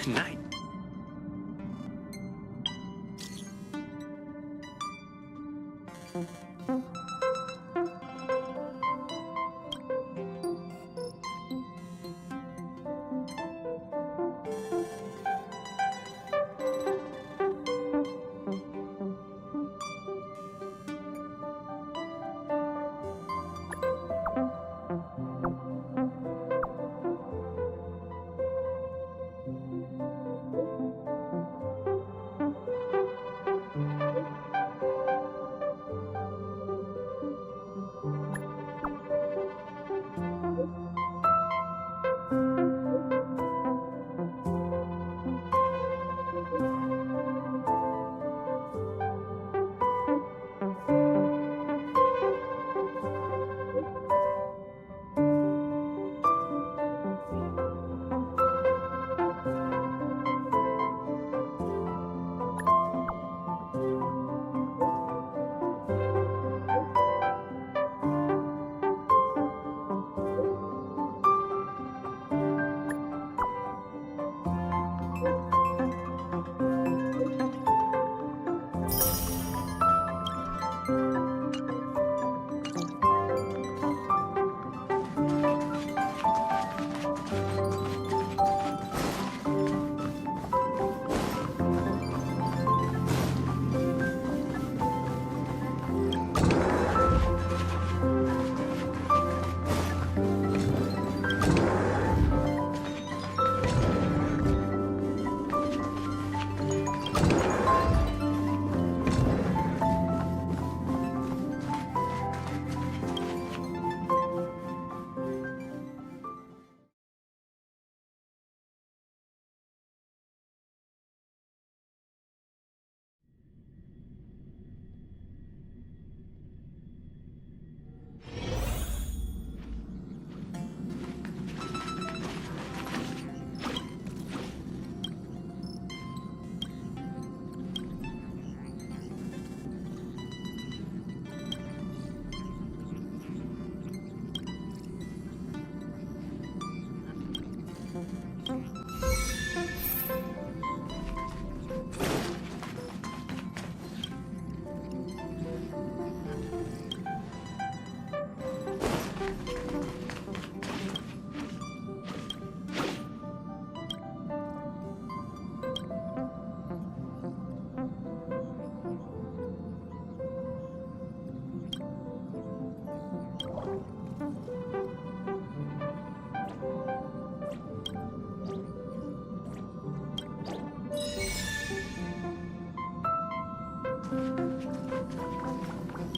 tonight.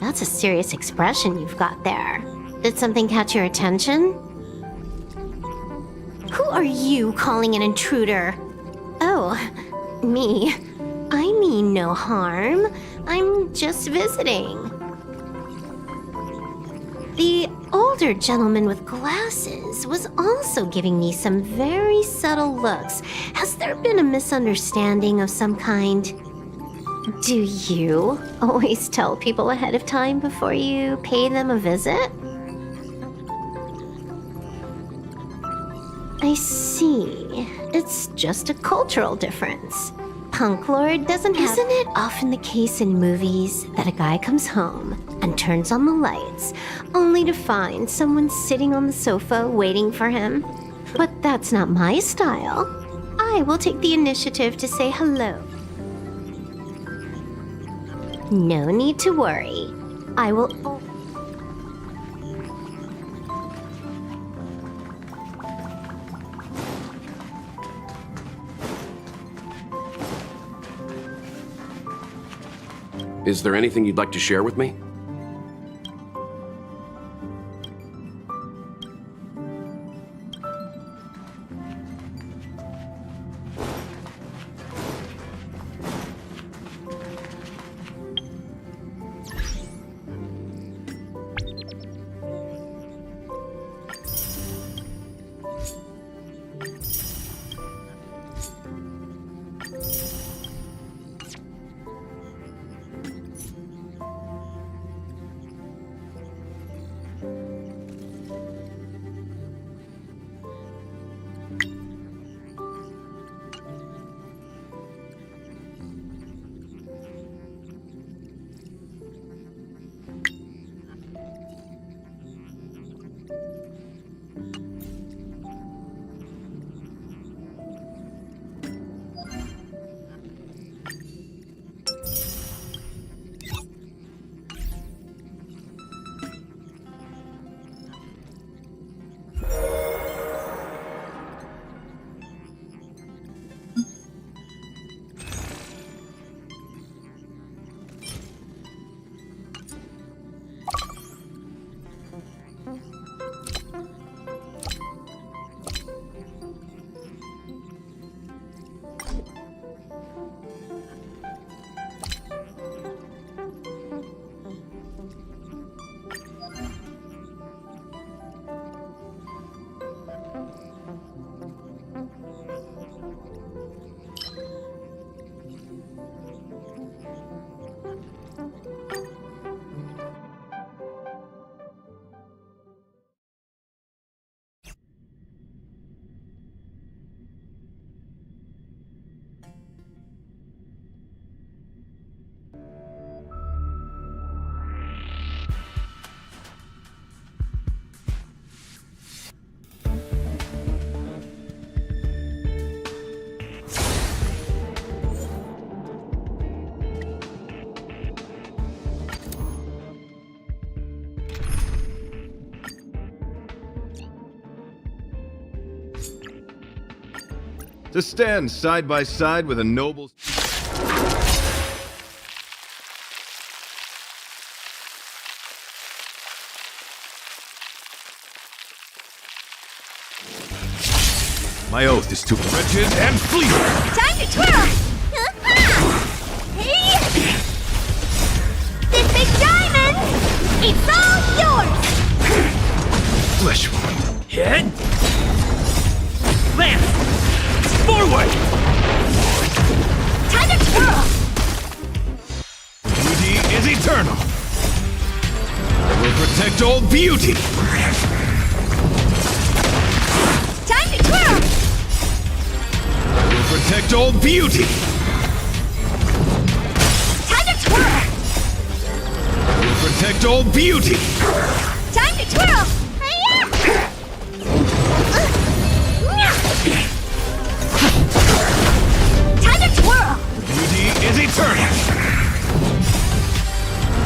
That's a serious expression you've got there. Did something catch your attention? Who are you calling an intruder? Oh, me. I mean no harm. I'm just visiting. The older gentleman with glasses was also giving me some very subtle looks. Has there been a misunderstanding of some kind? Do you always tell people ahead of time before you pay them a visit? I see. It's just a cultural difference. Punk Lord doesn't have... Isn't it often the case in movies that a guy comes home and turns on the lights only to find someone sitting on the sofa waiting for him? But that's not my style. I will take the initiative to say hello. No need to worry. I will... Is there anything you'd like to share with me? to stand side by side with a noble... My oath is to wretched and fleeting. Time to twirl! Hey! This big diamond, it's all yours! Flesh wound. Hit! Lance! Forward! Time to twirl! Beauty is eternal. I will protect all beauty. Time to twirl! I will protect all beauty. Time to twirl! I will protect all beauty. Time to twirl! Hi-ya! Time to twirl! Beauty is eternal.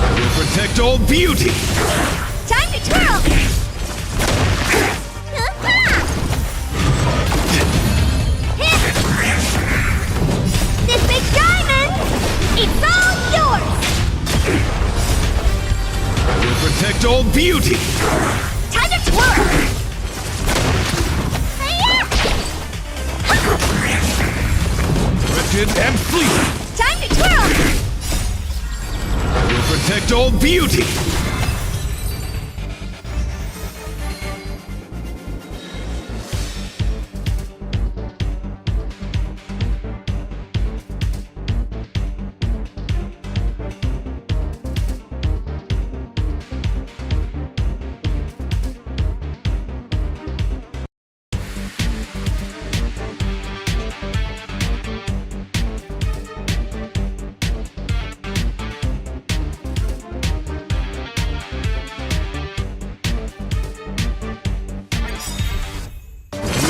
I will protect all beauty. Time to twirl! This big diamond, it's all yours! I will protect all beauty. Time to twirl! Hi-ya! Wretched and fleeting. Time to twirl! I will protect all beauty.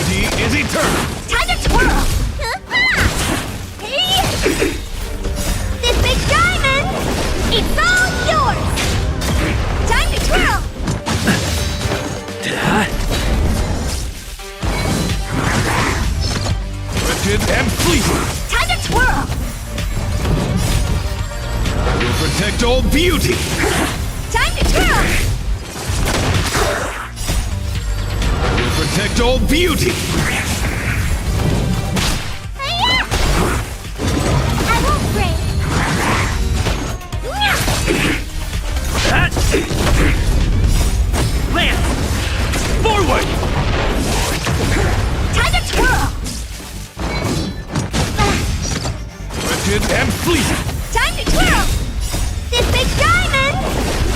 Beauty is eternal. Time to twirl! Hey! This big diamond, it's all yours! Time to twirl! Wretched and fleeting. Time to twirl! I will protect all beauty. Time to twirl! I will protect all beauty. Hi-ya! I won't break! Lance! Forward! Time to twirl! Wretched and fleeting. Time to twirl! This big diamond,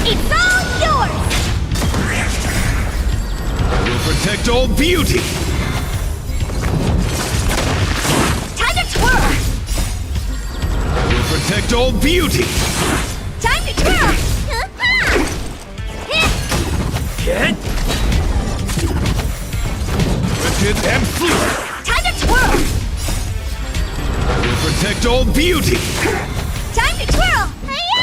it's all yours! I will protect all beauty. Time to twirl! I will protect all beauty. Time to twirl! Hit! Wretched and fleeting. Time to twirl! I will protect all beauty. Time to twirl! Hi-ya!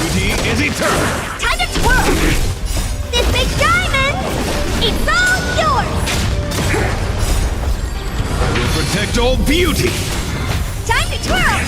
Beauty is eternal. Time to twirl! This big diamond, it's all yours! I will protect all beauty. Time to twirl!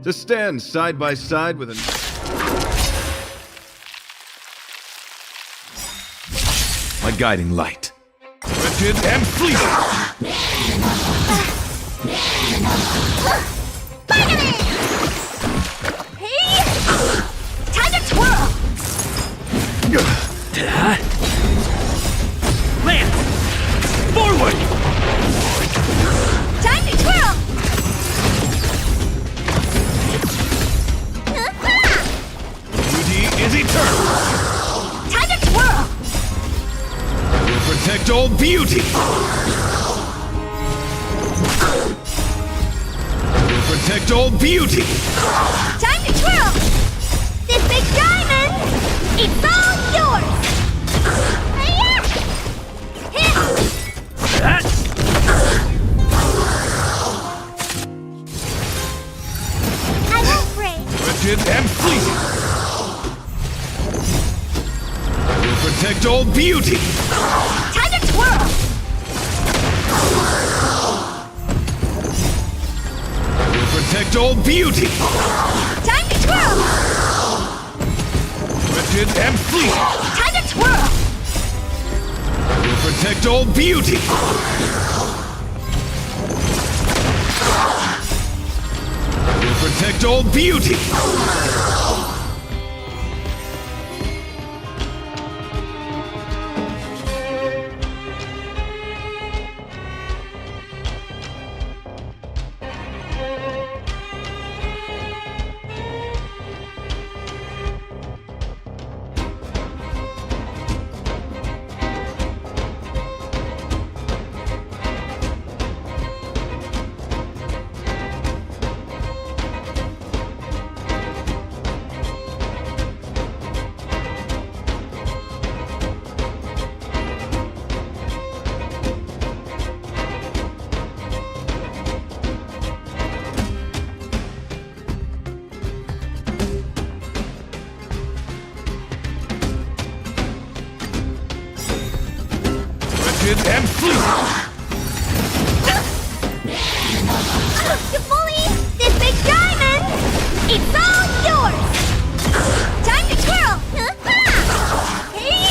to stand side by side with an... My guiding light. Rigid and fleeting. Hey! Time to twirl! Land! Forward! Time to twirl! Beauty is eternal. Time to twirl! Will protect all beauty. Will protect all beauty. Time to twirl! This big diamond! It's all yours! Hi-ya! Hit! That! I won't break! Rigid and fleeting. Will protect all beauty. Time to twirl! Will protect all beauty. Time to twirl! Rigid and fleeting. Time to twirl! Will protect all beauty. Will protect all beauty. Rigid and fleeting. You bully! This big diamond! It's all yours! Time to twirl! Hey!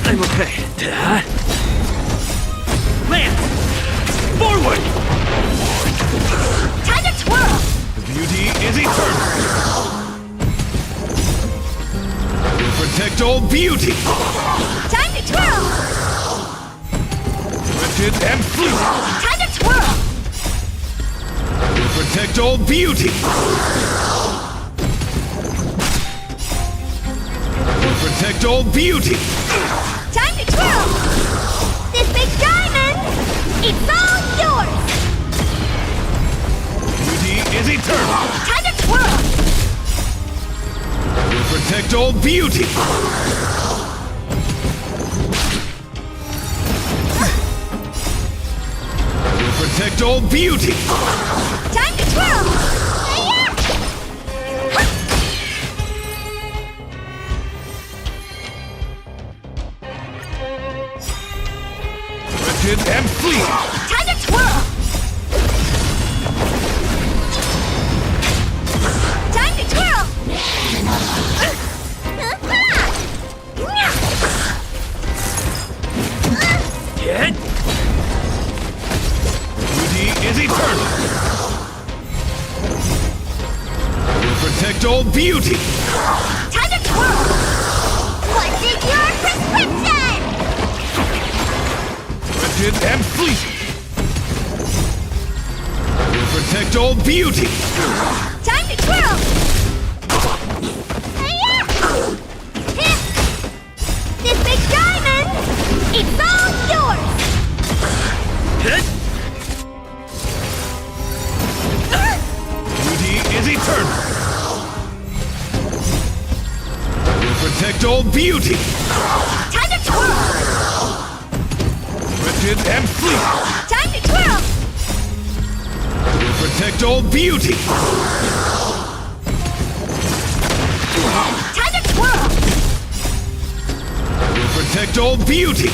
I'm okay. Land! Forward! Time to twirl! The beauty is eternal. Will protect all beauty. Time to twirl! Rigid and fleeting. Time to twirl! Will protect all beauty. Will protect all beauty. Time to twirl! This big diamond! It's all yours! Beauty is eternal. Time to twirl! Will protect all beauty. Will protect all beauty. Time to twirl! Hi-ya! Rigid and fleeting. Time to twirl! Time to twirl! Get! Beauty is eternal. Will protect all beauty. Time to twirl! What is your prescription? Rigid and fleeting. Will protect all beauty. Time to twirl! Hi-ya! Hit! This big diamond! It's all yours! Hit! Beauty is eternal. Will protect all beauty. Time to twirl! Rigid and fleeting. Time to twirl! Will protect all beauty. Time to twirl! Will protect all beauty.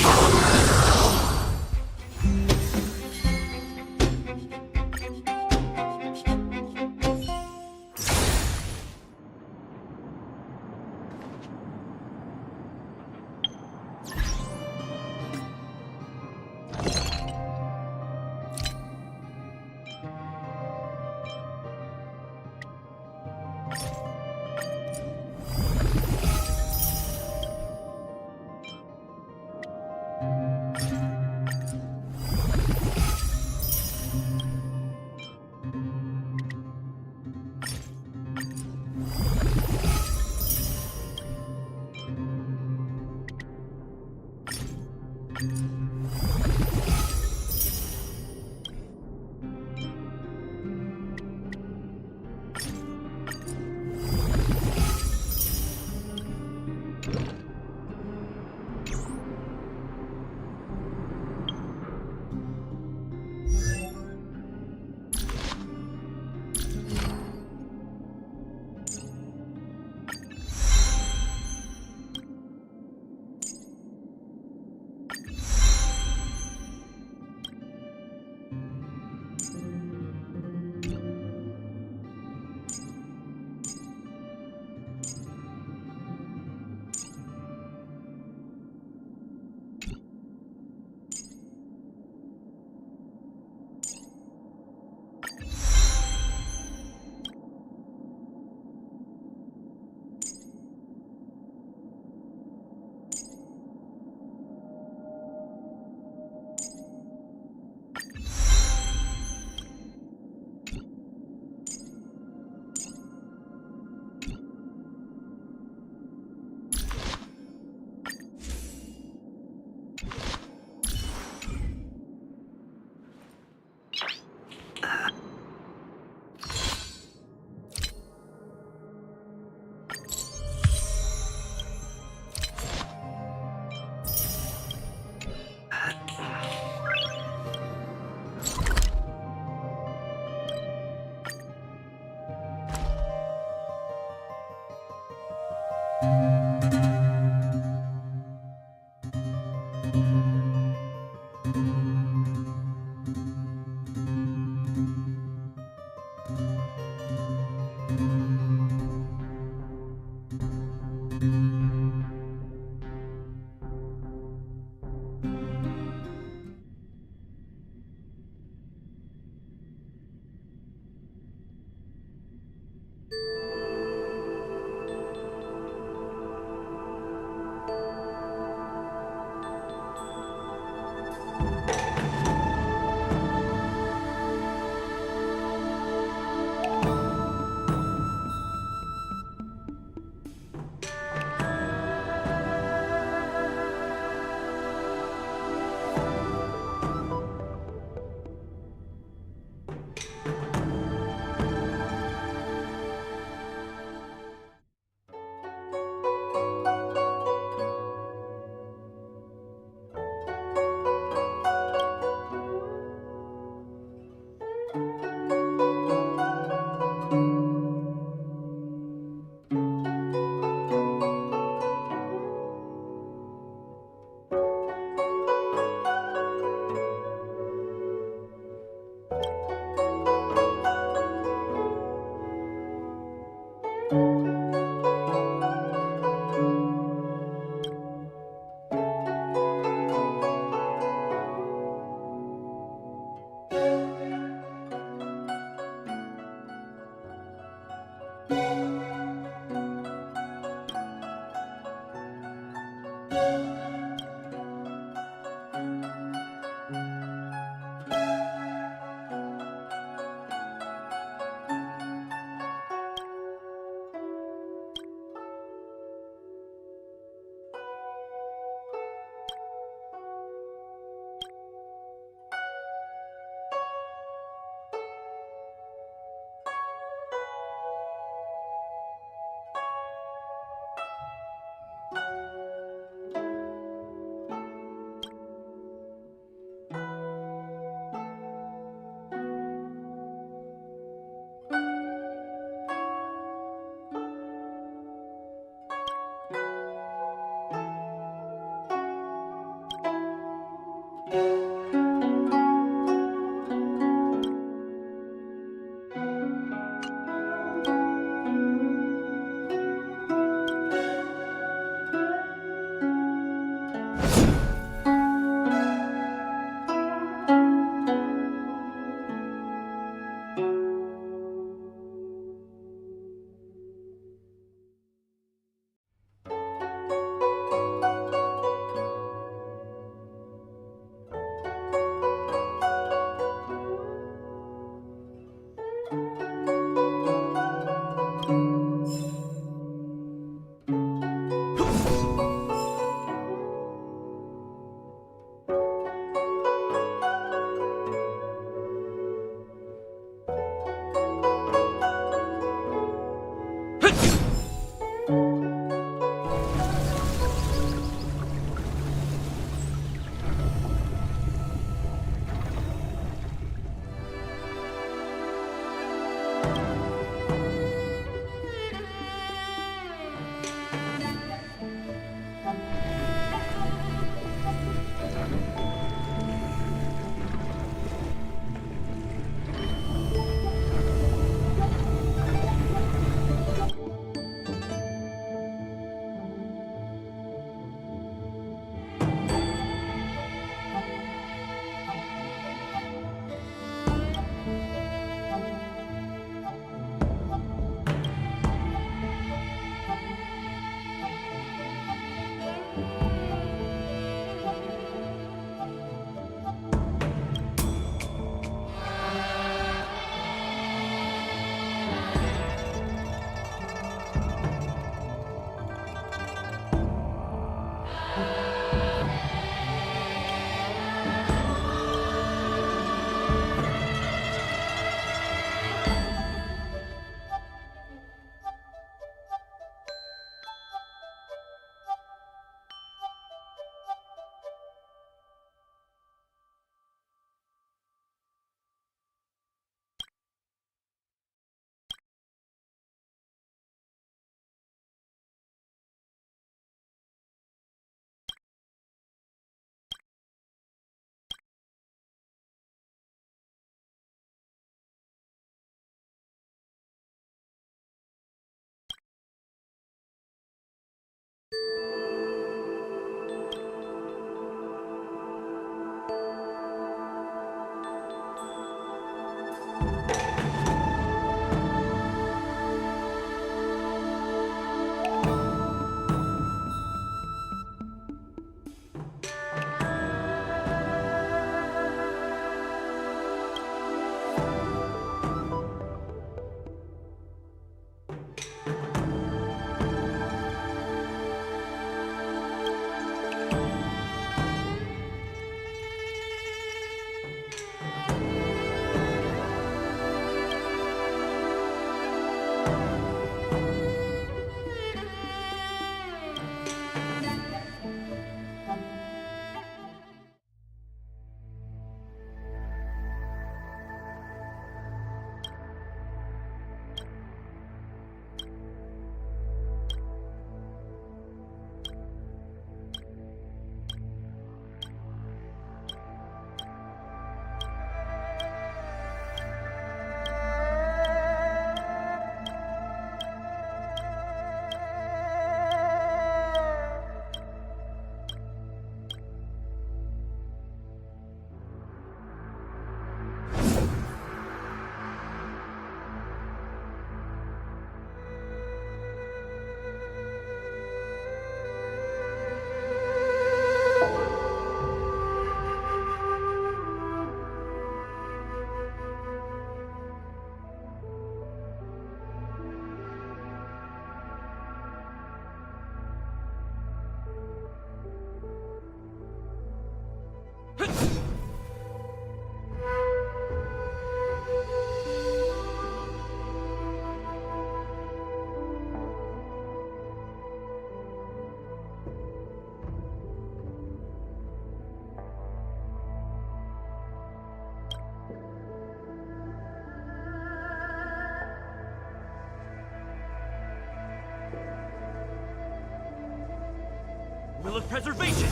Will of preservation!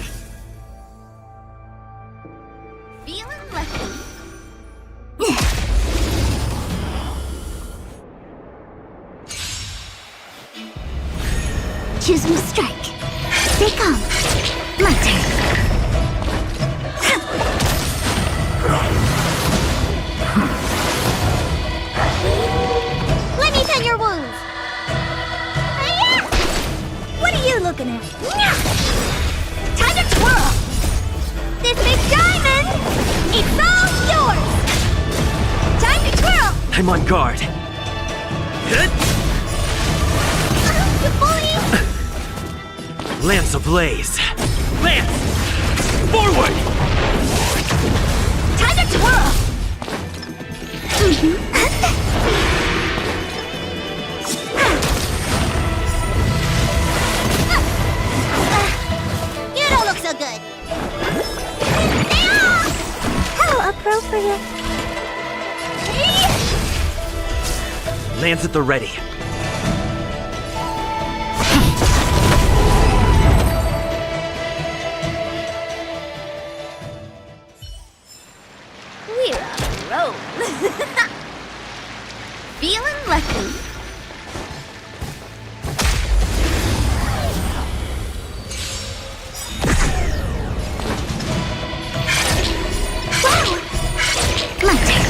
lesson. Choose me strike. Stay calm. My turn. Let me tend your wounds. Hi-ya! What are you looking at? Time to twirl. This big diamond, it's all yours. Time to twirl. I'm on guard. Hit! You bully. Lance ablaze. Lance! Forward! Time to twirl. You don't look so good. How appropriate. Lance at the ready. We're on a roll. Feeling lucky. Wow! My turn.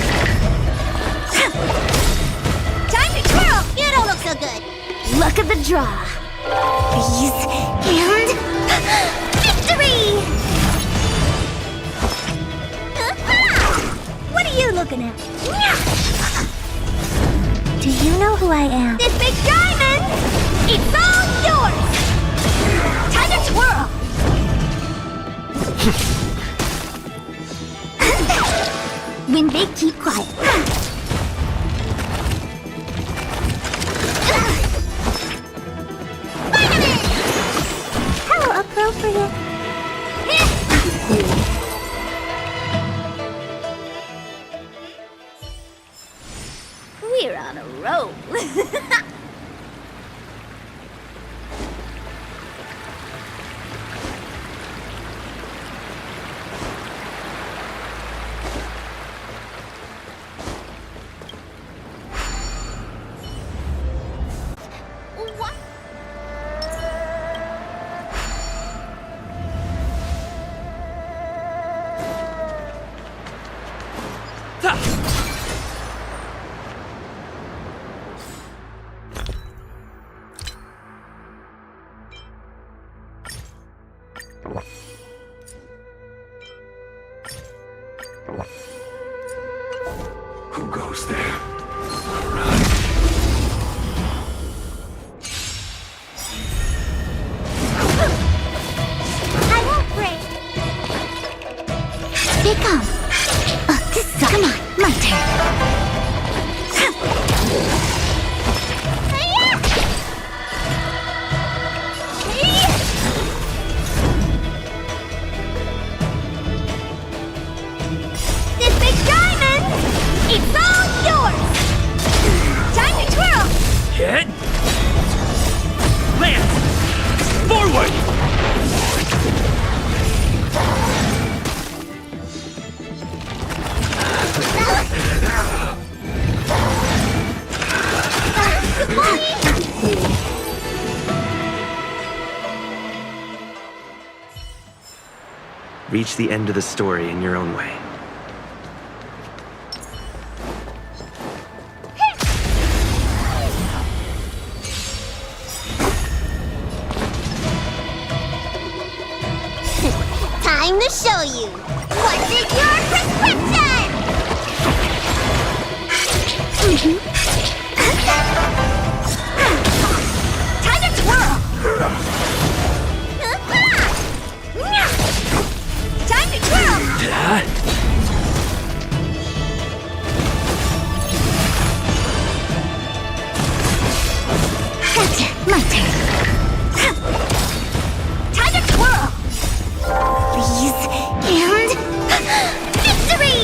Time to twirl! You don't look so good. Luck of the draw. Freeze and victory! What are you looking at? Do you know who I am? This big diamond! It's all yours! Time to twirl! When big, keep quiet. Vitamin! How appropriate. We're on a roll. What? Who goes there? I won't break. Stay calm. This side. Come on, my turn. This big diamond, it's all yours. Time to twirl. Hit! Lance! Forward! Reach the end of the story in your own way. Time to show you. What's in your prescription? Time to twirl. Time to twirl. Gotcha. My turn. Time to twirl. Freeze and victory!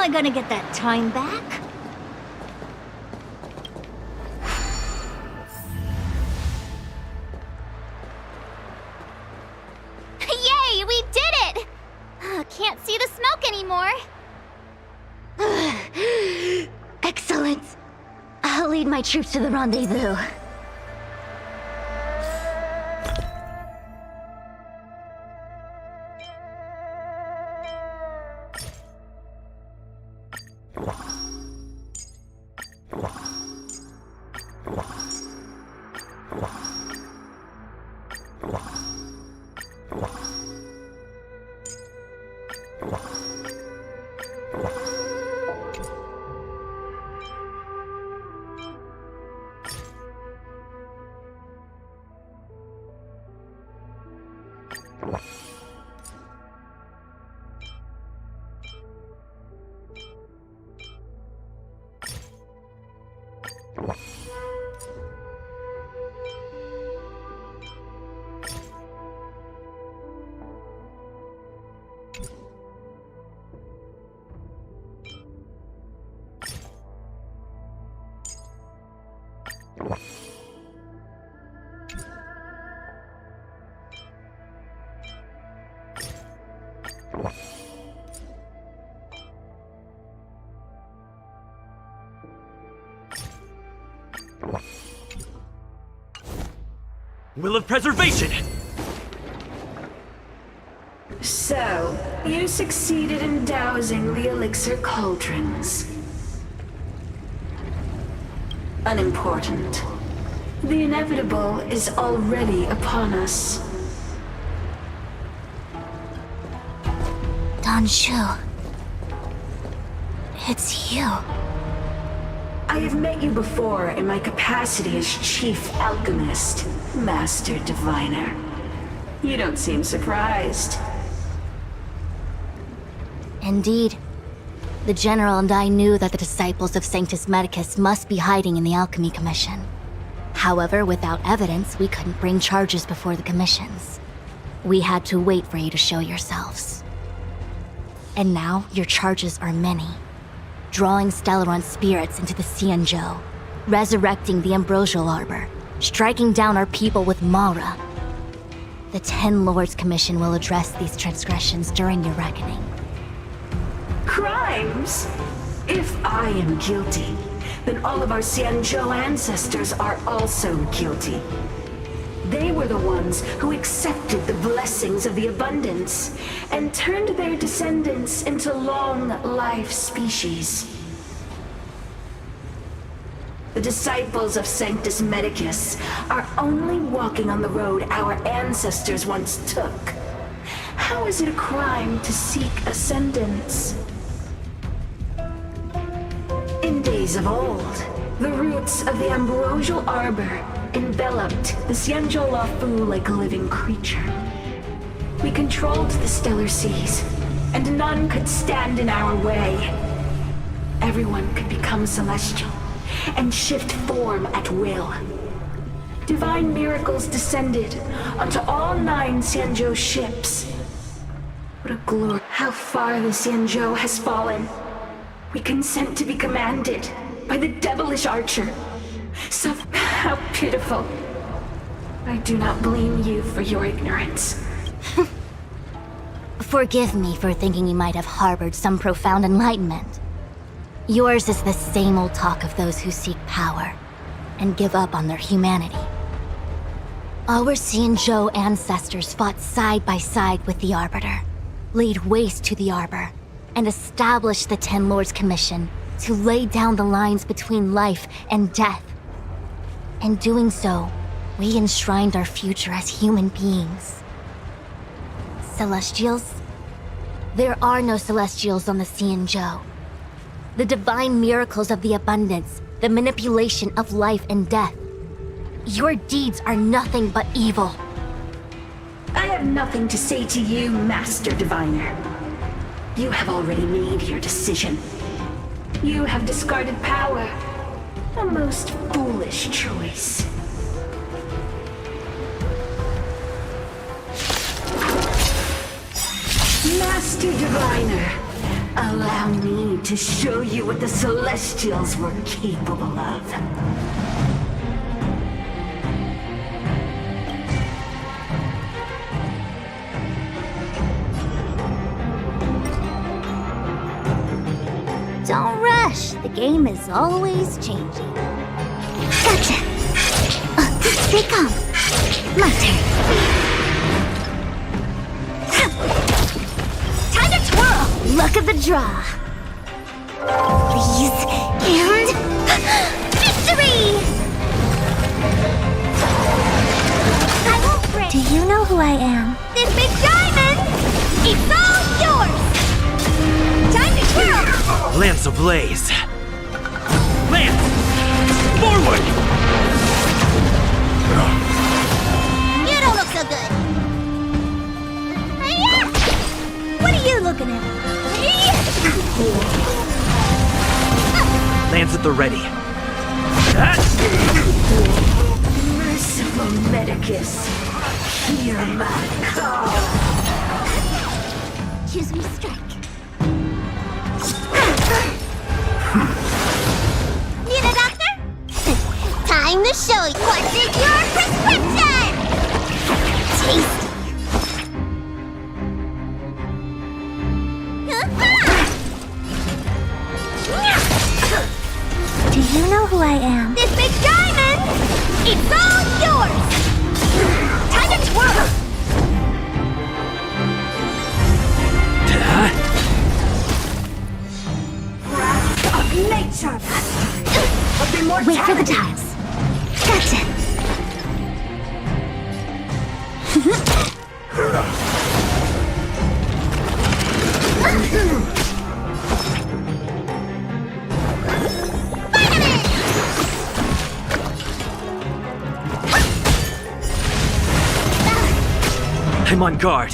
I gonna get that time back? Yay, we did it! Can't see the smoke anymore. Excellent. I'll lead my troops to the rendezvous. Will of Preservation! So, you succeeded in dousing the elixir cauldrons. Unimportant. The inevitable is already upon us. Danshu. It's you. I have met you before in my capacity as Chief Alchemist, Master Diviner. You don't seem surprised. Indeed. The General and I knew that the disciples of Sanctus Medicus must be hiding in the Alchemy Commission. However, without evidence, we couldn't bring charges before the commissions. We had to wait for you to show yourselves. And now, your charges are many. Drawing Stellaron spirits into the Xianzhou, resurrecting the Ambrosial Arbor, striking down our people with Mara. The Ten Lords Commission will address these transgressions during your reckoning. Crimes? If I am guilty, then all of our Xianzhou ancestors are also guilty. They were the ones who accepted the blessings of the abundance and turned their descendants into long-life species. The disciples of Sanctus Medicus are only walking on the road our ancestors once took. How is it a crime to seek ascendance? In days of old, the roots of the Ambrosial Arbor enveloped the Xianzhou Lafu like a living creature. We controlled the stellar seas, and none could stand in our way. Everyone could become celestial and shift form at will. Divine miracles descended onto all 9 Xianzhou ships. What a glory! How far the Xianzhou has fallen. We consent to be commanded by the devilish archer. So, how pitiful. I do not blame you for your ignorance. Forgive me for thinking you might have harbored some profound enlightenment. Yours is the same old talk of those who seek power and give up on their humanity. Our Xianzhou ancestors fought side by side with the Arbiter, laid waste to the Arbor, and established the Ten Lords Commission to lay down the lines between life and death. In doing so, we enshrined our future as human beings. Celestials? There are no Celestials on the Xianzhou. The divine miracles of the abundance, the manipulation of life and death. Your deeds are nothing but evil. I have nothing to say to you, Master Diviner. You have already made your decision. You have discarded power. A most foolish choice. Master Diviner, Allow me to show you what the Celestials were capable of. Don't rush. The game is always changing. Gotcha. They come. My turn. Time to twirl. Look at the draw. Please and victory. I won't break. Do you know who I am? This big diamond. It's all yours. Time to twirl. Lance ablaze. Lance! Forward! You don't look so good. Hi-ya! What are you looking at? Lance at the ready. Merciful Medicus, hear my call. Choose me strike. Need a doctor? Time to show you what's in your prescription! Tasty. Do you know who I am? This big diamond! It's all yours! Time to twirl! Nature mastery of immortality. Wait for the tiles. Gotcha. I'm on guard.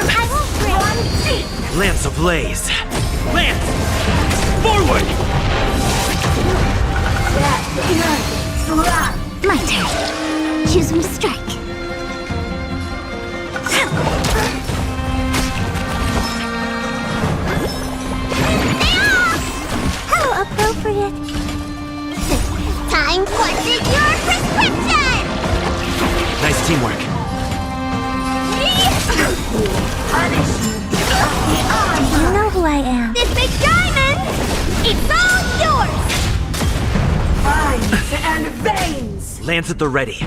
I won't break. Lance ablaze. Lance! Forward! My turn. Choose me strike. How appropriate. Time for your prescription! Nice teamwork. Do you know who I am? This big diamond! It's all yours! Eyes and veins. Lance at the ready.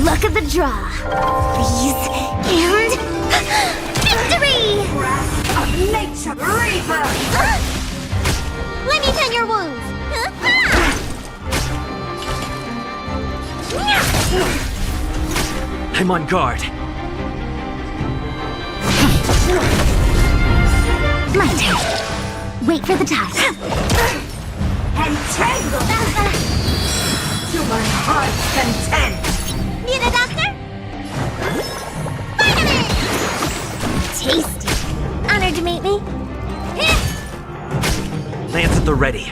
Look at the draw. Please and victory! Of nature reaper. Let me tend your wounds. I'm on guard. My turn. Wait for the tide. Entangle to my heart's content. Need a doctor? Vitamin! Tasty. Honored to meet me. Lance at the ready.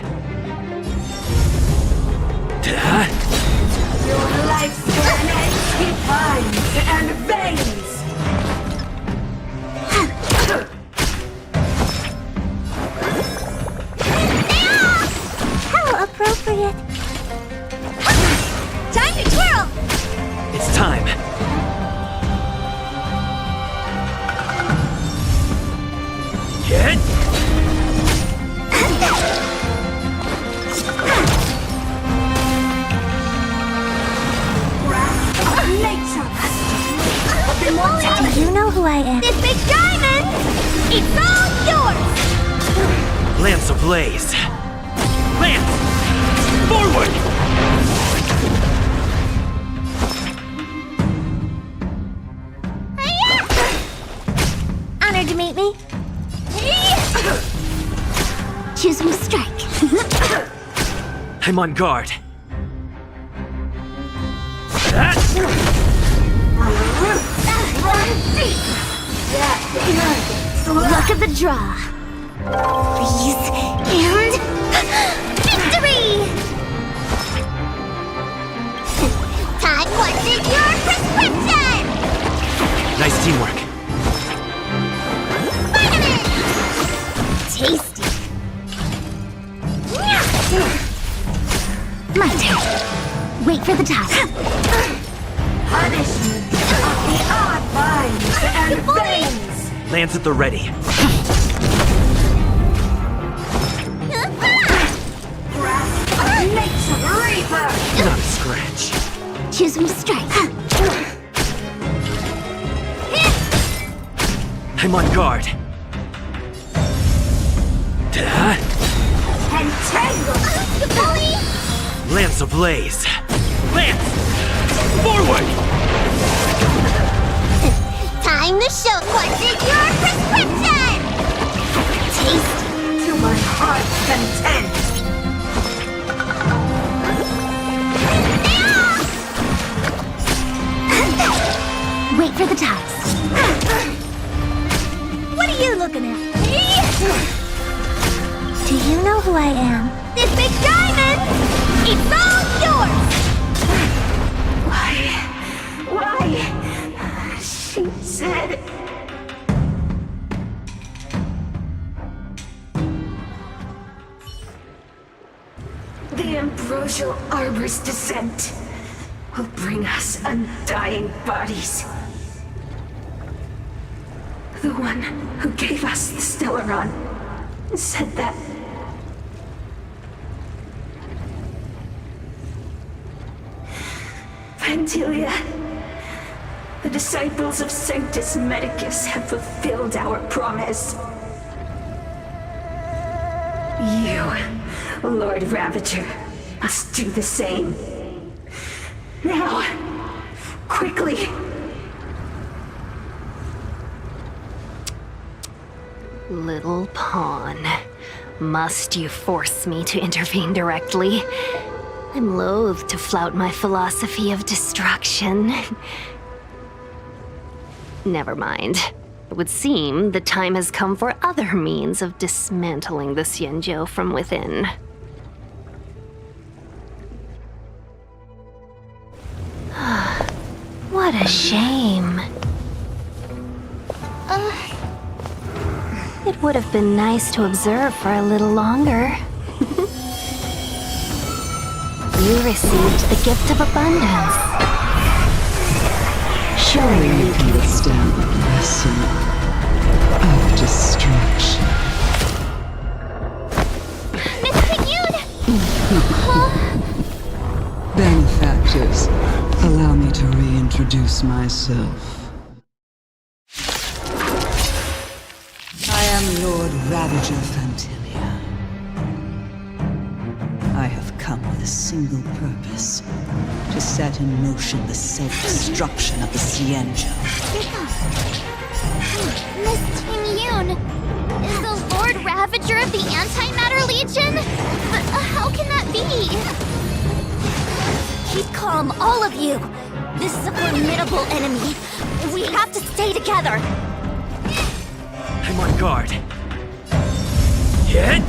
Your lifespan ends behind and veins. How appropriate. Time to twirl! It's time. Get! Do you know who I am? This big diamond! It's all yours! Lance ablaze. Lance! Forward! Honored to meet me. Choose me strike. I'm on guard. Look at the draw. Freeze and victory! Time wasted your prescription! Nice teamwork. Vitamin! Tasty! My turn. Wait for the time. Punishment of the odd minds and veins! Lance at the ready. Nature Reaper! Not a scratch. Choose me strike. I'm on guard. Entangle! Lance ablaze. Lance! Forward! Time to show what's in your prescription! Tasty! To my heart's content! Wait for the ties. What are you looking at? Do you know who I am? This big diamond! It's all yours! Why? She said... The ambrosial arbor's descent will bring us undying bodies. The one who gave us the Stellaron said that. Pantilia, the disciples of Sanctus Medicus have fulfilled our promise. You, Lord Ravager, must do the same. Now, quickly. Little pawn. Must you force me to intervene directly? I'm loath to flout my philosophy of destruction. Never mind. It would seem the time has come for other means of dismantling the Xianzhou from within. What a shame. It would have been nice to observe for a little longer. You received the gift of abundance. Surely you can withstand the blessing of destruction. Miss Pigune! Benefactors, allow me to reintroduce myself. I am Lord Ravager Fantilia. I have come with a single purpose: to set in motion the self-destruction of the Xianzhou. Miss Pigune! Is the Lord Ravager of the Antimatter Legion? But how can that be? Keep calm, all of you! This is a formidable enemy. We have to stay together! I'm on guard. Hit!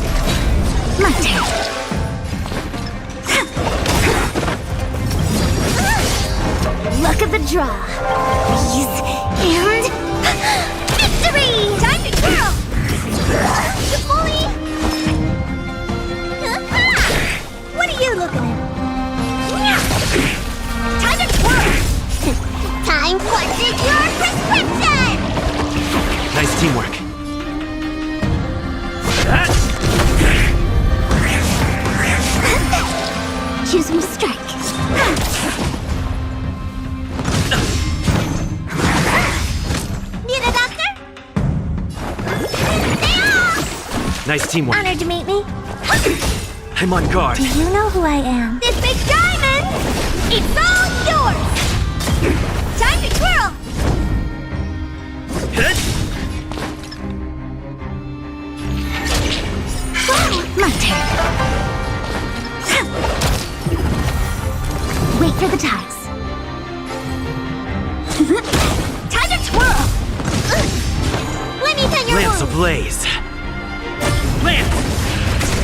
My turn. Luck of the draw. Freeze and victory! Time to twirl! Fully. What are you looking at? Time to twirl! Time wasted your prescription! Nice teamwork. Choose me strike. Need a doctor? Nice teamwork. Honored to meet me. I'm on guard. Do you know who I am? This big diamond! It's all yours! Time to twirl! Hit! My turn. Wait for the ties. Time to twirl! Let me pen your Lance wound. ablaze. Lance!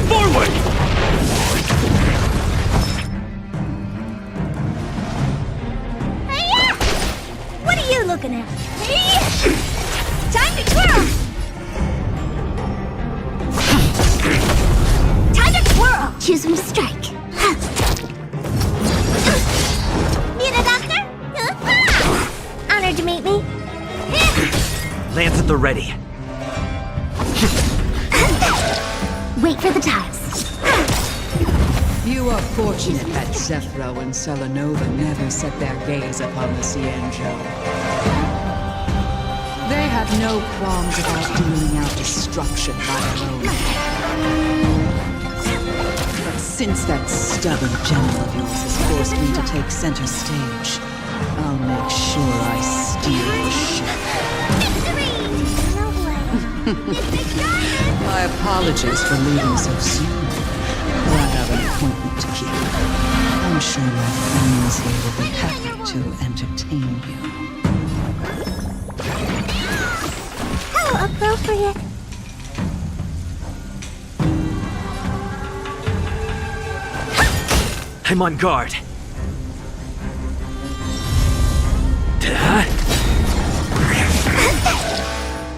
Forward! Hiya! What are you looking at? Hiya! Time to twirl! Time to twirl! Choose from strike. Need a doctor? Honored to meet me. Lance at the ready. Wait for the tiles. You are fortunate that Zephyro and Selenova never set their gaze upon the Cienjo. They have no qualms about dealing out destruction by their own hand. But since that stubborn general of yours has forced me to take center stage, I'll make sure I steal the ship. Victory! No way. It's big diamond! My apologies for leaving so soon. But I have an appointment to keep. I'm sure my friends here will be happy to entertain you. How appropriate. I'm on guard.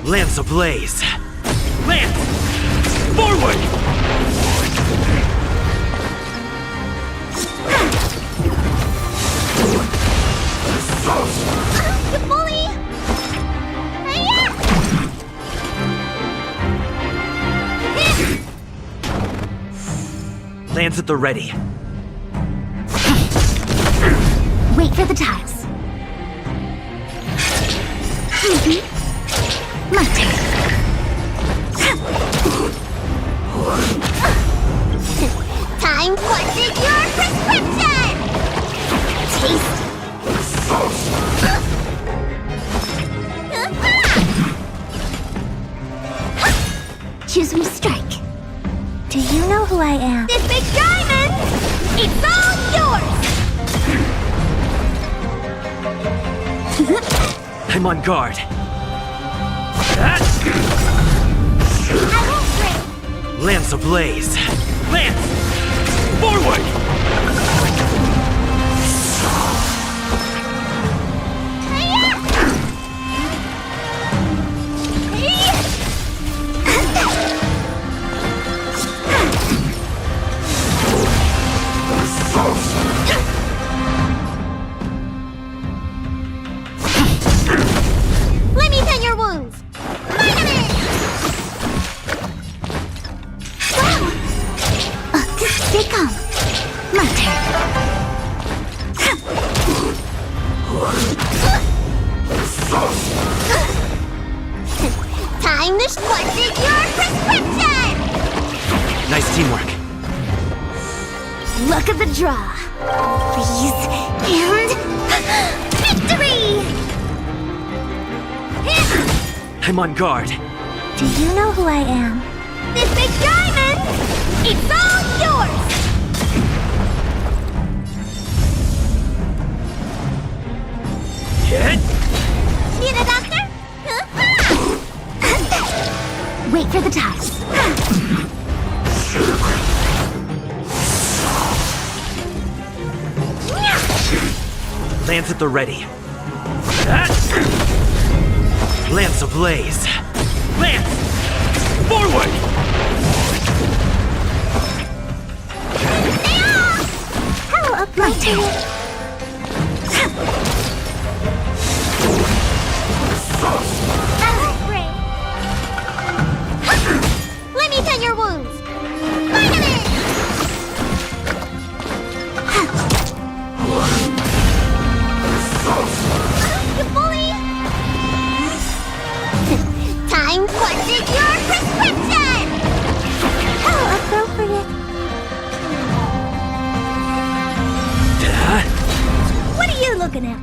Lance ablaze. Lance! Forward! You bully! Hiya! Lance at the ready. Wait for the tiles. My turn. Time what's in your prescription? Taste. Choose from strike. Do you know who I am? This big diamond! It's all yours! I'm on guard. I won't break! Lance ablaze. Lance! Forward! Hiya! Hiya! Let me tend your wounds! Vitamin! Stay calm. My turn. Time to what's in your prescription! Nice teamwork. Luck of the draw. Freeze and Victory! I'm on guard. Do you know who I am? This big diamond! It's all yours! Hit! Need a doctor? wait for the tiles. Lance at the ready. Lance ablaze. Lance! Forward! How appropriate! Let me tend your wounds! Vitamin! You bully! Time what's in your prescription! How appropriate! What are you looking at?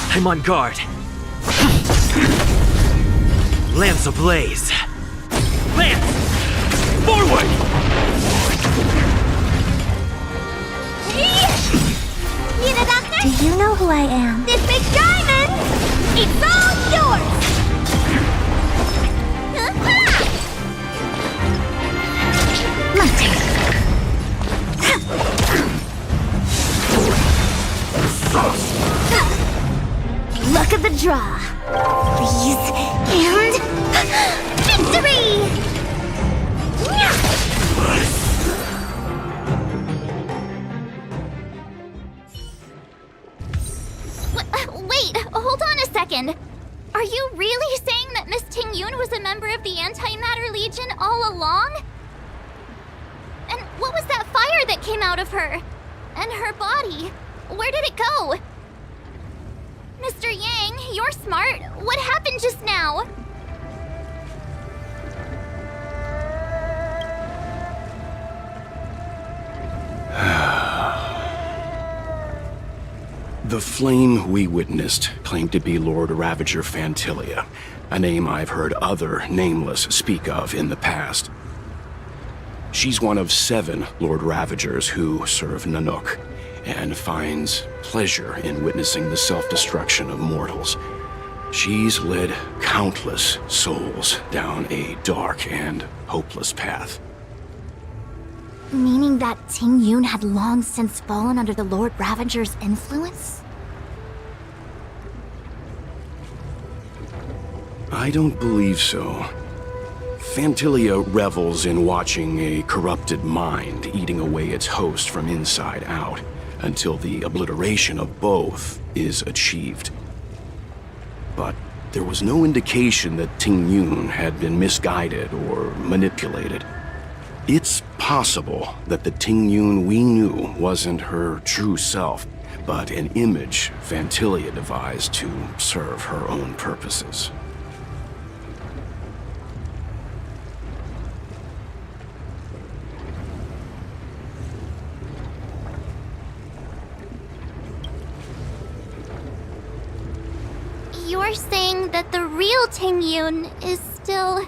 I'm on guard. Lance ablaze. Lance! Forward! Need a doctor? Do you know who I am? This big diamond! It's all yours! My turn. Luck of the draw. Please, and victory! Wait, hold on a second. Are you really saying that Miss Ting Yun was a member of the Antimatter Legion all along? And what was that fire that came out of her? And her body? Where did it go? Mr. Yang, you're smart. What happened just now? The flame we witnessed claimed to be Lord Ravager Fantilia, a name I've heard other Nameless speak of in the past. She's one of 7 Lord Ravagers who serve Nanook, and finds pleasure in witnessing the self-destruction of mortals. She's led countless souls down a dark and hopeless path. Meaning that Ting Yun had long since fallen under the Lord Ravager's influence? I don't believe so. Fantilia revels in watching a corrupted mind eating away its host from inside out, until the obliteration of both is achieved. But there was no indication that Ting Yun had been misguided or manipulated. It's possible that the Ting Yun we knew wasn't her true self, but an image Fantilia devised to serve her own purposes. You're saying that the real Ting Yun is still...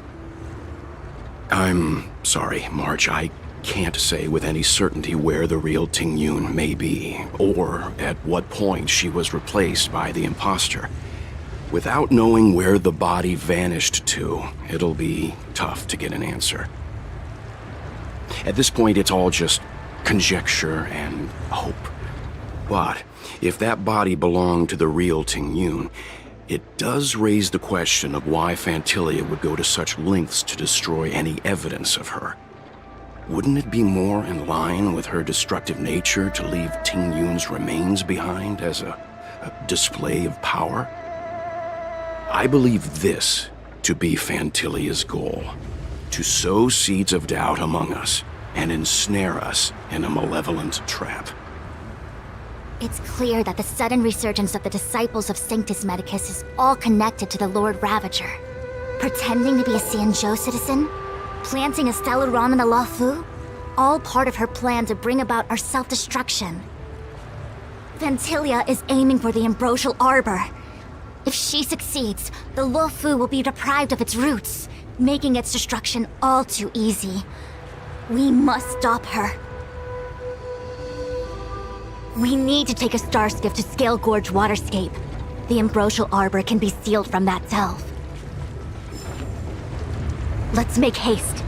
I'm sorry, March. I can't say with any certainty where the real Ting Yun may be, or at what point she was replaced by the imposter. Without knowing where the body vanished to, it'll be tough to get an answer. At this point, it's all just conjecture and hope. But if that body belonged to the real Ting Yun, it does raise the question of why Fantilia would go to such lengths to destroy any evidence of her. Wouldn't it be more in line with her destructive nature to leave Ting Yun's remains behind as a display of power? I believe this to be Fantilia's goal: to sow seeds of doubt among us and ensnare us in a malevolent trap. It's clear that the sudden resurgence of the disciples of Sanctus Medicus is all connected to the Lord Ravager. Pretending to be a Xianzhou citizen? Planting a Stellaron in the Luofu? All part of her plan to bring about our self-destruction. Fantilia is aiming for the Ambrosial Arbor. If she succeeds, the Luofu will be deprived of its roots, making its destruction all too easy. We must stop her. We need to take a star skiff to Scale Gorge Waterscape. The Ambrosial Arbor can be sealed from that delve. Let's make haste.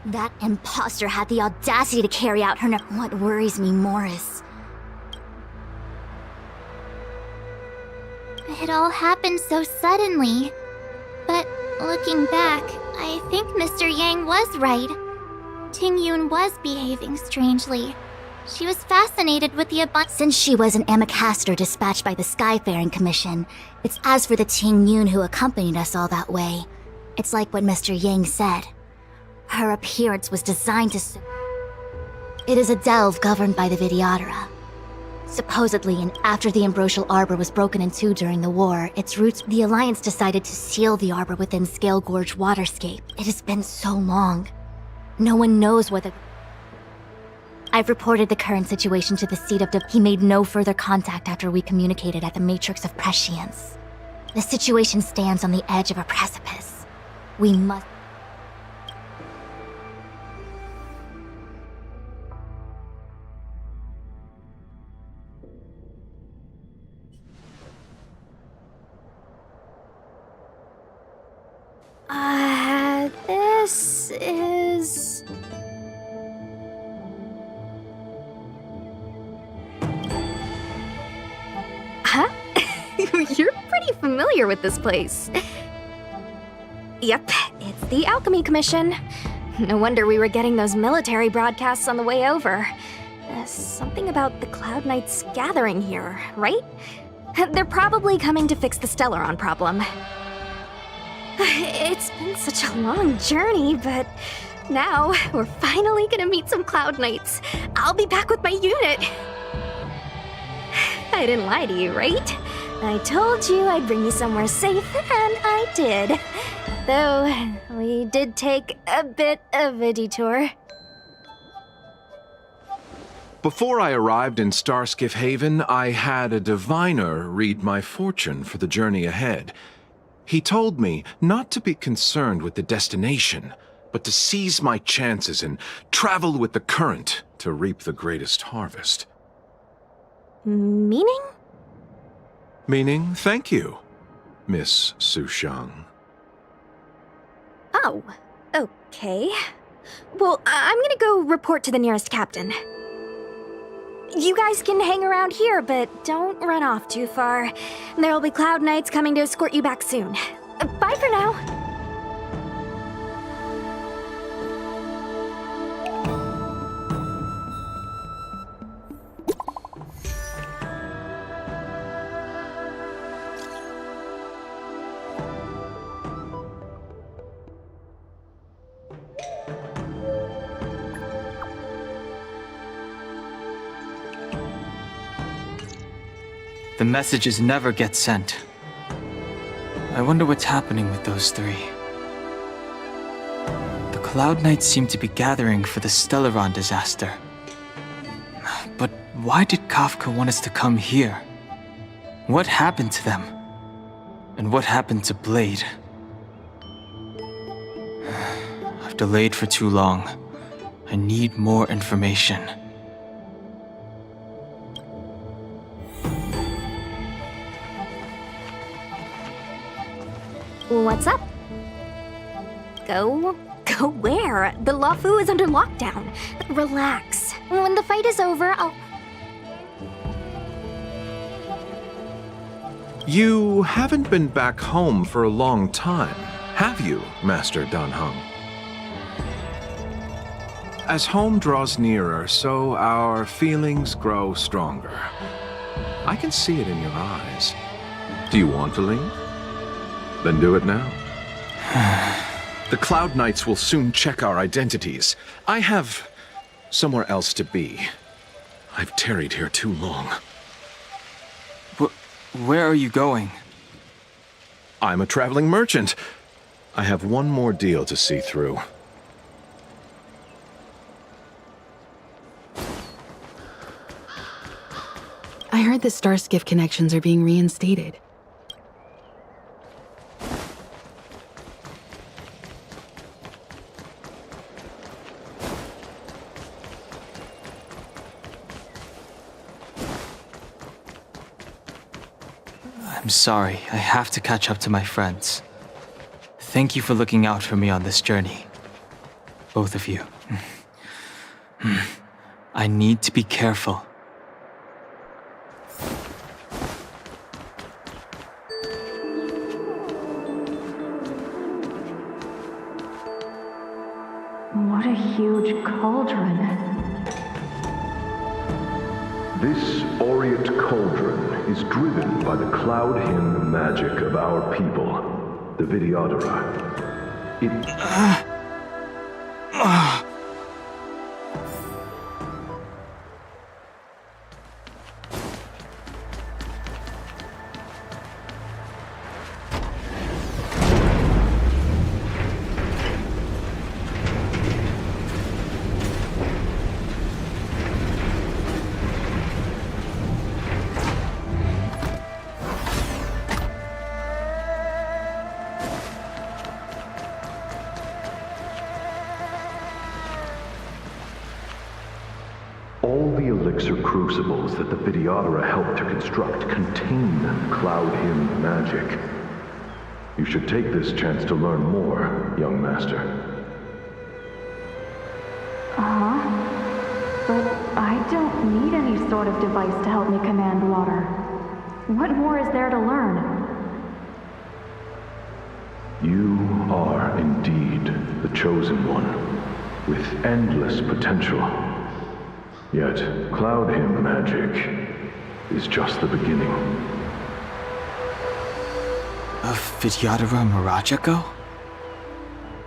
That imposter had the audacity to carry out her. What worries me more is it all happened so suddenly. But looking back, I think Mr. Yang was right. Ting Yun was behaving strangely. She was fascinated with the abundance. Since she was an Amakaster dispatched by the Skyfaring Commission, it's as for the Ting Yun who accompanied us all that way. It's like what Mr. Yang said. Her appearance was designed to... It is a delve governed by the Vidyadhara. Supposedly, and after the Ambrosial Arbor was broken in two during the war, its roots... The Alliance decided to seal the arbor within Scale Gorge Waterscape. It has been so long. No one knows whether... I've reported the current situation to the seat of He made no further contact after we communicated at the Matrix of Prescience. The situation stands on the edge of a precipice. We must... This is... Huh? You're pretty familiar with this place. Yep, it's the Alchemy Commission. No wonder we were getting those military broadcasts on the way over. Something about the Cloud Knights gathering here, right? They're probably coming to fix the Stellaron problem. It's been such a long journey, but now we're finally gonna meet some Cloud Knights. I'll be back with my unit. I didn't lie to you, right? I told you I'd bring you somewhere safe, and I did. Though, we did take a bit of a detour. Before I arrived in Starskiff Haven, I had a diviner read my fortune for the journey ahead. He told me not to be concerned with the destination, but to seize my chances and travel with the current to reap the greatest harvest. Meaning? Meaning, thank you, Miss Sushang. Oh, okay. Well, I'm gonna go report to the nearest captain. You guys can hang around here, but don't run off too far. There'll be Cloud Knights coming to escort you back soon. Bye for now. The messages never get sent. I wonder what's happening with those three. The Cloud Knights seem to be gathering for the Stellaron disaster. But why did Kafka want us to come here? What happened to them? And what happened to Blade? I've delayed for too long. I need more information. What's up? Go where? The Luofu is under lockdown. Relax. When the fight is over, I'll... You haven't been back home for a long time, have you, Master Danheng? As home draws nearer, so our feelings grow stronger. I can see it in your eyes. Do you want to leave? Then do it now. The Cloud Knights will soon check our identities. I have somewhere else to be. I've tarried here too long. Where are you going? I'm a traveling merchant. I have one more deal to see through. I heard the Starskiff connections are being reinstated. I'm sorry. I have to catch up to my friends. Thank you for looking out for me on this journey. Both of you. I need to be careful. What a huge cauldron. This aureate cauldron is driven by the cloud hymn magic of our people, the Vidyadhara. All the elixir crucibles that the Vidyadhara helped to construct contain cloud hymn magic. You should take this chance to learn more, young master. But I don't need any sort of device to help me command water. What more is there to learn? You are indeed the chosen one, with endless potential. Yet, cloud hymn magic is just the beginning. Of Vidyadhara Mirajago?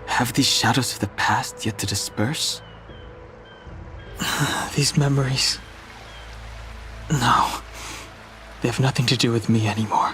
Have these shadows of the past yet to disperse? These memories... No. They have nothing to do with me anymore.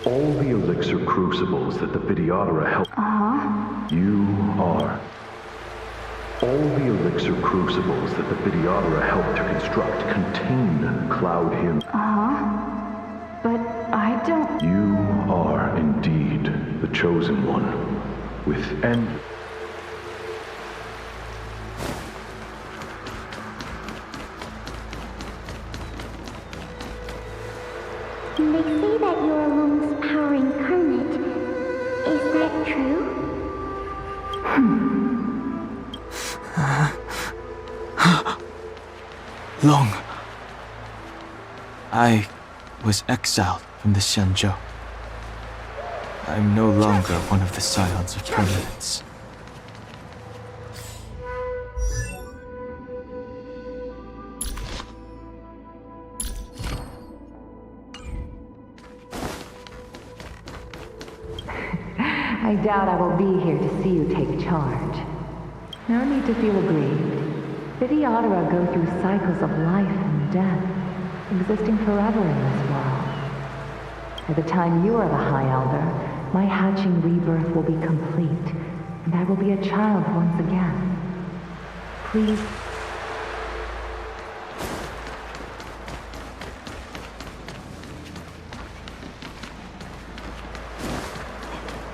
All the elixir crucibles that the Vidyadhara helped... You are. All the elixir crucibles that the Vidyadhara helped to construct contain cloud hymn. But I don't... You are indeed the chosen one, with end... They say that you're Lung's power incarnate. Is that true? Long. I was exiled from the Xianzhou. I'm no longer one of the Scions of Permanence. I doubt I will be here to see you take charge. No need to feel aggrieved. Vidyadhara go through cycles of life and death, existing forever in this world. By the time you are the High Elder, my hatching rebirth will be complete, and I will be a child once again. Please...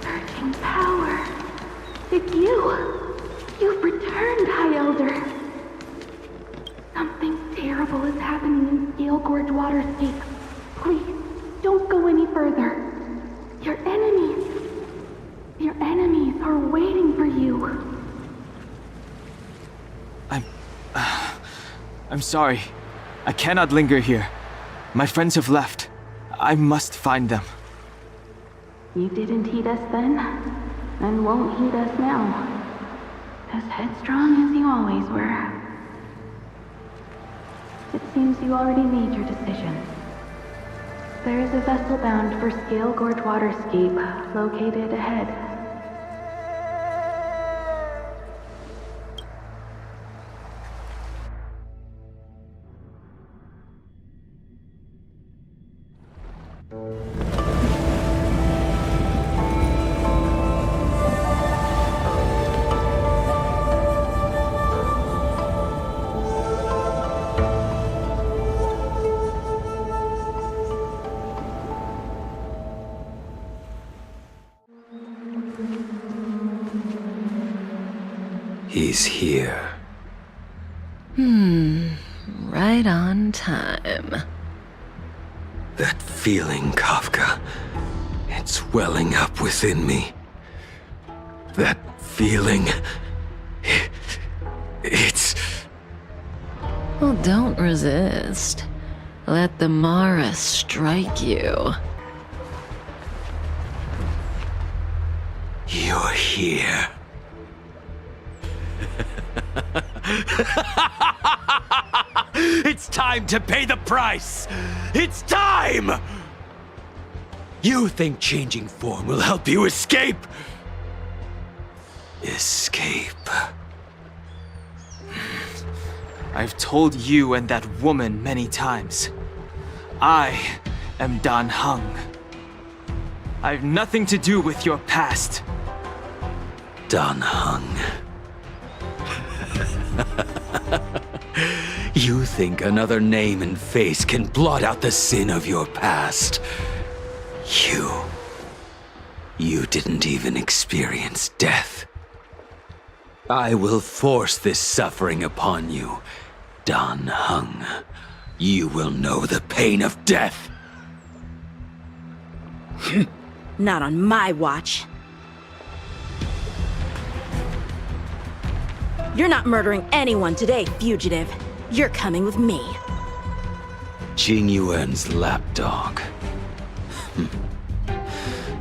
Surging power. It's you. You've returned, High Elder. Something terrible is happening in Scale Gorge Waterscape. Please, don't go any further. Your enemies are waiting for you. I'm sorry. I cannot linger here. My friends have left. I must find them. You didn't heed us then? and won't heed us now. As headstrong as you always were. It seems you already made your decision. There is a vessel bound for Scale Gorge Waterscape located ahead. He's here. Right on time. That feeling, Kafka. It's welling up within me. That feeling. It's... Well, don't resist. Let the Mara strike you. You're here. It's time to pay the price! It's time! You think changing form will help you escape? Escape. I've told you and that woman many times. I am Dan Heng. I've nothing to do with your past. Dan Heng. You think another name and face can blot out the sin of your past? You didn't even experience death. I will force this suffering upon you, Dan Heng. You will know the pain of death. Not on my watch. You're not murdering anyone today, fugitive. You're coming with me. Jing Yuan's lapdog.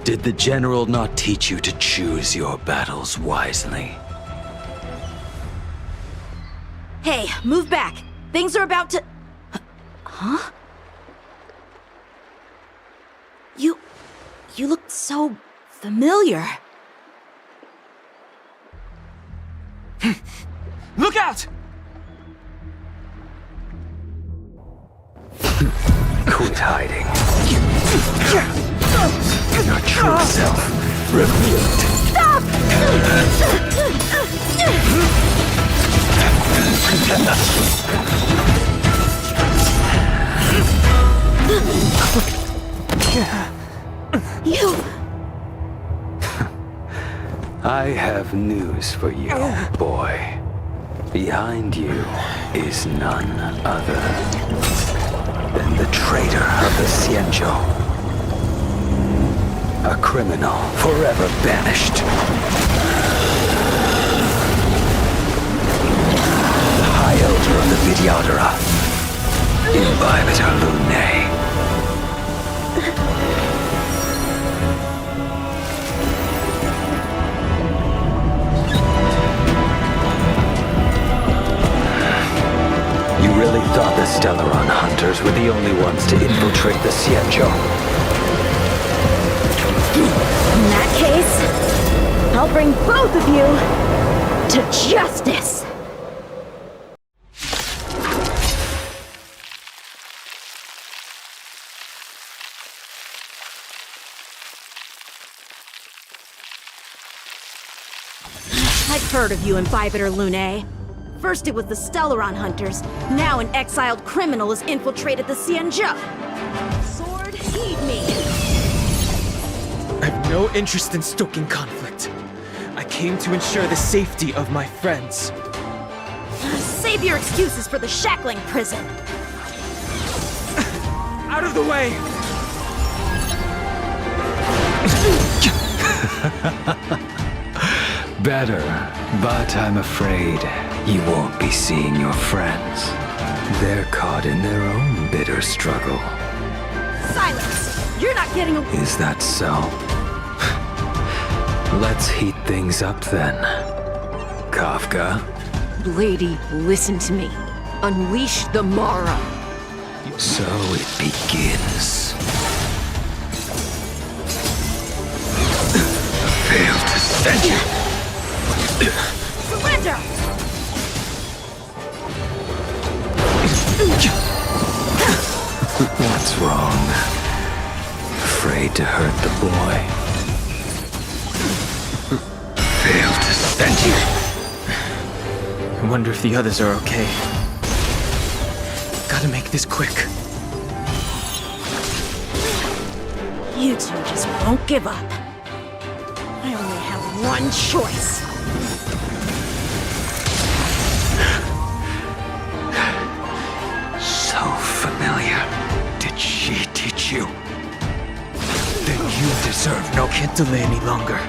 Did the general not teach you to choose your battles wisely? Hey, move back. Things are about to... Huh? You look so familiar. Look out! Quit hiding. Your true self revealed. Stop! You... I have news for you, boy. Behind you is none other than the traitor of the Xianzhou. A criminal forever banished. The High Elder of the Vidyadhara. Imbibitor Lunae. You really thought the Stellaron hunters were the only ones to infiltrate the Xianzhou? In that case, I'll bring both of you to justice! I've heard of you, Imbibitor Lunae. First it was the Stellaron hunters, now an exiled criminal has infiltrated the Xianzhou. Sword, heed me! I have no interest in stoking conflict. I came to ensure the safety of my friends. Save your excuses for the shackling prison. Out of the way! Better, but I'm afraid you won't be seeing your friends. They're caught in their own bitter struggle. Silence! You're not getting away. Is that so? Let's heat things up then. Kafka. Lady, listen to me. Unleash the Mara. So it begins. Failed to send you. Surrender! What's wrong? Afraid to hurt the boy? Failed to send you. I wonder if the others are okay. Gotta make this quick. You two just won't give up. I only have one choice. So familiar. Did she teach you? Then you deserve no... Can't delay any longer.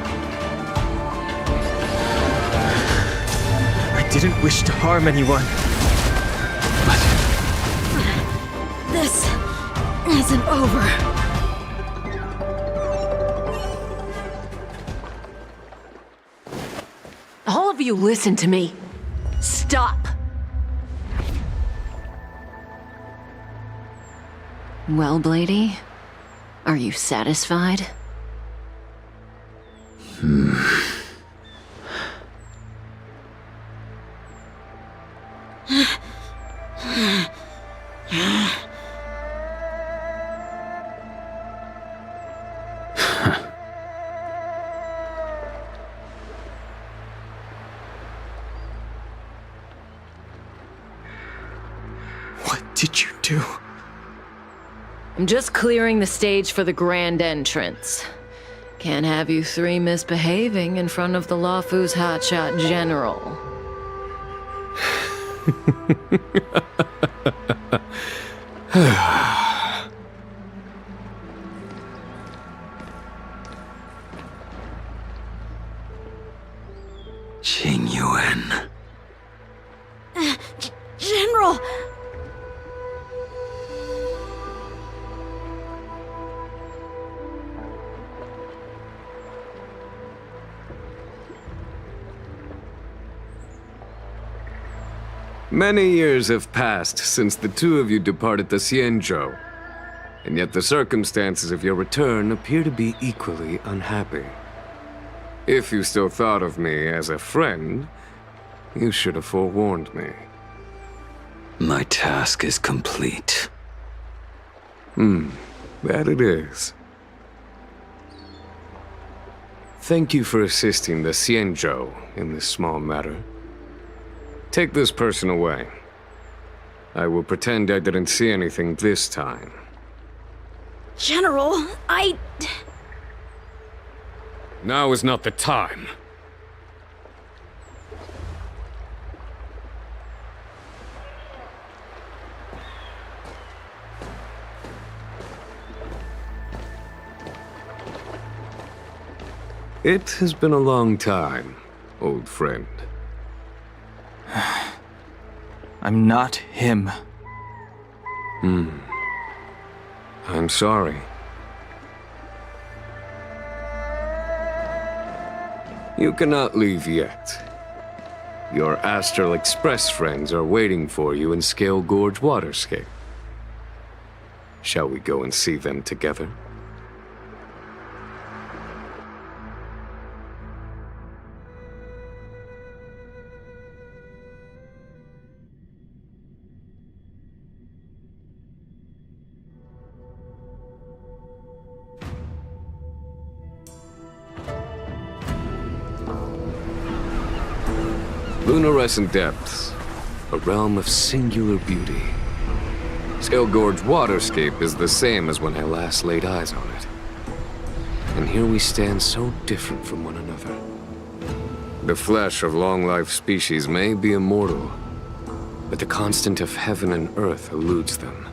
I didn't wish to harm anyone. But This isn't over. All of you listen to me. Stop. Well, Blady, are you satisfied? what did you do? I'm just clearing the stage for the grand entrance. Can't have you three misbehaving in front of the Lafu's hotshot general. Qing Yuan. General! Many years have passed since the two of you departed the Xianzhou, and yet the circumstances of your return appear to be equally unhappy. If you still thought of me as a friend, you should have forewarned me. My task is complete. That it is. Thank you for assisting the Xianzhou in this small matter. Take this person away. I will pretend I didn't see anything this time. General, Now is not the time. It has been a long time, old friend. I'm not him. I'm sorry. You cannot leave yet. Your Astral Express friends are waiting for you in Scale Gorge Waterscape. Shall we go and see them together? Luminescent Depths, a realm of singular beauty. Scale Gorge Waterscape is the same as when I last laid eyes on it. And here we stand so different from one another. The flesh of long-life species may be immortal, but the constant of heaven and earth eludes them.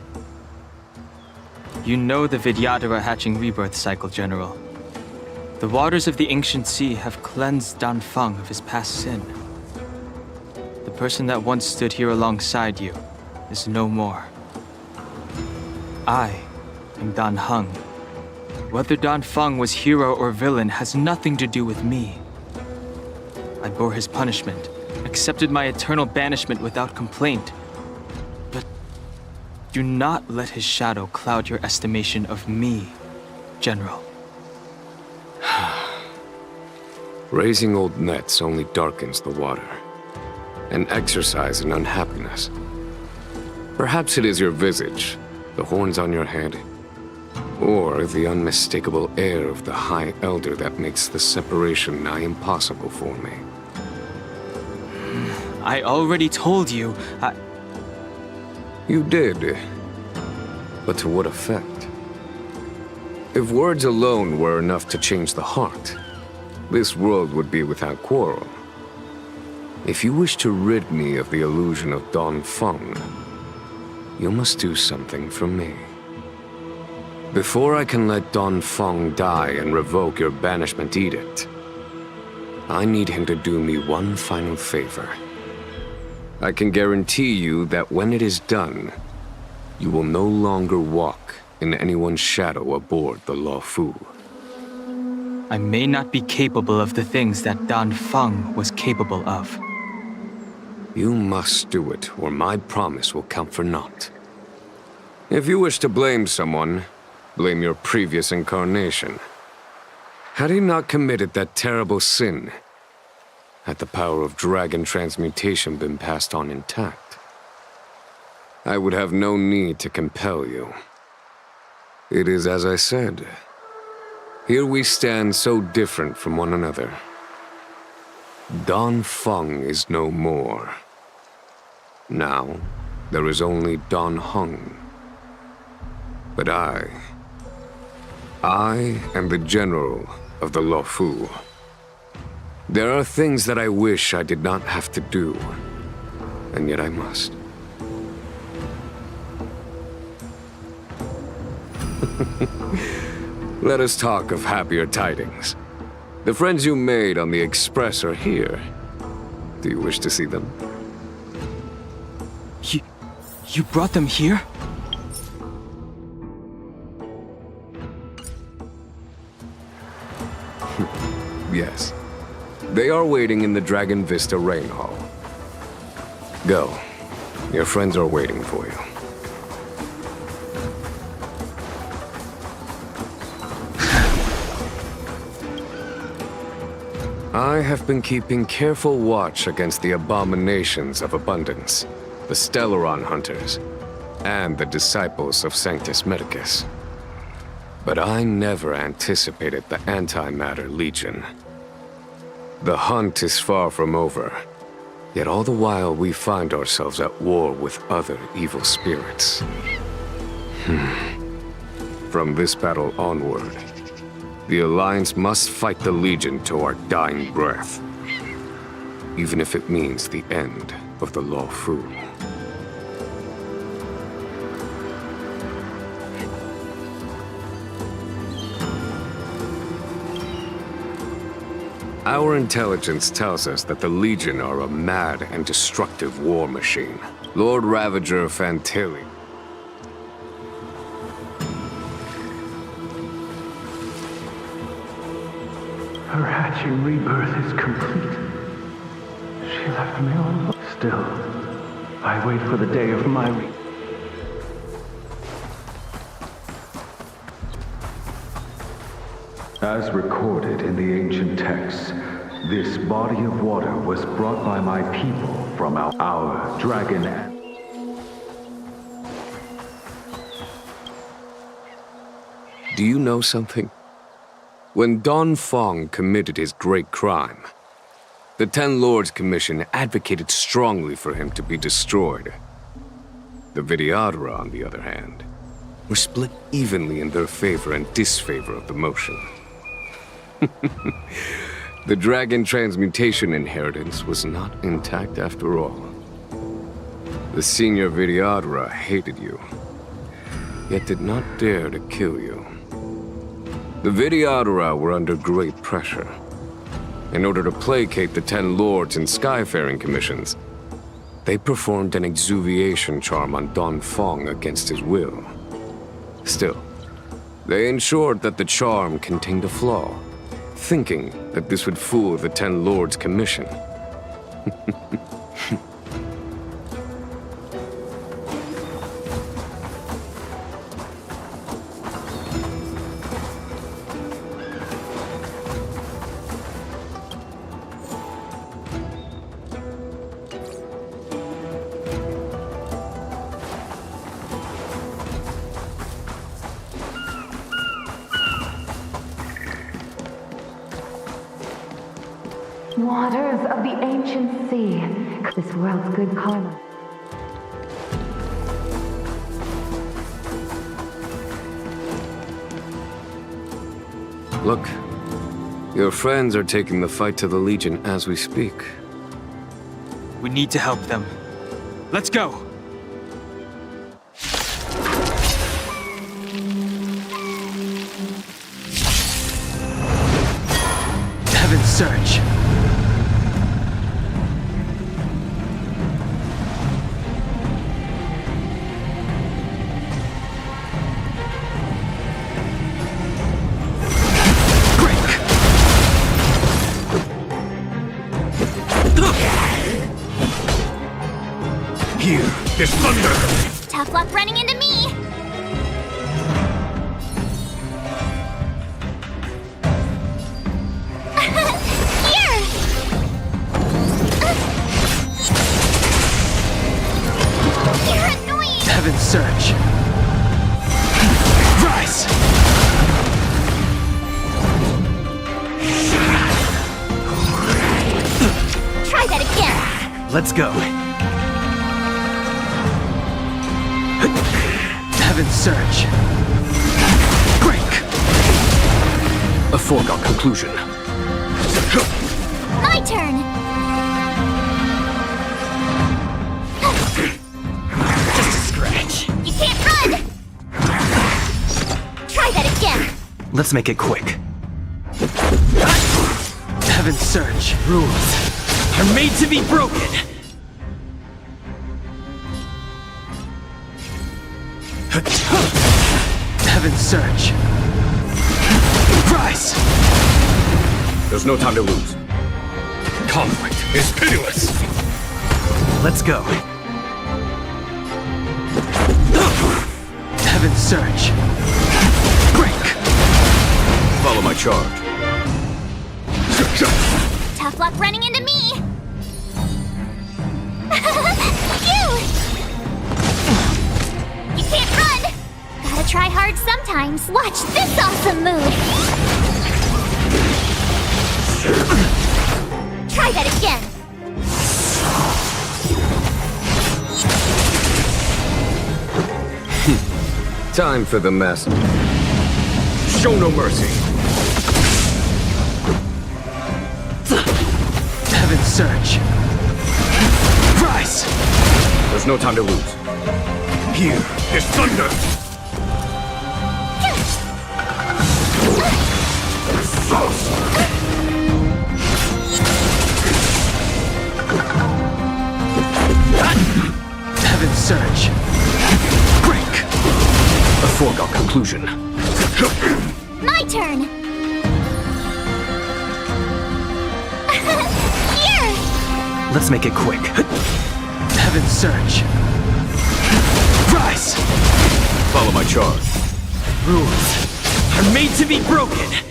You know the Vidyadhara hatching rebirth cycle, General. The waters of the ancient sea have cleansed Danfeng of his past sin. The person that once stood here alongside you is no more. I am Dan Heng, Whether Dan Feng was hero or villain has nothing to do with me. I bore his punishment, accepted my eternal banishment without complaint. But do not let his shadow cloud your estimation of me, General. Raising old nets only darkens the water, an exercise in unhappiness. Perhaps it is your visage, the horns on your head, or the unmistakable air of the High Elder that makes the separation nigh impossible for me. I already told you, You did, but to what effect? If words alone were enough to change the heart, this world would be without quarrel. If you wish to rid me of the illusion of Dan Feng, you must do something for me. Before I can let Dan Feng die and revoke your banishment edict, I need him to do me one final favor. I can guarantee you that when it is done, you will no longer walk in anyone's shadow aboard the Luofu. I may not be capable of the things that Dan Feng was capable of. You must do it, or my promise will count for naught. If you wish to blame someone, blame your previous incarnation. Had he not committed that terrible sin, had the power of dragon transmutation been passed on intact, I would have no need to compel you. It is as I said. Here we stand so different from one another. Dan Feng is no more. Now, there is only Dan Heng. But I am the general of the Luofu. There are things that I wish I did not have to do, and yet I must. Let us talk of happier tidings. The friends you made on the Express are here. Do you wish to see them? You brought them here? Yes. They are waiting in the Dragon Vista Rain Hall. Go. Your friends are waiting for you. I have been keeping careful watch against the abominations of abundance, the Stellaron hunters, and the disciples of Sanctus Medicus. But I never anticipated the Antimatter Legion. The hunt is far from over, yet all the while we find ourselves at war with other evil spirits. From this battle onward, the Alliance must fight the Legion to our dying breath, even if it means the end of the Luofu. Our intelligence tells us that the Legion are a mad and destructive war machine. Lord Ravager Fantilli. Her hatching rebirth is complete. She left me alone. Still, I wait for the day of my As recorded in the ancient texts, this body of water was brought by my people from our dragon. Do you know something? When Dan Feng committed his great crime, the Ten Lords Commission advocated strongly for him to be destroyed. The Vidyadhara, on the other hand, were split evenly in their favor and disfavor of the motion. The dragon transmutation inheritance was not intact after all. The senior Vidyadhara hated you, yet did not dare to kill you. The Vidyadhara were under great pressure. In order to placate the Ten Lords and Skyfaring Commissions, they performed an exuviation charm on Dan Feng against his will. Still, They ensured that the charm contained a flaw, thinking that this would fool the Ten Lords' commission. Waters of the ancient sea. This world's good karma. Look, your friends are taking the fight to the Legion as we speak. We need to help them. Let's go! Heaven's Surge. Here, there's thunder! Tough luck running into me! Here! You're annoying! Heaven's Surge. Rise! Try that again! Let's go. Heaven's Surge. Break! A foregone conclusion. My turn! Just a scratch. You can't run! Try that again! Let's make it quick. Heaven's Surge. Rules are made to be broken. Heaven's Surge. Rise! There's no time to lose. Conflict is pitiless! Let's go. Heaven's Surge. Break! Follow my charge. Tough luck running into me! You can't run! Gotta try hard sometimes. Watch this awesome move! Try that again! Time for the master. Show no mercy. Heaven's Surge. Rise! There's no time to lose. Here, there's thunder! Heaven's Surge. Break! A foregone conclusion. My turn! Here! Let's make it quick. Heaven's Surge. Rise! Follow my charge. Rules are made to be broken.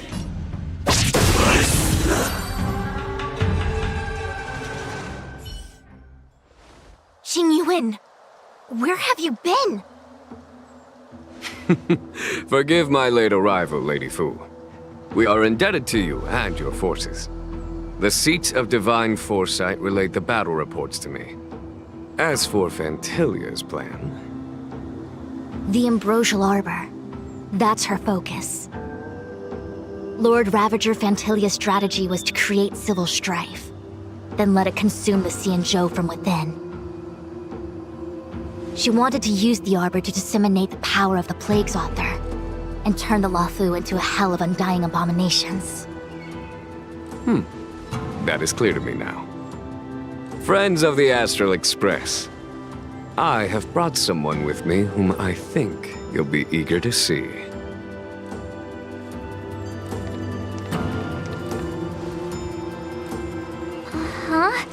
Xingyuan, where have you been? Forgive my late arrival, Lady Fu. We are indebted to you and your forces. The Seat of Divine Foresight relayed the battle reports to me. As for Fantilia's plan... The Ambrosial Arbor. That's her focus. Lord Ravager Fantilia's strategy was to create civil strife, then let it consume the Xianzhou from within. She wanted to use the Arbor to disseminate the power of the Plague's Author, and turn the Luofu into a hell of undying abominations. That is clear to me now. Friends of the Astral Express, I have brought someone with me whom I think you'll be eager to see. Huh?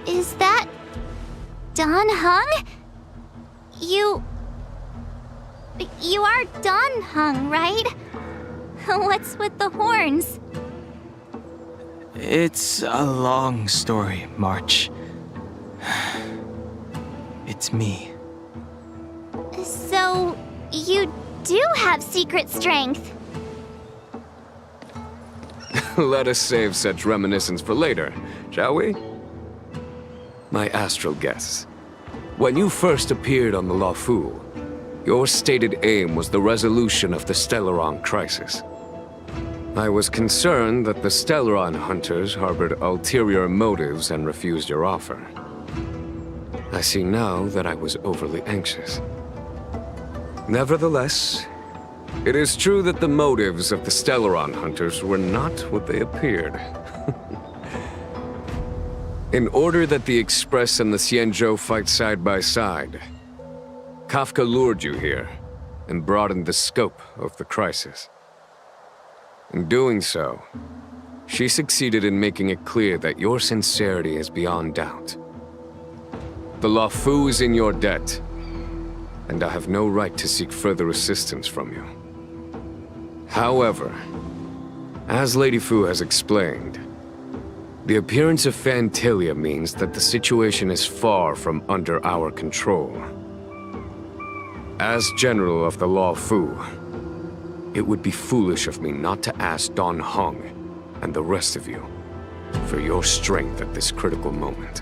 Is that... Don Hung? You are Don Hung, right? What's with the horns? It's a long story, March. It's me. So, you do have secret strength. Let us save such reminiscence for later, shall we? My astral guess. When you first appeared on the Luofu, your stated aim was the resolution of the Stellaron crisis. I was concerned that the Stellaron hunters harbored ulterior motives and refused your offer. I see now that I was overly anxious. Nevertheless, it is true that the motives of the Stellaron hunters were not what they appeared. In order that the Express and the Xianzhou fight side by side, Kafka lured you here and broadened the scope of the crisis. In doing so, she succeeded in making it clear that your sincerity is beyond doubt. The Luofu is in your debt, and I have no right to seek further assistance from you. However, as Lady Fu has explained, the appearance of Phantilia means that the situation is far from under our control. As General of the Luofu, it would be foolish of me not to ask Don Hung and the rest of you for your strength at this critical moment.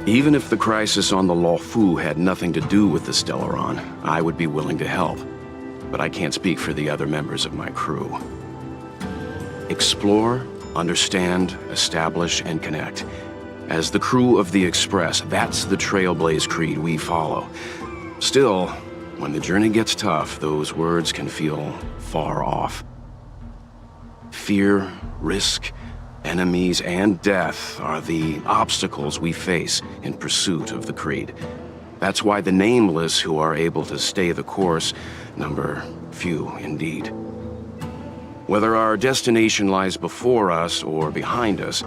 Even if the crisis on the Luofu had nothing to do with the Stellaron, I would be willing to help. But I can't speak for the other members of my crew. Explore, understand, establish, and connect. As the crew of the Express, that's the Trailblaze creed we follow. Still, when the journey gets tough, those words can feel far off. Fear, risk, enemies, and death are the obstacles we face in pursuit of the creed. That's why the nameless who are able to stay the course number few indeed. Whether our destination lies before us or behind us,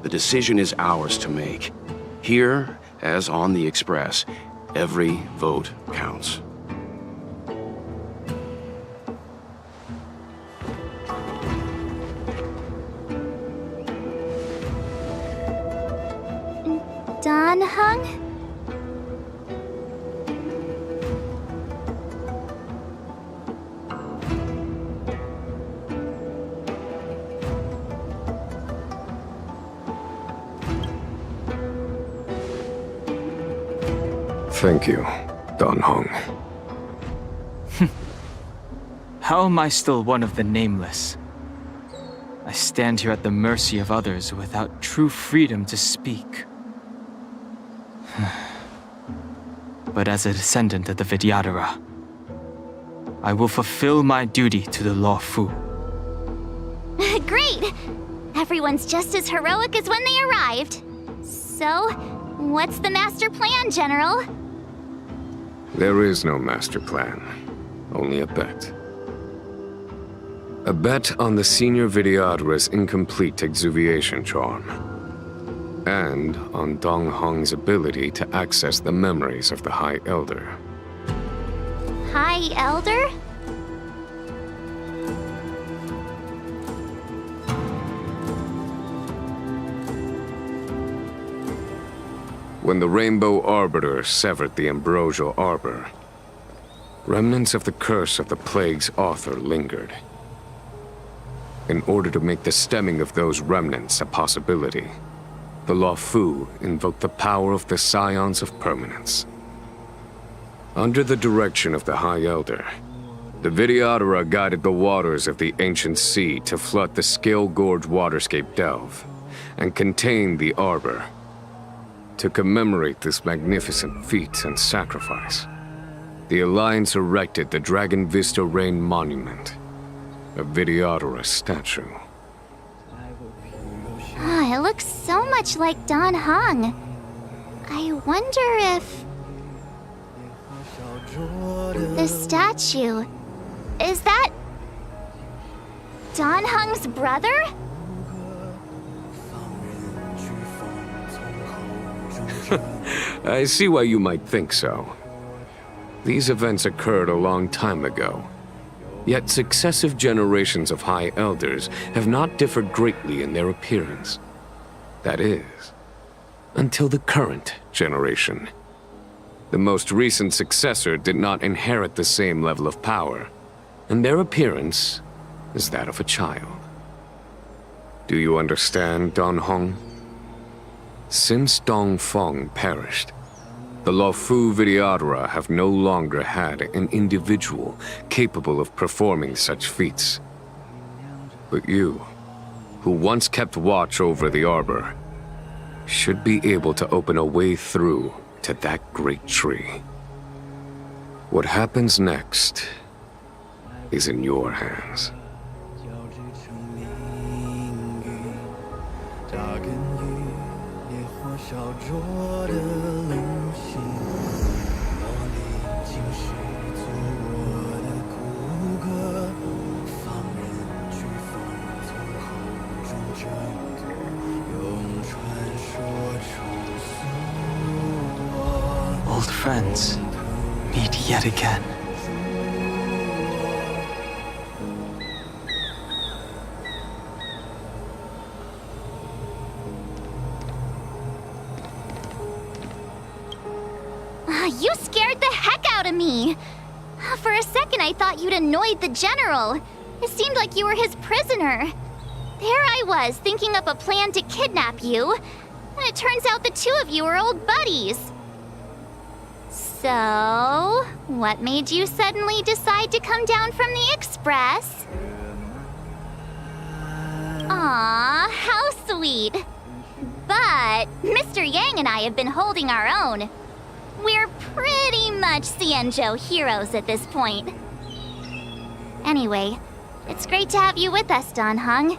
the decision is ours to make. Here, as on the Express, every vote counts. Don Hung? Thank you, Don Hung. How am I still one of the nameless? I stand here at the mercy of others without true freedom to speak. But as a descendant of the Vidyadhara, I will fulfill my duty to the Luofu. Great! Everyone's just as heroic as when they arrived. So, what's the master plan, General? There is no master plan, only a bet. A bet on the senior Vidyadhara's incomplete exuviation charm. And on Dong Hong's ability to access the memories of the High Elder. High Elder? When the Rainbow Arbiter severed the Ambrosial Arbor, remnants of the curse of the plague's author lingered. In order to make the stemming of those remnants a possibility, the Luofu invoked the power of the Scions of Permanence. Under the direction of the High Elder, the Vidyadhara guided the waters of the ancient sea to flood the Scale Gorge waterscape delve and contain the Arbor. To commemorate this magnificent feat and sacrifice, the Alliance erected the Dragon Vista Rain Monument, a Vidyadhara statue. It looks so much like Don Hung. I wonder if... The statue... Is that... Don Hung's brother? I see why you might think so. These events occurred a long time ago. Yet successive generations of High Elders have not differed greatly in their appearance. That is, until the current generation. The most recent successor did not inherit the same level of power, and their appearance is that of a child. Do you understand, Don Hong? Since Dong Feng perished, the Luofu Vidyadhara have no longer had an individual capable of performing such feats. But you, who once kept watch over the arbor, should be able to open a way through to that great tree. What happens next is in your hands. Old friends meet yet again. You scared the heck out of me! For a second I thought you'd annoyed the general. It seemed like you were his prisoner. There I was, thinking up a plan to kidnap you. And it turns out the two of you are old buddies. So, what made you suddenly decide to come down from the express? Aw, how sweet. But Mr. Yang and I have been holding our own. We're pretty much Xianzhou heroes at this point. Anyway, it's great to have you with us, Don Hung.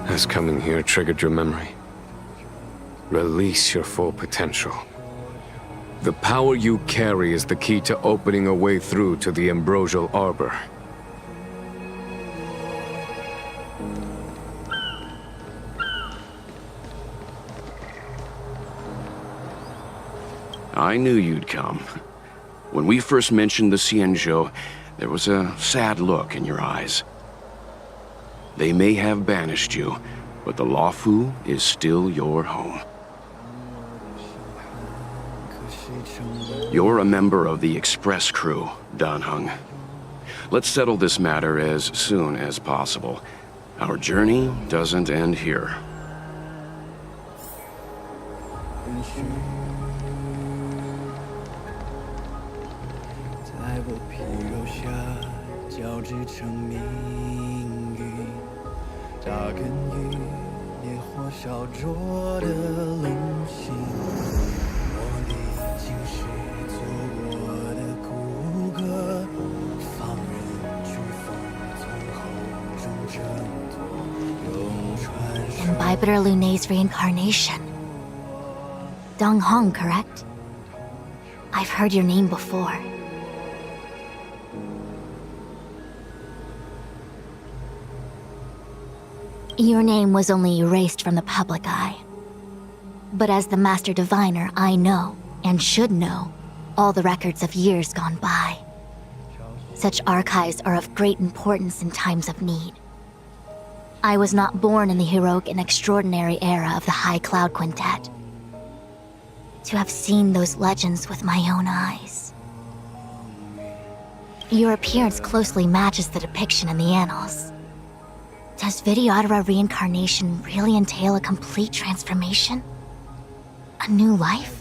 Has coming here triggered your memory? Release your full potential. The power you carry is the key to opening a way through to the ambrosial arbor. I knew you'd come. When we first mentioned the Xianzhou, there was a sad look in your eyes. They may have banished you, but the Luofu is still your home. You're a member of the express crew, Dan Hung. Let's settle this matter as soon as possible. Our journey doesn't end here. Imbibitor Lunay's reincarnation. Dong Hong, correct? I've heard your name before. Your name was only erased from the public eye. But as the Master Diviner, I know, and should know, all the records of years gone by. Such archives are of great importance in times of need. I was not born in the heroic and extraordinary era of the High Cloud Quintet. To have seen those legends with my own eyes. Your appearance closely matches the depiction in the annals. Does Vidyadhara reincarnation really entail a complete transformation? A new life?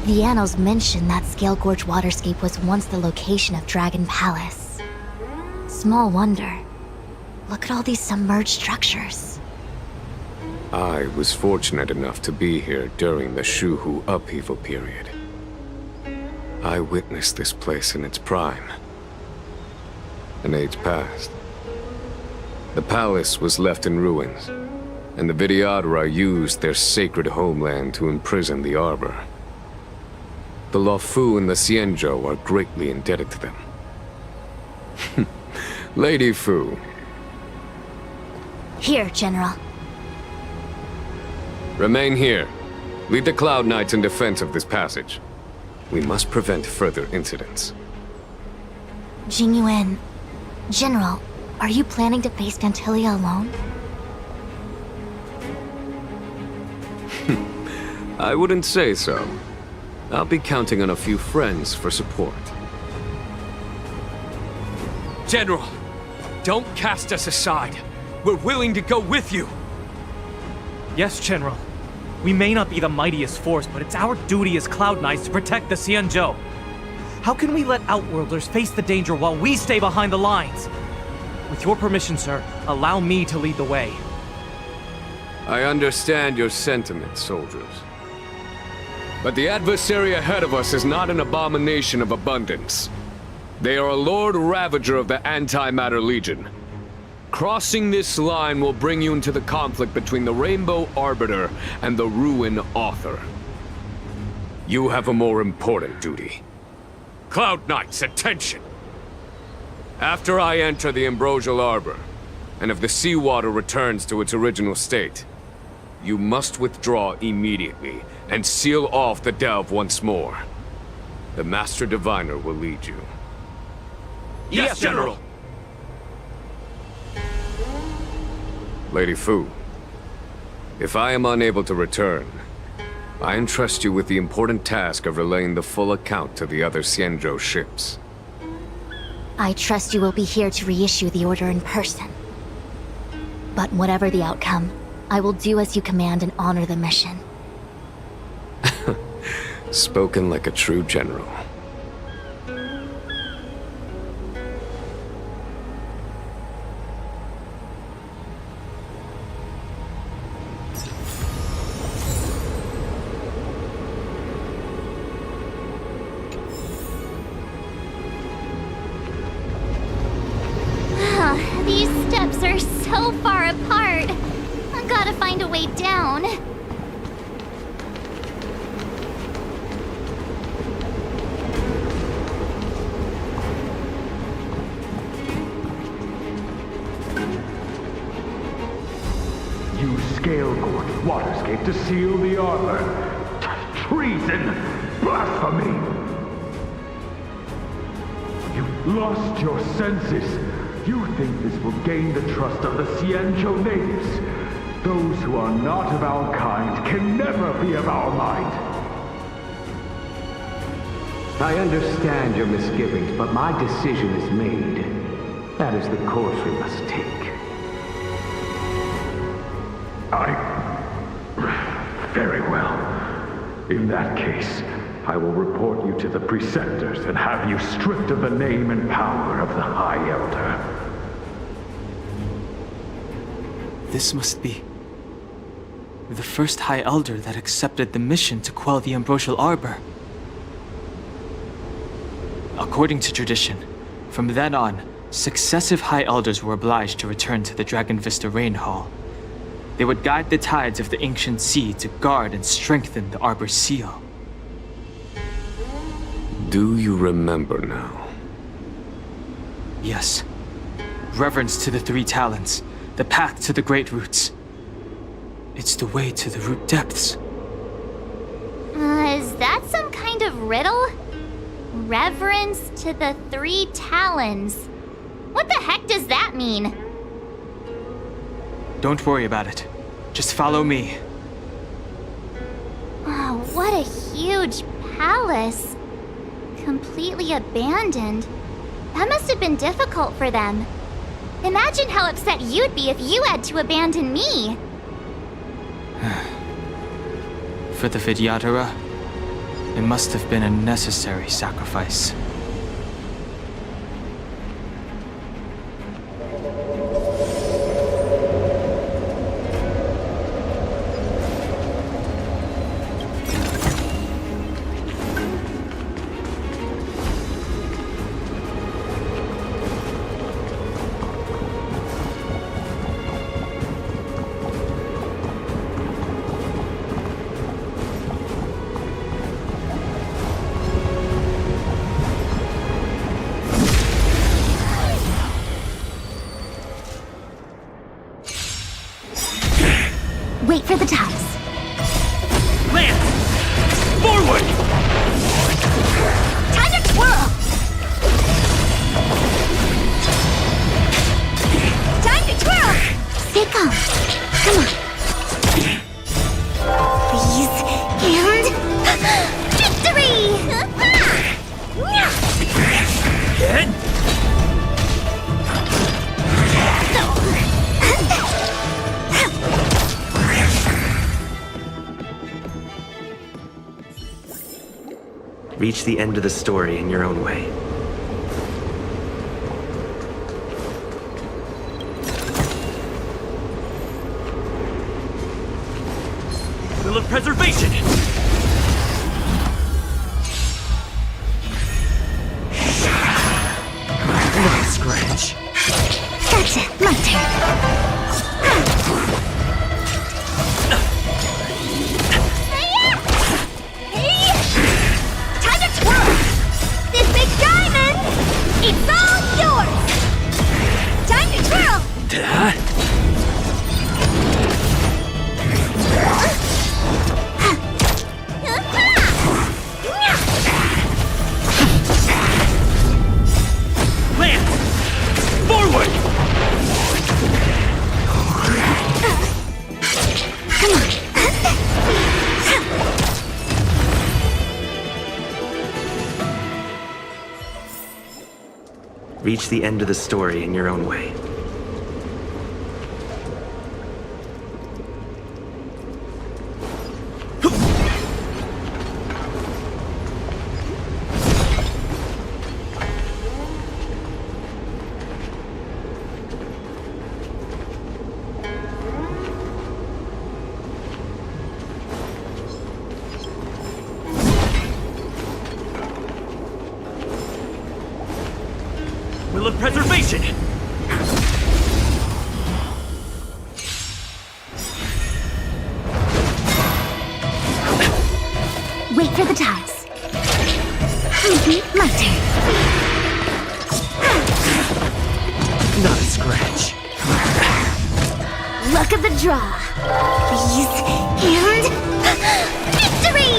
The annals mention that Scale Gorge waterscape was once the location of Dragon Palace. Small wonder. Look at all these submerged structures. I was fortunate enough to be here during the Shuhu upheaval period. I witnessed this place in its prime. An age passed. The palace was left in ruins, and the Vidyadhara used their sacred homeland to imprison the Arbor. The Luofu and the Xianzhou are greatly indebted to them. Lady Fu. Here, General. Remain here. Lead the Cloud Knights in defense of this passage. We must prevent further incidents. Jingyuan. General, are you planning to face Dantilia alone? I wouldn't say so. I'll be counting on a few friends for support. General, don't cast us aside. We're willing to go with you. Yes, General. We may not be the mightiest force, but it's our duty as Cloud Knights to protect the Xianzhou. How can we let Outworlders face the danger while we stay behind the lines? With your permission, sir, allow me to lead the way. I understand your sentiments, soldiers. But the adversary ahead of us is not an abomination of abundance. They are a Lord Ravager of the Antimatter Legion. Crossing this line will bring you into the conflict between the Rainbow Arbiter and the Ruin Author. You have a more important duty. Cloud Knights, attention! After I enter the Ambrosial Arbor, and if the seawater returns to its original state, you must withdraw immediately and seal off the delve once more. The Master Diviner will lead you. Yes, General! Lady Fu, if I am unable to return, I entrust you with the important task of relaying the full account to the other Xianzhou ships. I trust you will be here to reissue the order in person. But whatever the outcome, I will do as you command and honor the mission. Spoken like a true general. These steps are so far apart. I gotta find a way down. Use Scale Gorge waterscape to seal the arbor. Treason! Blasphemy! You've lost your senses. You think this will gain the trust of the Xianzhou natives. Those who are not of our kind can never be of our mind. I understand your misgivings, but my decision is made. That is the course we must take. Very well. In that case, I will report you to the Preceptors and have you stripped of the name and power of the High Elder. This must be the first High Elder that accepted the mission to quell the Ambrosial Arbor. According to tradition, from then on, successive High Elders were obliged to return to the Dragon Vista Rain Hall. They would guide the tides of the ancient sea to guard and strengthen the Arbor's seal. Do you remember now? Yes. Reverence to the Three Talons, the path to the Great Roots. It's the way to the root depths. Is that some kind of riddle? Reverence to the Three Talons. What the heck does that mean? Don't worry about it. Just follow me. Oh, what a huge palace. Completely abandoned. That must have been difficult for them. Imagine how upset you'd be if you had to abandon me. For the Vidyadhara, it must have been a necessary sacrifice. Wait for the tides. Lance! Forward! Time to twirl! Time to twirl! Stay calm. Come on. Please. And... victory! Again? Reach the end of the story in your own way. Will of preservation! Nice scratch. Gotcha. My turn. It's all yours! Time to twirl! Lance! Forward! Come on. Reach the end of the story in your own way. Will of preservation! Wait for the tides. My turn. Not a scratch. Luck of the draw. Please. And... victory!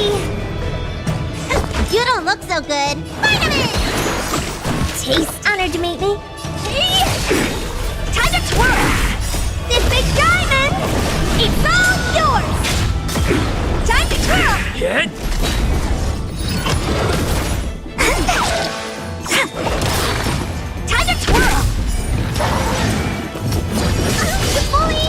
You don't look so good. Vitamin! Taste honored to meet me. Time to twirl! This big diamond! It's all yours! Time to twirl! Again? Time to twirl! Fully...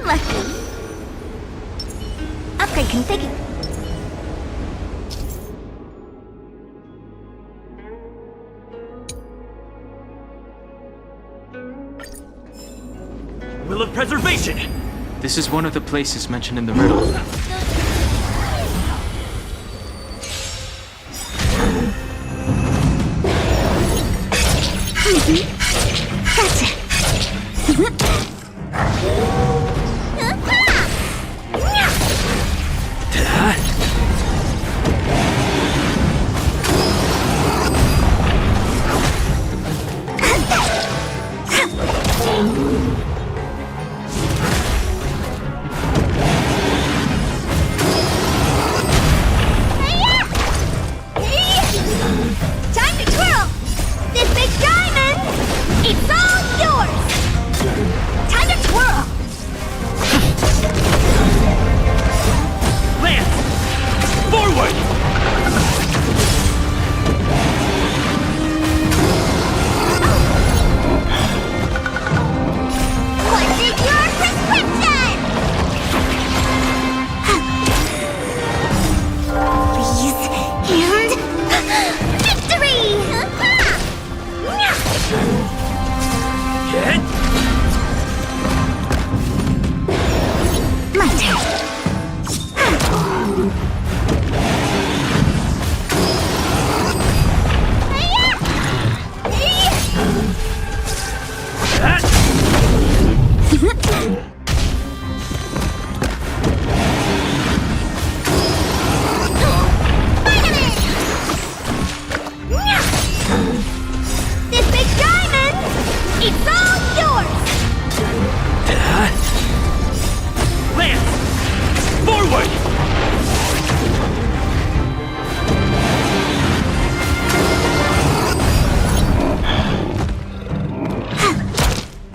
Unlucky. Upgrade configured. Will of Preservation! This is one of the places mentioned in the riddle. Gotcha. Time to twirl! This big diamond, it's all yours! Time to twirl! Lance! Forward! What is your prescription? Please, and victory! Get! My turn. This big diamond, it's all yours! Lance! Forward!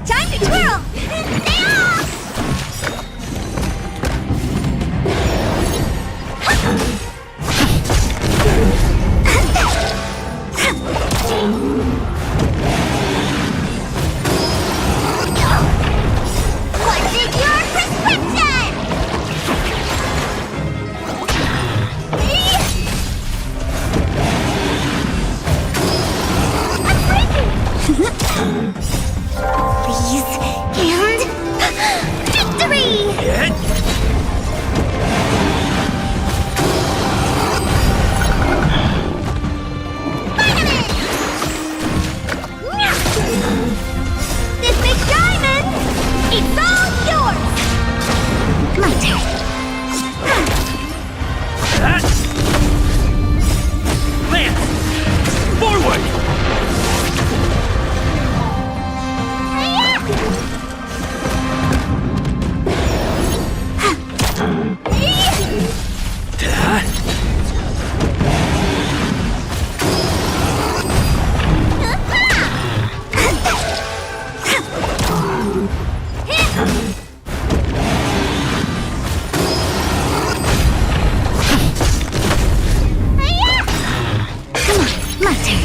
Time to twirl! What is your prescription? Please, and victory! Get! This big diamond, it's all yours! My turn. Lance! Forward! Come on, my turn.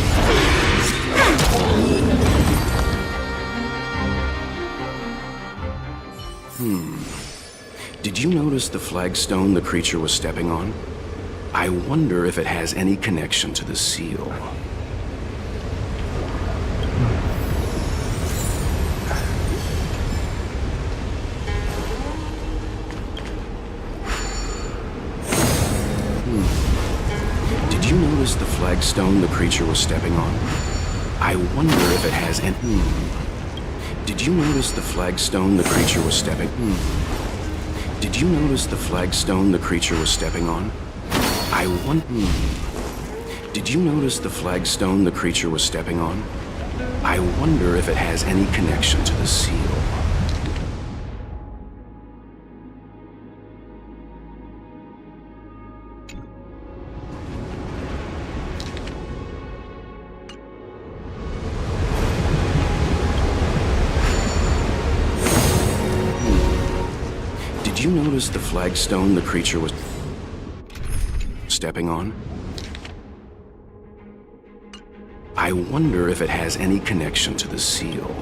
Did you notice the flagstone the creature was stepping on? I wonder if it has any connection to the seal. Did you notice the flagstone the creature was stepping on? I wonder if it has any... Did you notice the flagstone the creature was stepping... Did you notice the flagstone the creature was stepping on? I wonder... Did you notice the flagstone the creature was stepping on? I wonder if it has any connection to the seal. Did you notice the flagstone the creature was stepping on? I wonder if it has any connection to the seal.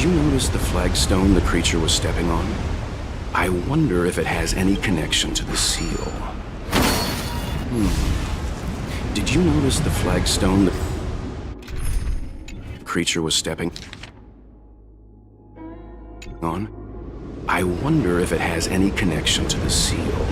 you notice the flagstone the creature was stepping on? I wonder if it has any connection to the seal. Did you notice the flagstone the creature was stepping on? I wonder if it has any connection to the seal.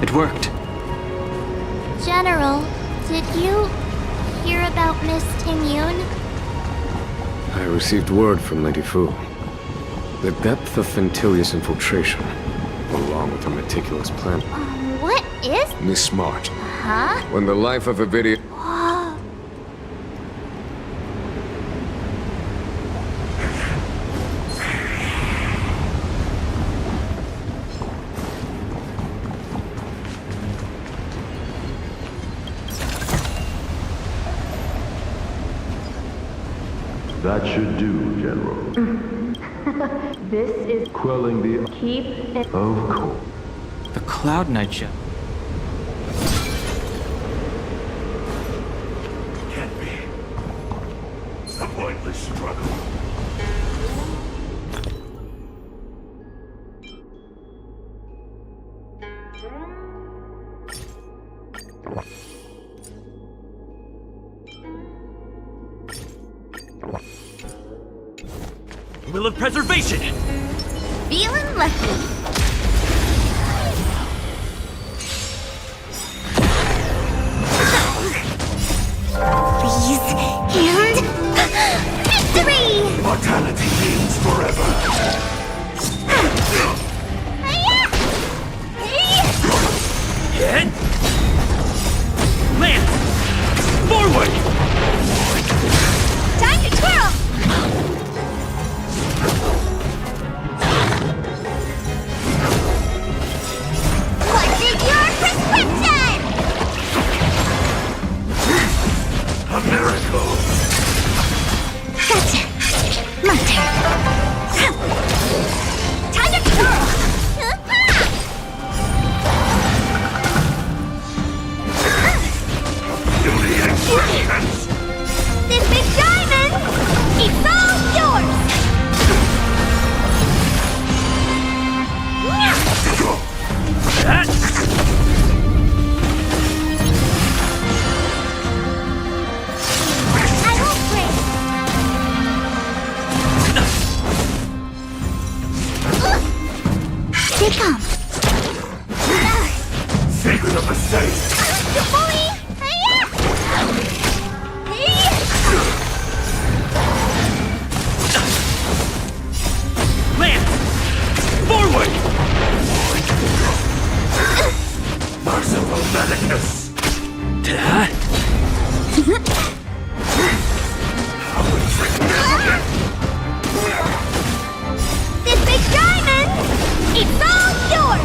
It worked. General, did you hear about Miss Ting-Yun? I received word from Lady Fu. The depth of Fentilia's infiltration, along with her meticulous plan. What is? Miss Smart. Huh? When the life of a video... That should do, General. This is Quelling the... keep it. Of course. The Cloud Knight ship. Can't be. A pointless struggle. Will of preservation! Feeling lucky. Freeze and victory! Mortality means forever. Hit! Lance! Forward! Time to twirl! What's in your prescription? A miracle. Gotcha. My turn. Time to twirl! Duty acceptance. This big diamond, it's all yours! That! I won't break. They come. Secret of the safe. Bully! Lance! Forward! Merciful Medicus. This big diamond, it's all yours!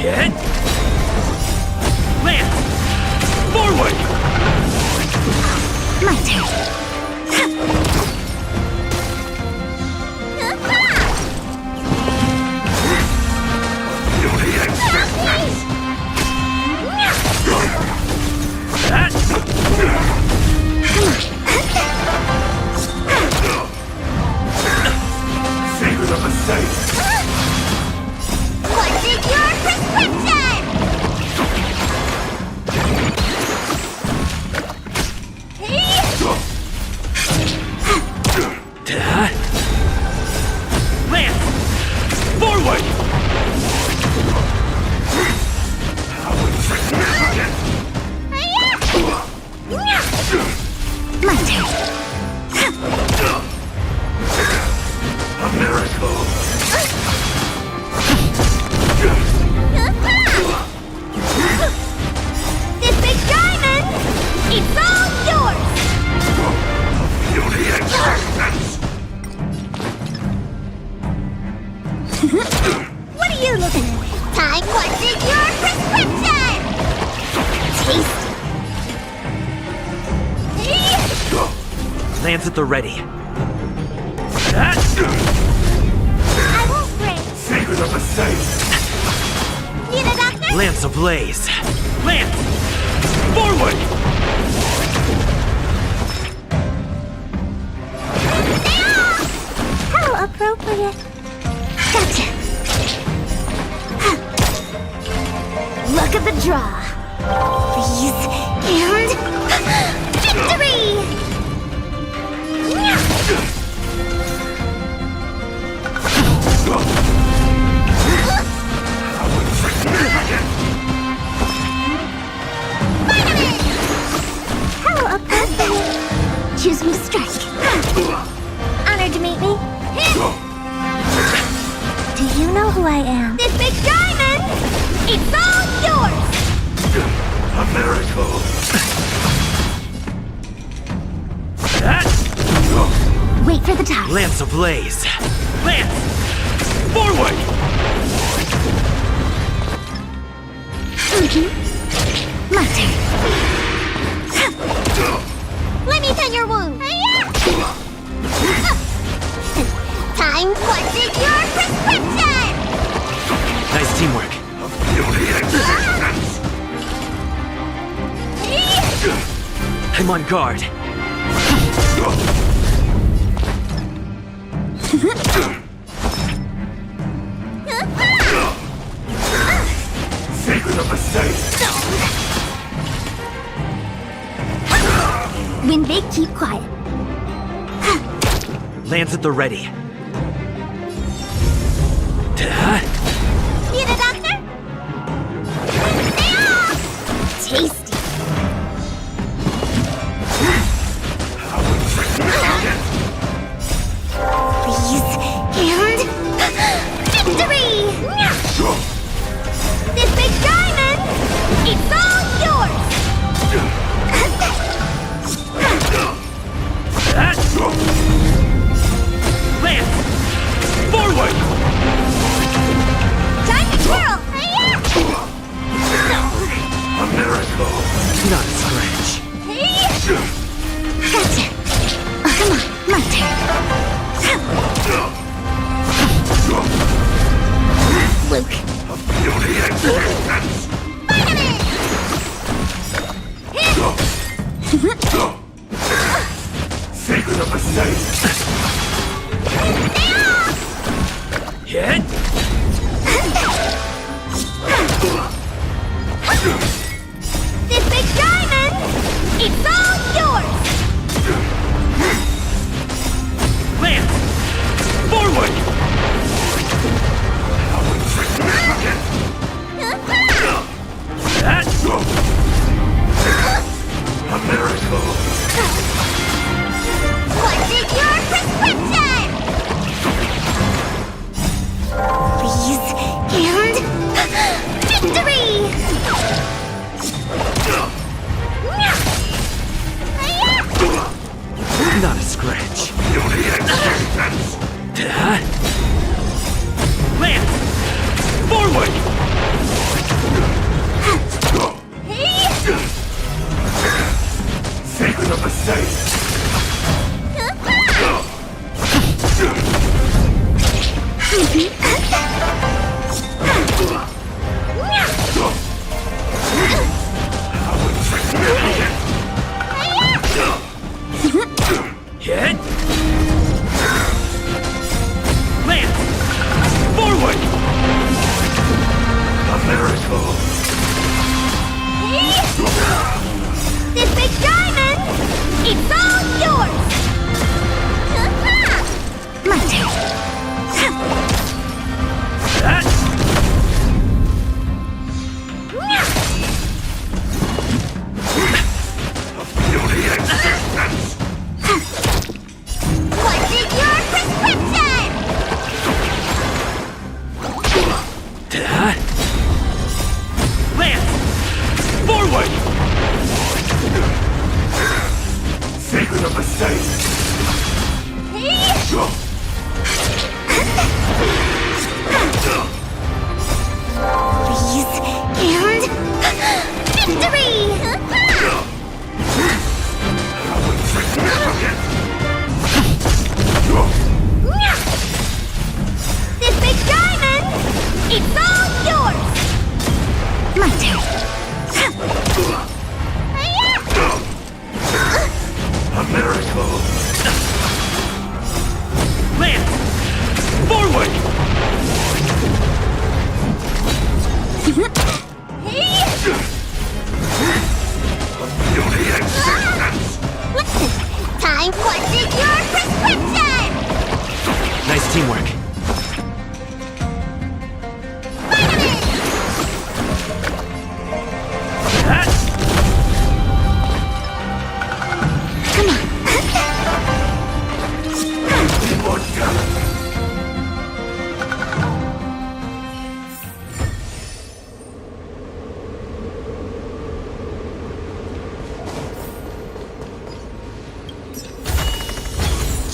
Hit! Land! Forward! My turn. Secret of the safe. What's in your prescription? Land! Forward! My turn. A miracle. This big diamond, it's all yours. Beauty existence. What are you looking at? Time, what's in your prescription? Tasty. Lance at the ready. I won't break. Secret of the safe. Need a doctor? Lance ablaze. Land! Forward! How appropriate. Gotcha. Look at the draw. Freeze and victory! How appropriate. Choose me strike. Honored to meet me. Do you know who I am? This big diamond! It's all yours! A miracle. Wait for the time. Lance ablaze. Land! Forward! My turn. Let me pen your wound. Time, what's in your prescription? Nice teamwork. Beauty existence. I'm on guard. Secret of the safe. When they keep quiet. Lance at the ready. Need a doctor? Tasty. Freeze and victory! This big diamond, it's all yours! Land! Forward! Time to twirl! A miracle. Not a scratch. Gotcha! Come on, my turn. Luke. Beauty existence. Vitamin! Secret of the safe. Hit! This big diamond, it's all yours! Land! Forward! A miracle. What's in your Please, and victory! This big diamond, it's all yours! My turn. A miracle! Lance! Forward! Beauty existence! Time for your prescription! Nice teamwork.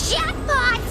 Jackpot!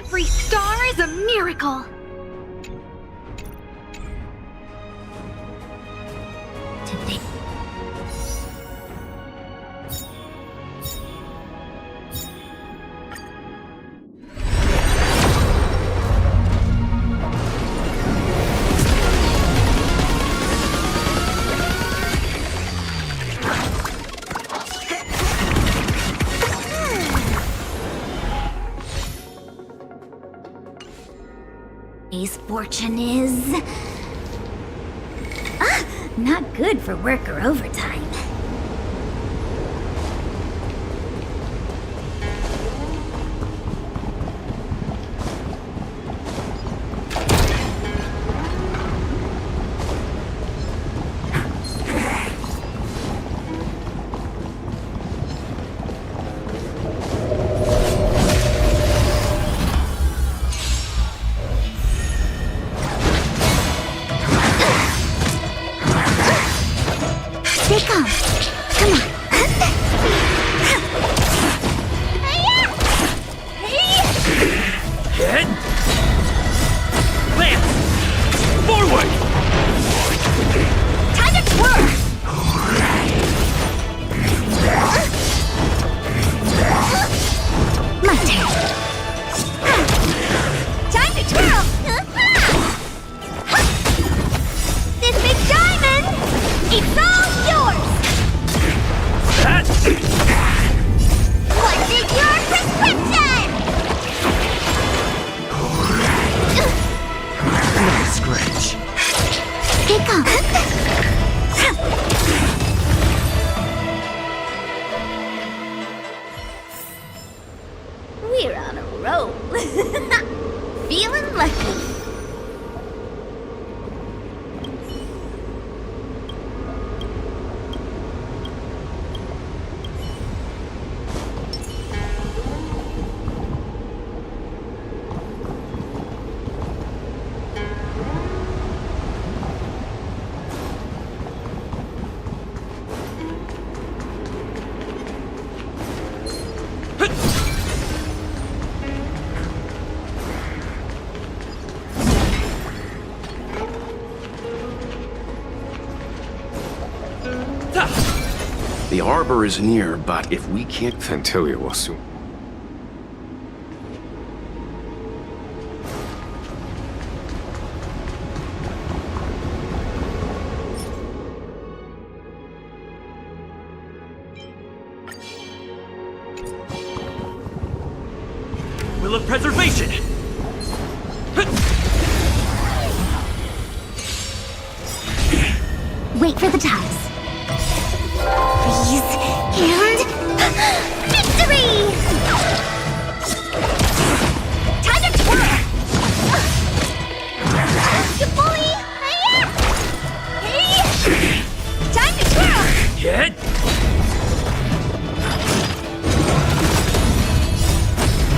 Every star is a miracle! His fortune is... not good for work or overtime. We're on a roll. Feeling lucky. The arbor is near, but if we can't... Fantilia will soon. Will of preservation! wait for the ties. Freeze and victory! Time to twirl! You bully! Hey! Time to twirl! Hit!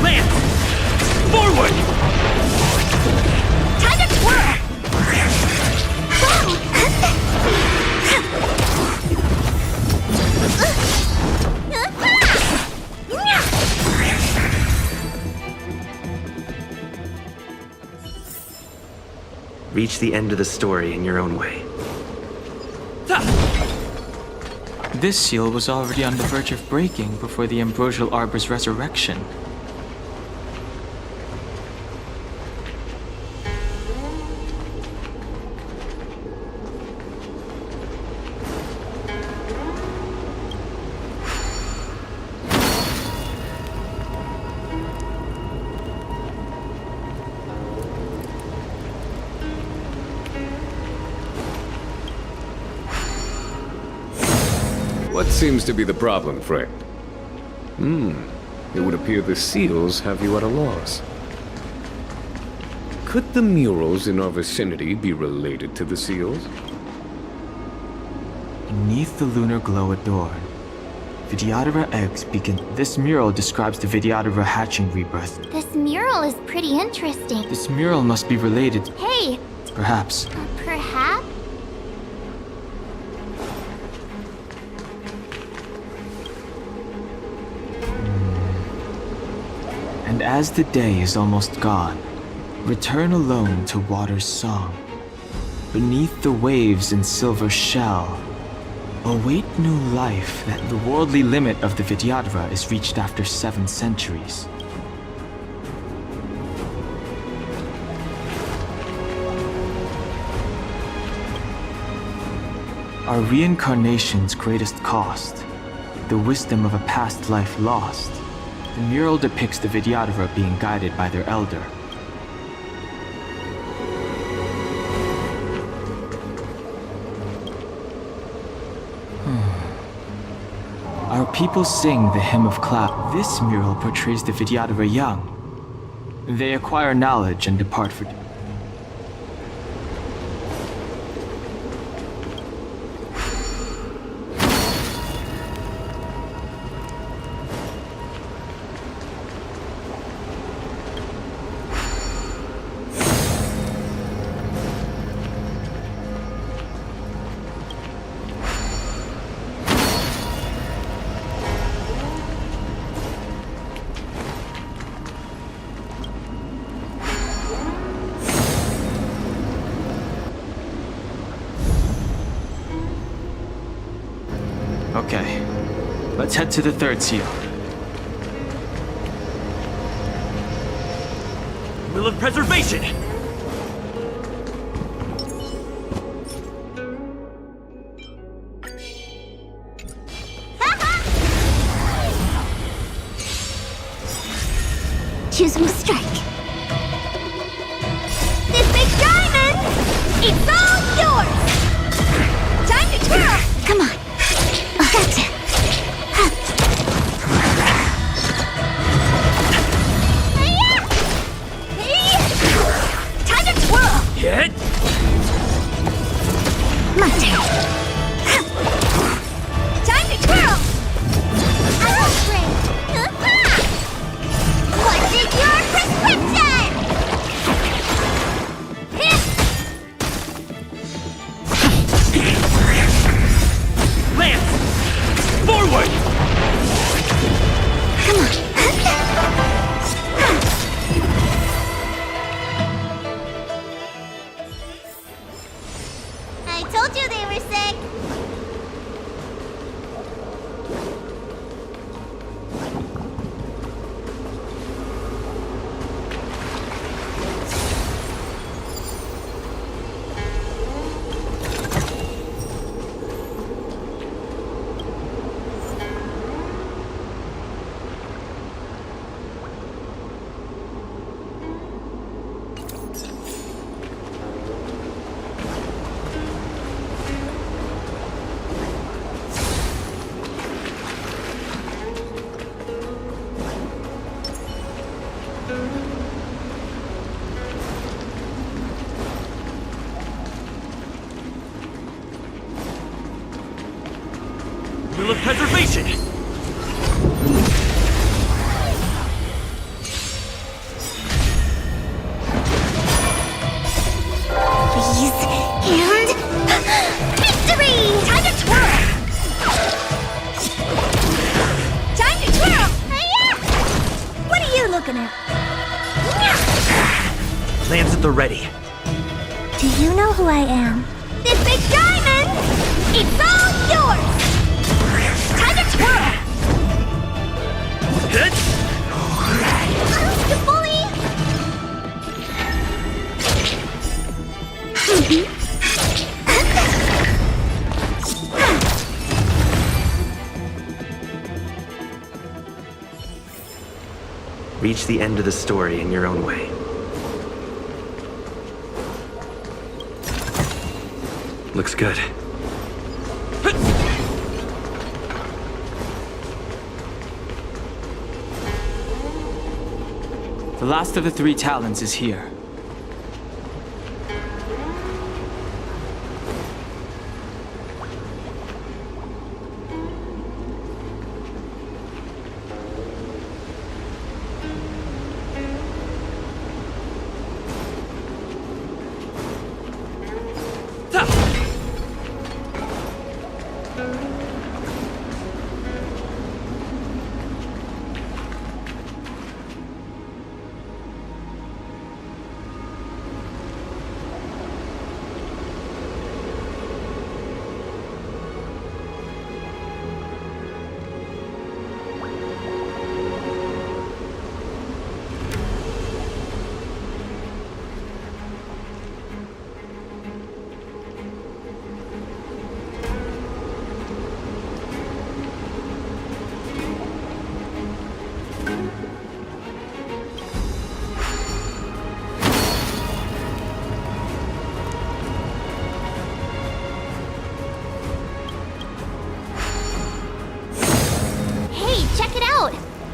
Land! Forward! Time to twirl! Reach the end of the story in your own way. This seal was already on the verge of breaking before the Ambrosial Arbor's resurrection. What seems to be the problem, friend? It would appear the seals have you at a loss. Could the murals in our vicinity be related to the seals? Beneath the lunar glow adorn, Vidyadhara eggs begin. This mural describes the Vidyadhara hatching rebirth. This mural is pretty interesting. This mural must be related. Hey! Perhaps. Perhaps? And as the day is almost gone, return alone to water's song. Beneath the waves in silver shell, await new life that the worldly limit of the Vidyadhara is reached after 7 centuries. Our reincarnation's greatest cost, the wisdom of a past life lost. The mural depicts the Vidyadhara being guided by their elder. Our people sing the hymn of cloud. This mural portrays the Vidyadhara young. They acquire knowledge and depart for... Okay, let's head to the 3rd seal. Will of preservation! Choose my strike. This big diamond! It's all yours! Time to twirl! Come on. Gotcha. Time to twirl! Hit! My turn. Time to twirl! Arrow spring! What's in your prescription? Lance! Forward! Come on. I told you they were sick. Mill of Preservation! Please, and... victory! Time to twirl! Time to twirl! Hi-ya! What are you looking at? Lance at the ready. Do you know who I am? This big diamond! It's all yours! Time to twirl! You bully! Reach the end of the story in your own way. Looks good. The last of the 3 talons is here.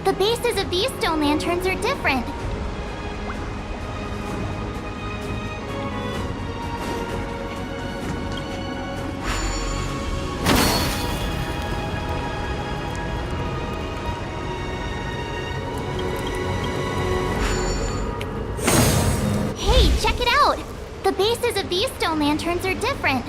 The bases of these stone lanterns are different. Hey, check it out! The bases of these stone lanterns are different.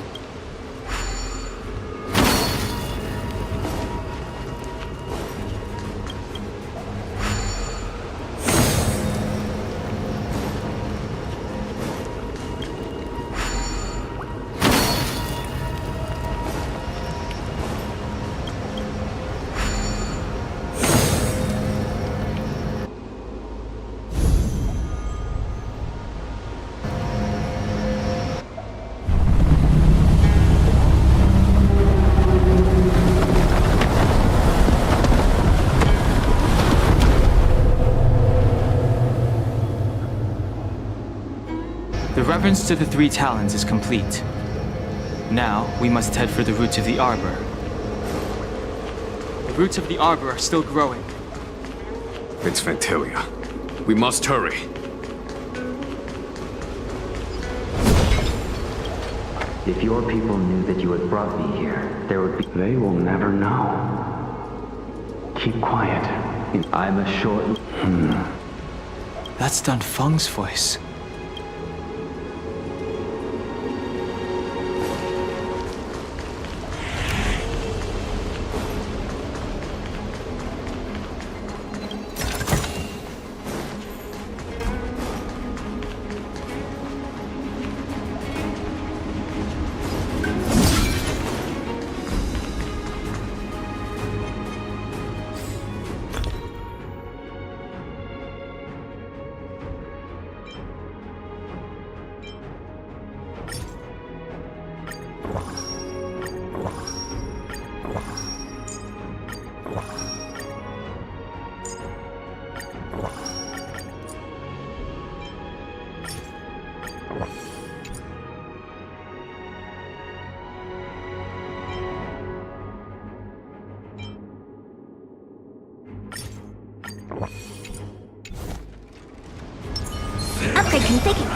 The reverence to the 3 talons is complete. Now, we must head for the roots of the arbor. The roots of the arbor are still growing. It's Ventilia. We must hurry. If your people knew that you had brought me here, there would be... They will never know. Keep quiet. I'm a short... That's Dun Feng's voice. Upgrade configured.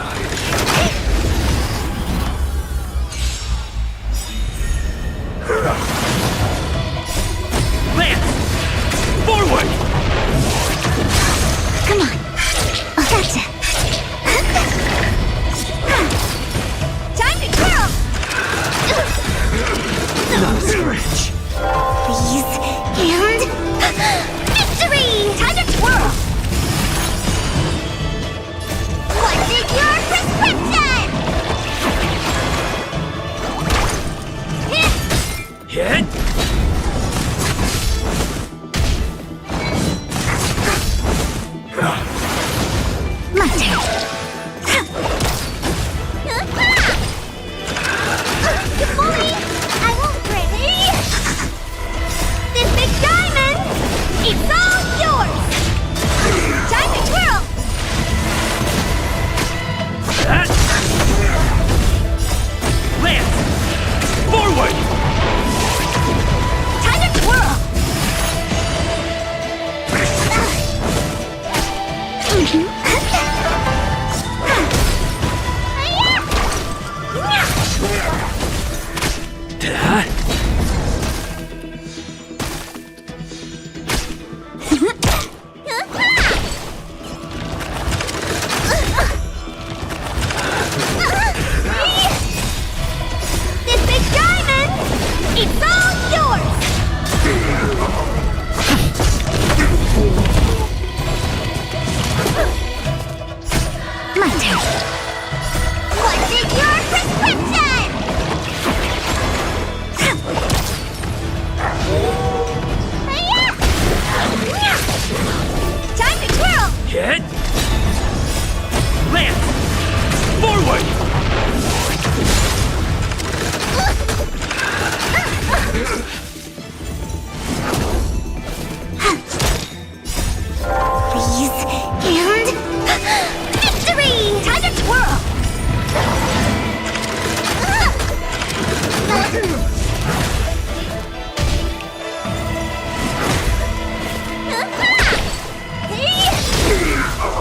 Hit! Lance! Forward! Freeze and victory! Time to twirl!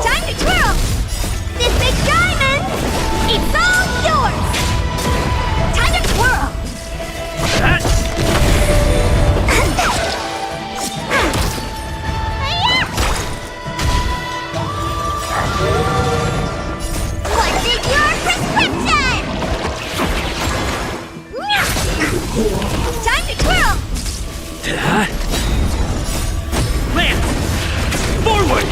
Time to twirl! This big diamond, it's all yours! Time to twirl! What's in your prescription? Time to twirl! Lance! Forward!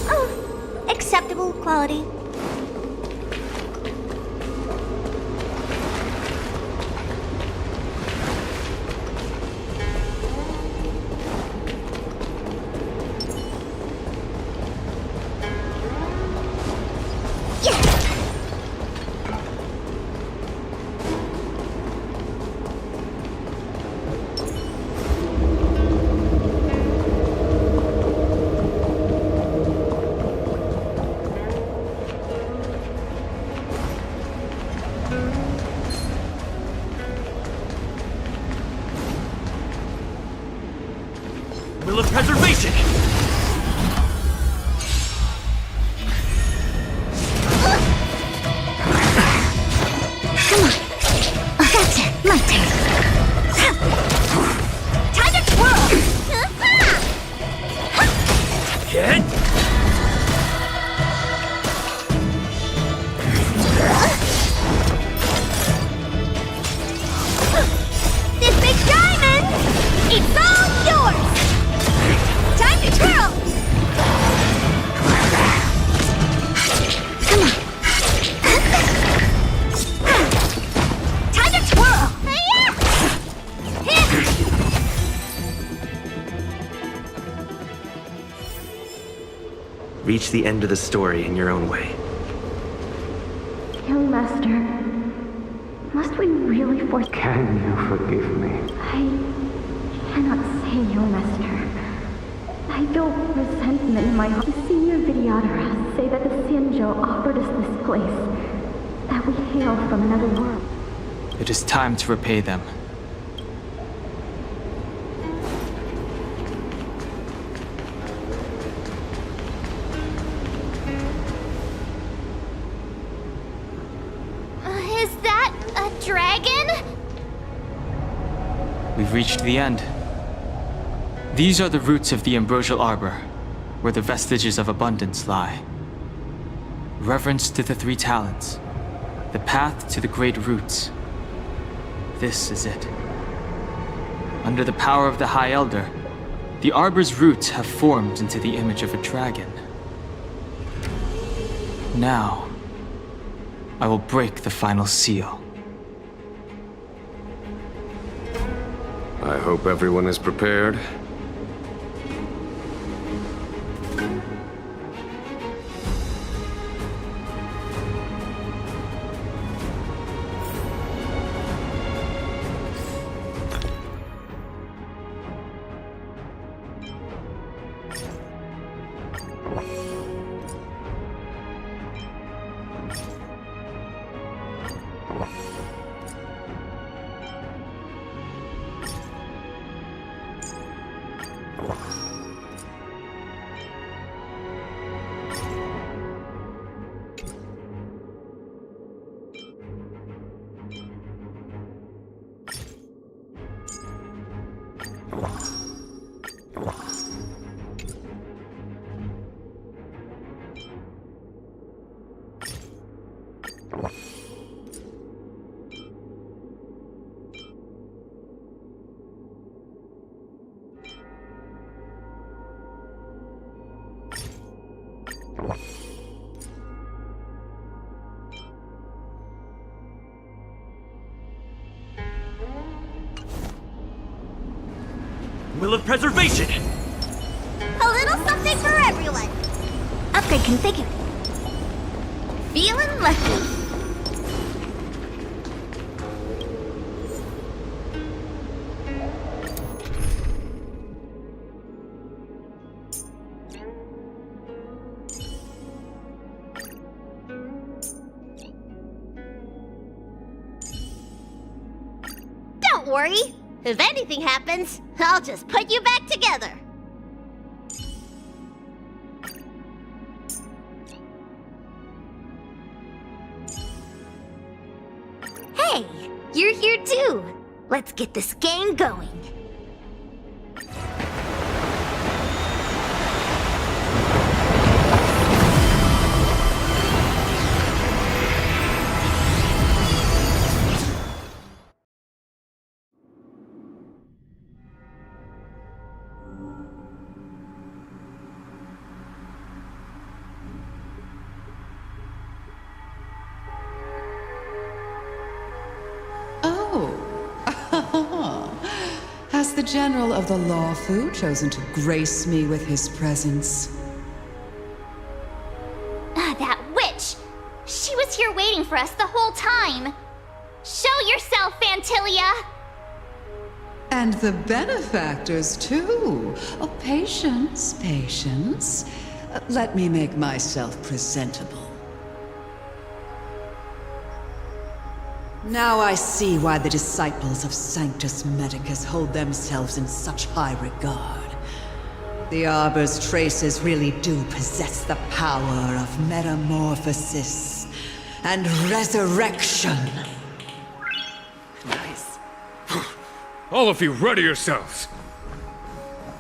Oh, acceptable quality. Will of preservation! That's it, my turn. Time to twirl! Hit! This big diamond, it's all yours! Time to twirl! Come on. Time to twirl! Reach the end of the story in your own way. Young Master, must we really force... Can you forgive me? I cannot say, Your Master. I feel resentment in my heart. The senior videographers say that the Xianzhou offered us this place, that we hail from another world. It is time to repay them. Is that a dragon? We've reached the end. These are the roots of the ambrosial arbor, where the vestiges of abundance lie. Reverence to the three talents, the path to the great roots. This is it. Under the power of the High Elder, the arbor's roots have formed into the image of a dragon. Now, I will break the final seal. I hope everyone is prepared. Will of Preservation! A little something for everyone. Upgrade configured. Feeling lucky. Don't worry. If anything happens, I'll just put you back together. Hey, you're here too. Let's get this game going. Has the General of the Lawfu chosen to grace me with his presence? That witch! She was here waiting for us the whole time. Show yourself, Fantilia! And the benefactors, too. Oh, patience, patience. Let me make myself presentable. Now I see why the disciples of Sanctus Medicus hold themselves in such high regard. The Arbor's traces really do possess the power of metamorphosis and resurrection. Nice. All of you, ready yourselves.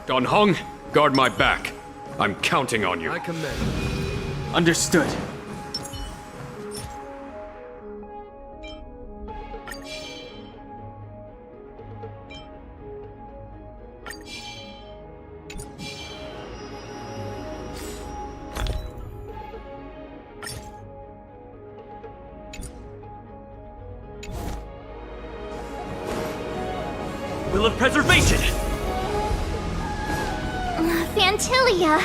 Don Hong, guard my back. I'm counting on you. I command. Understood. Will of Preservation! Fantilia!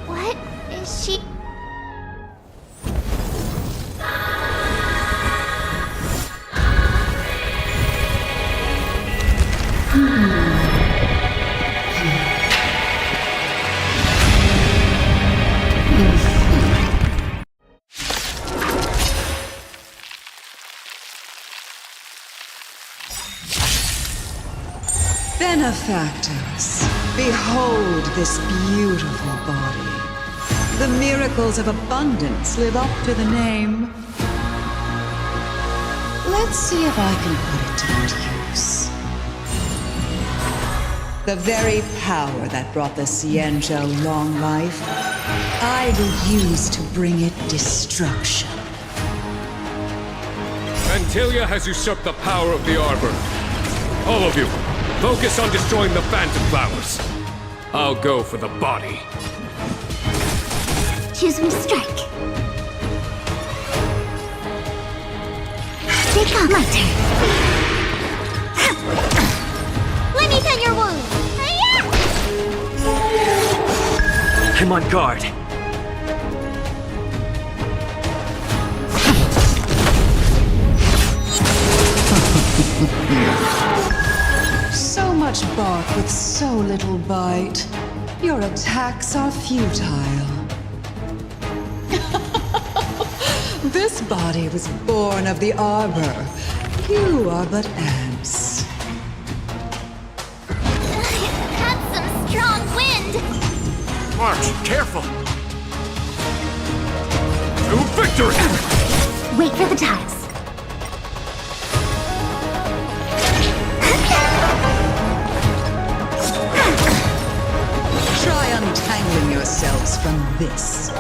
What is she... Benefactors, behold this beautiful body. The miracles of abundance live up to the name. Let's see if I can put it to good use. The very power that brought the Xianzhou long life, I will use to bring it destruction. Fantilia has usurped the power of the Arbor. All of you, focus on destroying the Phantom Flowers. I'll go for the body. Choose me strike. Take up my turn. Let me tend your wound. I'm on guard. So much bark with so little bite. Your attacks are futile. This body was born of the Arbor. You are but ants. That's some strong wind. March, careful! To victory! Wait for the tiles. Try untangling yourselves from this.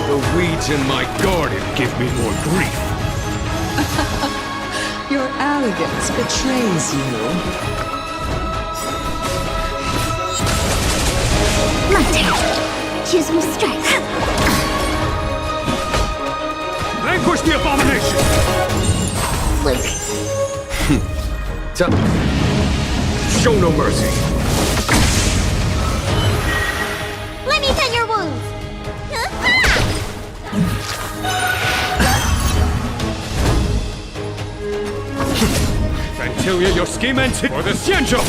The weeds in my garden give me more grief. Your arrogance betrays you. My turn. Choose me strike. Vanquish the abomination! Luke. Show Show no mercy. Let me tend your wounds. Fantilia, your scheme ends for the Xianzhou!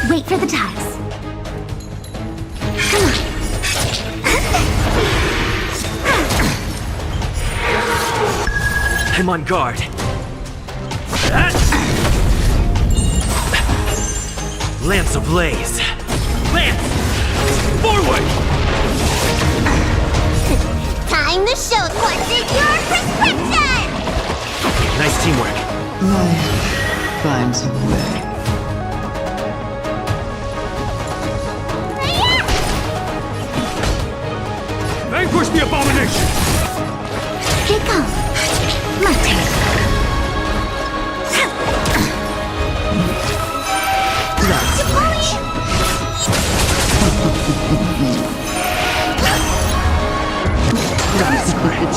Wait for the ties. I'm on guard. Lance ablaze. Lance! Forward! Time to show what's in your prescription! Nice teamwork. Life finds a way. Vanquish the abomination! Here go. My turn. That's right. That's right.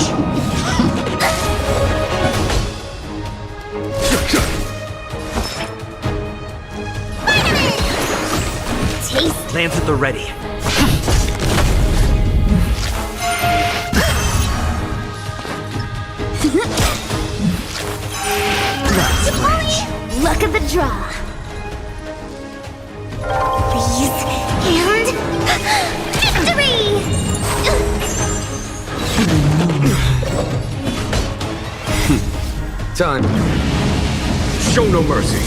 Taste. Lance at the ready. Look at the draw. Freeze and victory! Time. Show no mercy.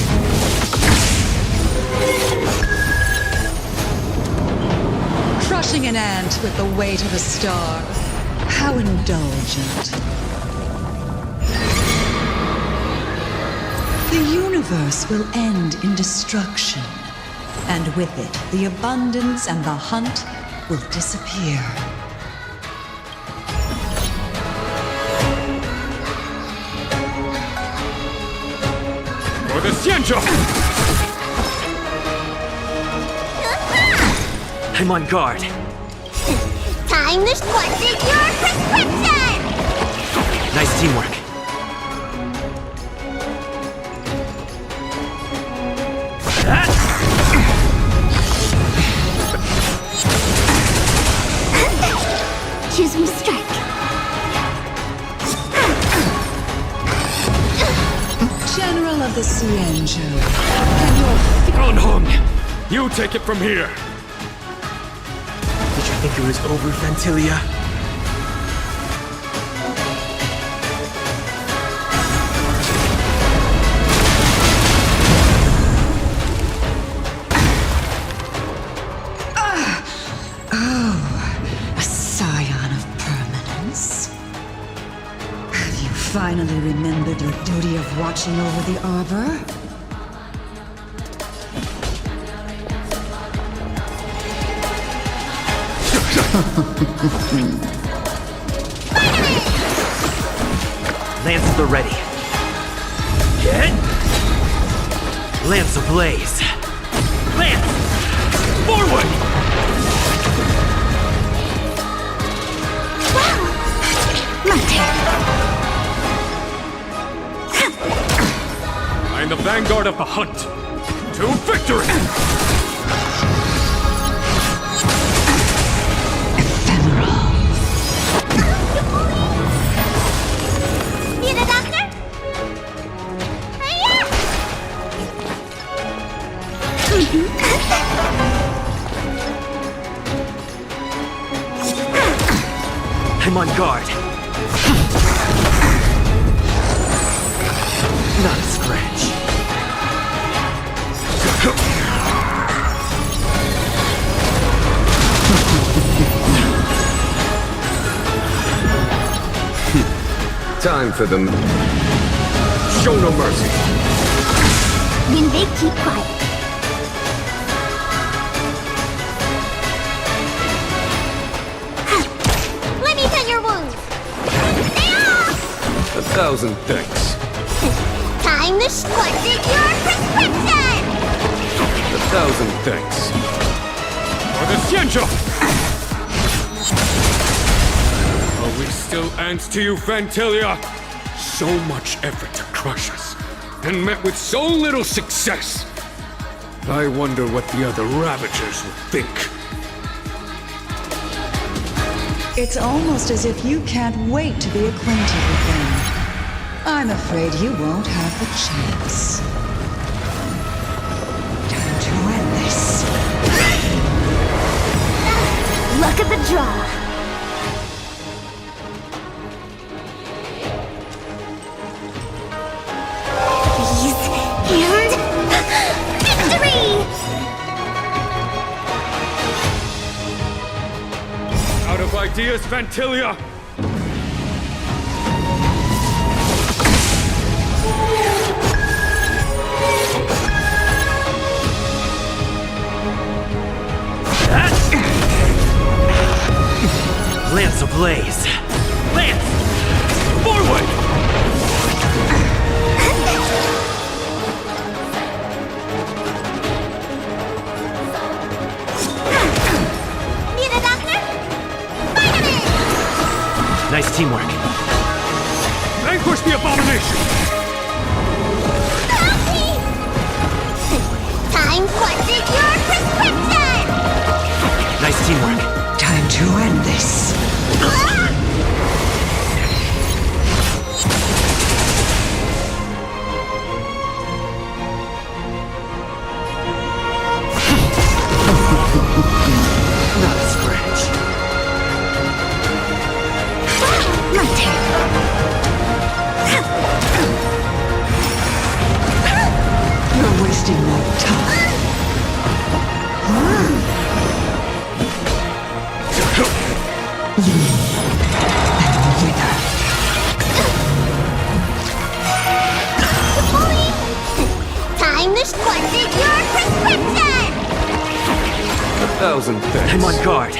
Crushing an ant with the weight of a star. How indulgent. The universe will end in destruction, and with it, the abundance and the hunt will disappear. For the Xianzhou! I'm on guard. Time to what's in your prescription! Nice teamwork. Choose me strike. General of the Xianzhou, can your Gonhong! You take it from here! Did you think it was over, Fantilia? a scion of permanence? Have you finally remembered your duty of watching over the Arbor? Lance at the ready. Get! Lance ablaze. Lance! Forward! My turn. I am the vanguard of the hunt! To victory! Need a doctor? Hiya! I'm on guard. Not a scratch. Time for them. Show no mercy. Then they keep quiet. Let me tend your wounds. 1,000 thanks. Time to what's in your prescription! 1,000 thanks. For the Xianzhou! Glory still ends to you, Fantilia! So much effort to crush us, and met with so little success! I wonder what the other Ravagers would think. It's almost as if you can't wait to be acquainted with them. I'm afraid you won't have the chance. Time to end this. Luck of the draw. These and victory! Out of ideas, Fantilia! Lance ablaze! Lance! Forward! Need a doctor? Vitamin! Nice teamwork. Vanquish the abomination! Time quenches your prescription! Nice teamwork. Time to end this. Not a scratch. My turn. You're wasting my time. Time to quenches your prescription! 1,000 thanks. I'm on guard.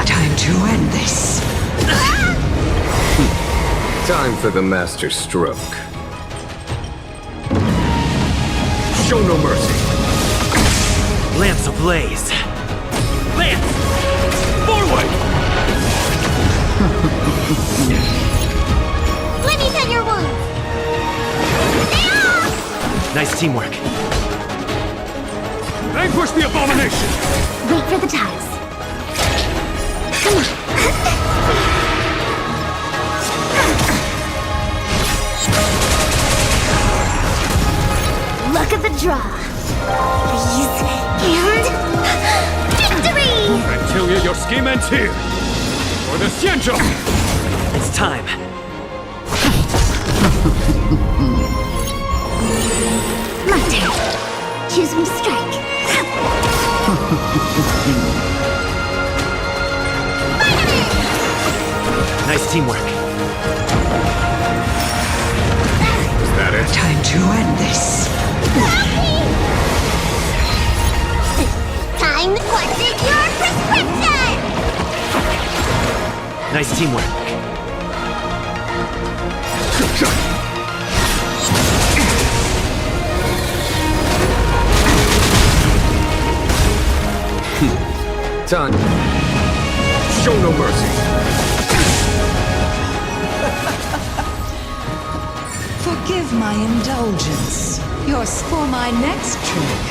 Time to end this. Time for the master stroke. Show no mercy! Lance ablaze! Lance! Forward! Let me tend your wounds! Nice teamwork. Vanquish the abomination! Wait for the tiles. Come on. Luck of the draw. These and victory! Fantilia, your scheme ends here! For the Xianzhou! It's time. My turn. Choose when to strike. Nice teamwork. Is that it? Time to end this. Time to quenches your prescription! Nice teamwork. Time. Show no mercy. Forgive my indulgence. Yours for my next trick.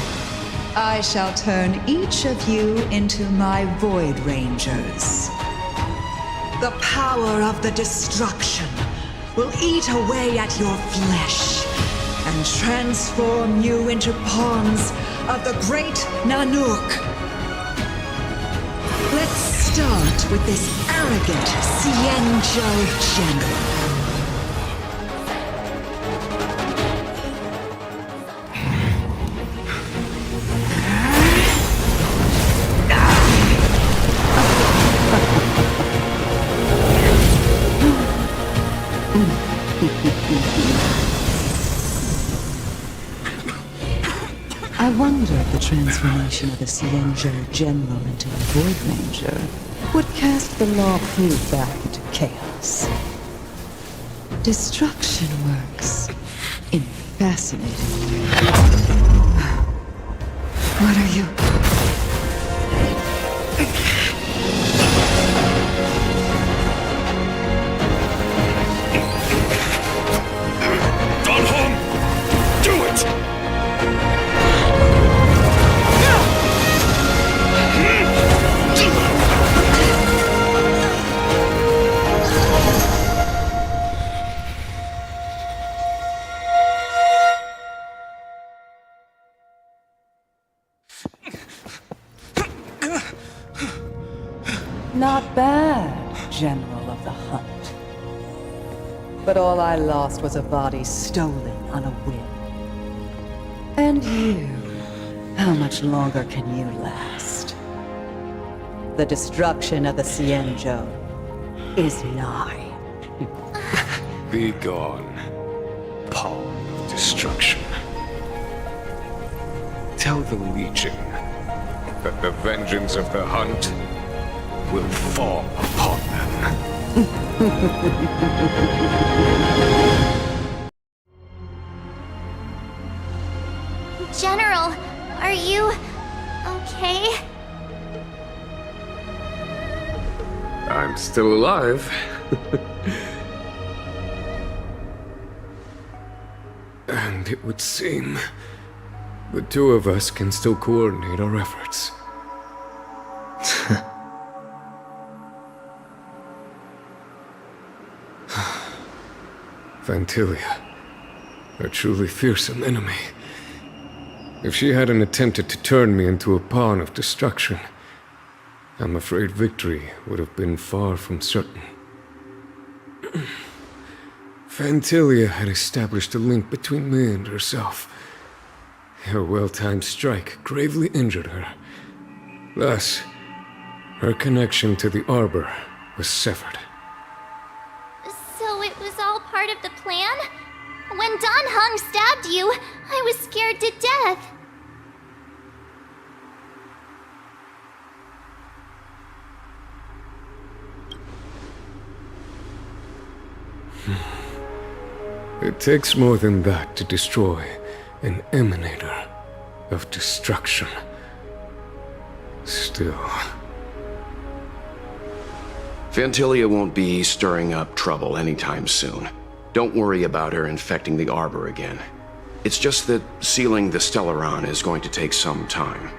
I shall turn each of you into my Void Rangers. The power of the destruction will eat away at your flesh and transform you into pawns of the great Nanook. Let's start with this arrogant Xianzhou general. I wonder if the transformation of a Xianzhou general into a Void Ranger would cast the law proof back into chaos. Destruction works in fascinating ways. What are you? Do it! Not bad, General of the Hunt. But all I lost was a body stolen on a whim. And you, how much longer can you last? The destruction of the Xianzhou is nigh. Be gone, pawn of destruction. Tell the Legion that the vengeance of the Hunt will fall upon them. General, are you okay? I'm still alive. And it would seem the two of us can still coordinate our efforts. Vantilia, a truly fearsome enemy. If she hadn't attempted to turn me into a pawn of destruction, I'm afraid victory would have been far from certain. Vantilia had established a link between me and herself. Her well-timed strike gravely injured her. Thus, her connection to the Arbor was severed. So it was all part of the plan? When Don Hung stabbed you, I was scared to death. It takes more than that to destroy an emanator of destruction. Still... Vantilia won't be stirring up trouble anytime soon. Don't worry about her infecting the Arbor again. It's just that sealing the Stellaron is going to take some time.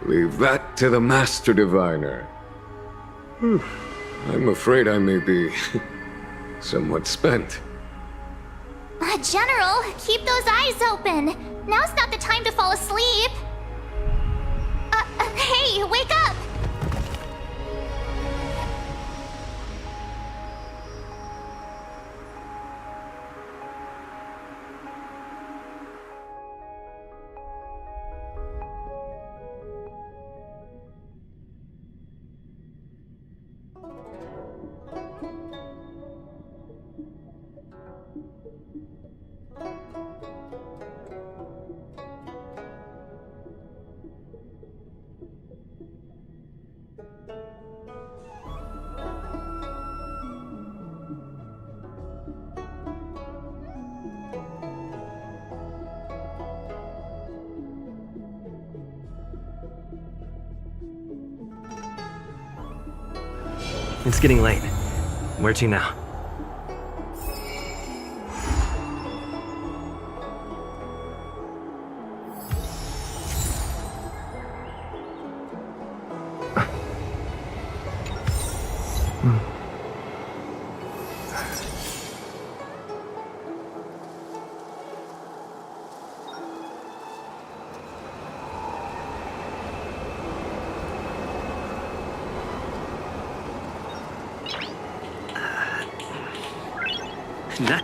Leave that to the Master Diviner. I'm afraid I may be somewhat spent. General, keep those eyes open. Now's not the time to fall asleep. Hey, wake up! It's getting late. Where to now? Not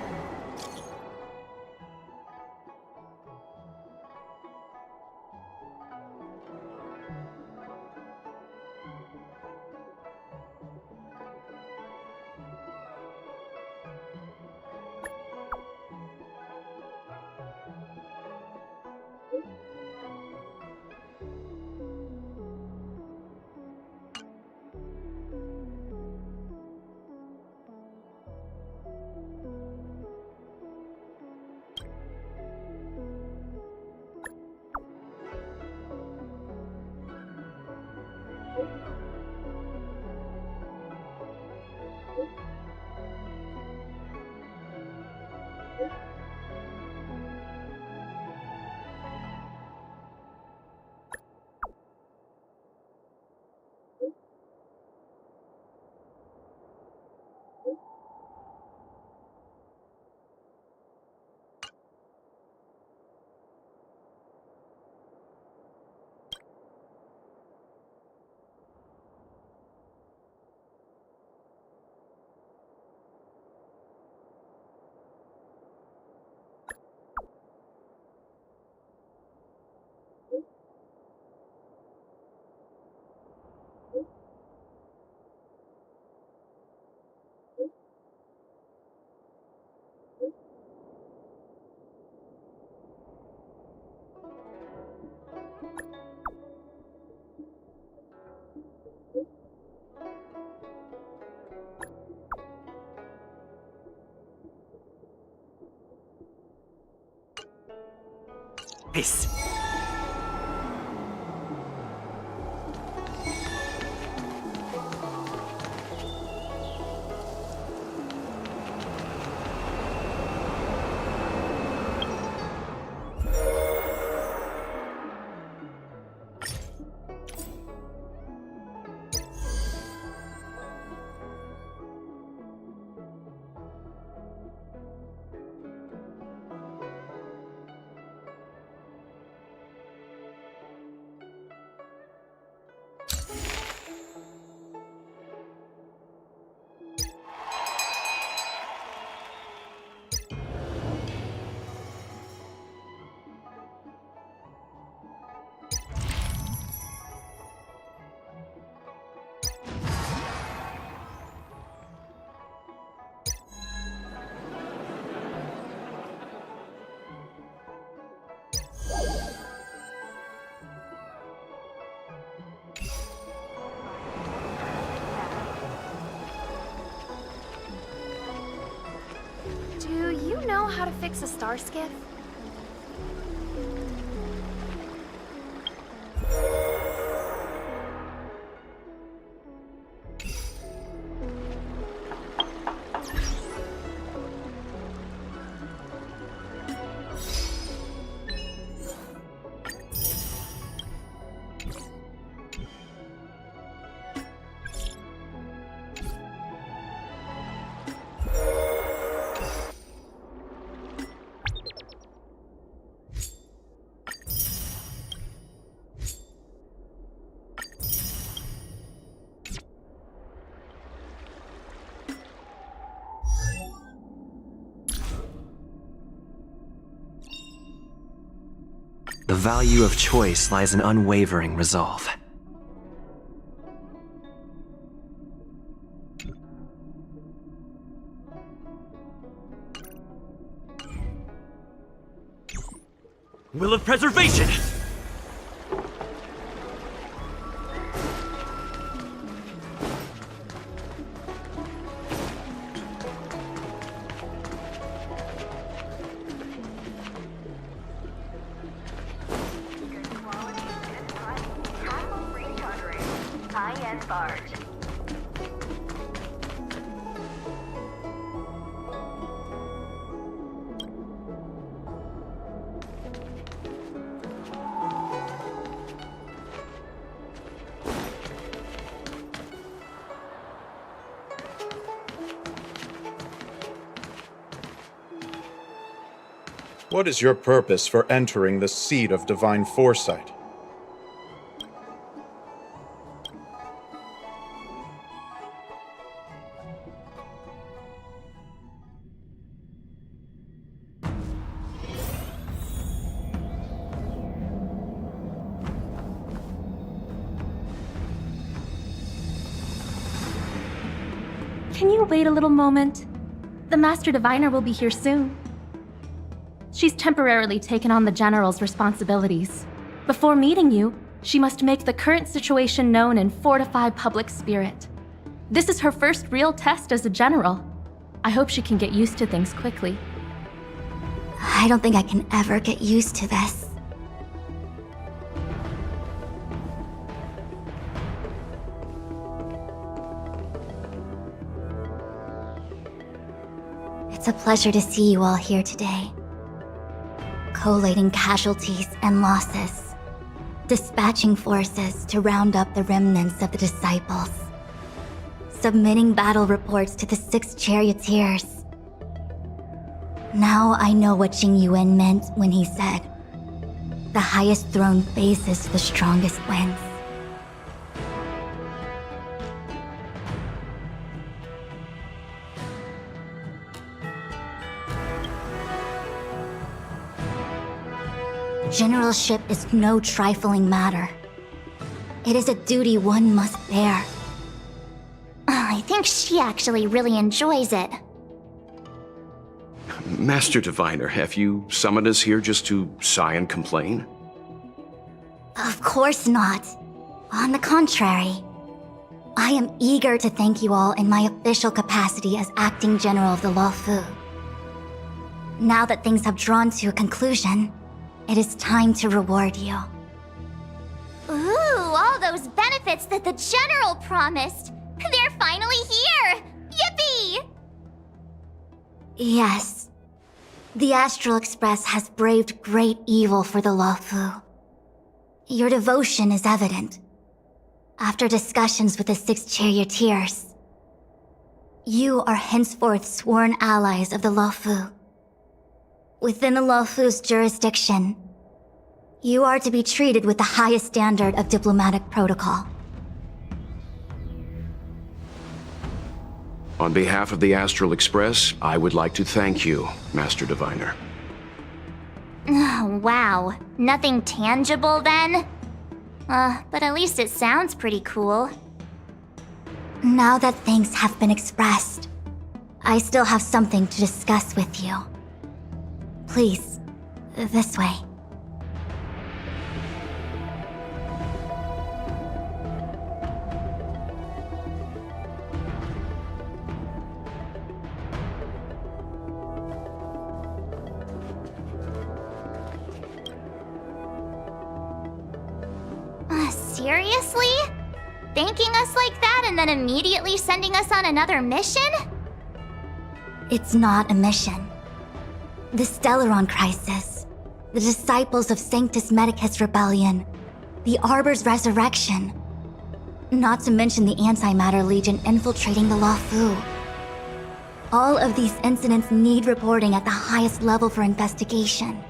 This. Do you know how to fix a star skiff? The value of choice lies in unwavering resolve. Will of preservation! High-end barge. What is your purpose for entering the seat of divine foresight? Can you wait a little moment? The Master Diviner will be here soon. She's temporarily taken on the General's responsibilities. Before meeting you, she must make the current situation known and fortify public spirit. This is her first real test as a General. I hope she can get used to things quickly. I don't think I can ever get used to this. It's a pleasure to see you all here today. Collating casualties and losses. Dispatching forces to round up the remnants of the disciples. Submitting battle reports to the 6 charioteers. Now I know what Jing Yuan meant when he said, "The highest throne faces the strongest wins." Generalship is no trifling matter. It is a duty one must bear. I think she actually really enjoys it. Master Diviner, have you summoned us here just to sigh and complain? Of course not. On the contrary, I am eager to thank you all in my official capacity as acting general of the Luofu. Now that things have drawn to a conclusion, it is time to reward you. Ooh, all those benefits that the General promised! They're finally here! Yippee! Yes. The Astral Express has braved great evil for the Luofu. Your devotion is evident. After discussions with the 6 charioteers, you are henceforth sworn allies of the Luofu. Within the Luofu's jurisdiction, you are to be treated with the highest standard of diplomatic protocol. On behalf of the Astral Express, I would like to thank you, Master Diviner. Oh, wow. Nothing tangible then? But at least it sounds pretty cool. Now that thanks have been expressed, I still have something to discuss with you. Please, this way. Seriously? Thanking us like that and then immediately sending us on another mission? It's not a mission. The Stellaron Crisis, the Disciples of Sanctus Medicus Rebellion, the Arbor's resurrection, not to mention the Antimatter Legion infiltrating the Luofu. All of these incidents need reporting at the highest level for investigation.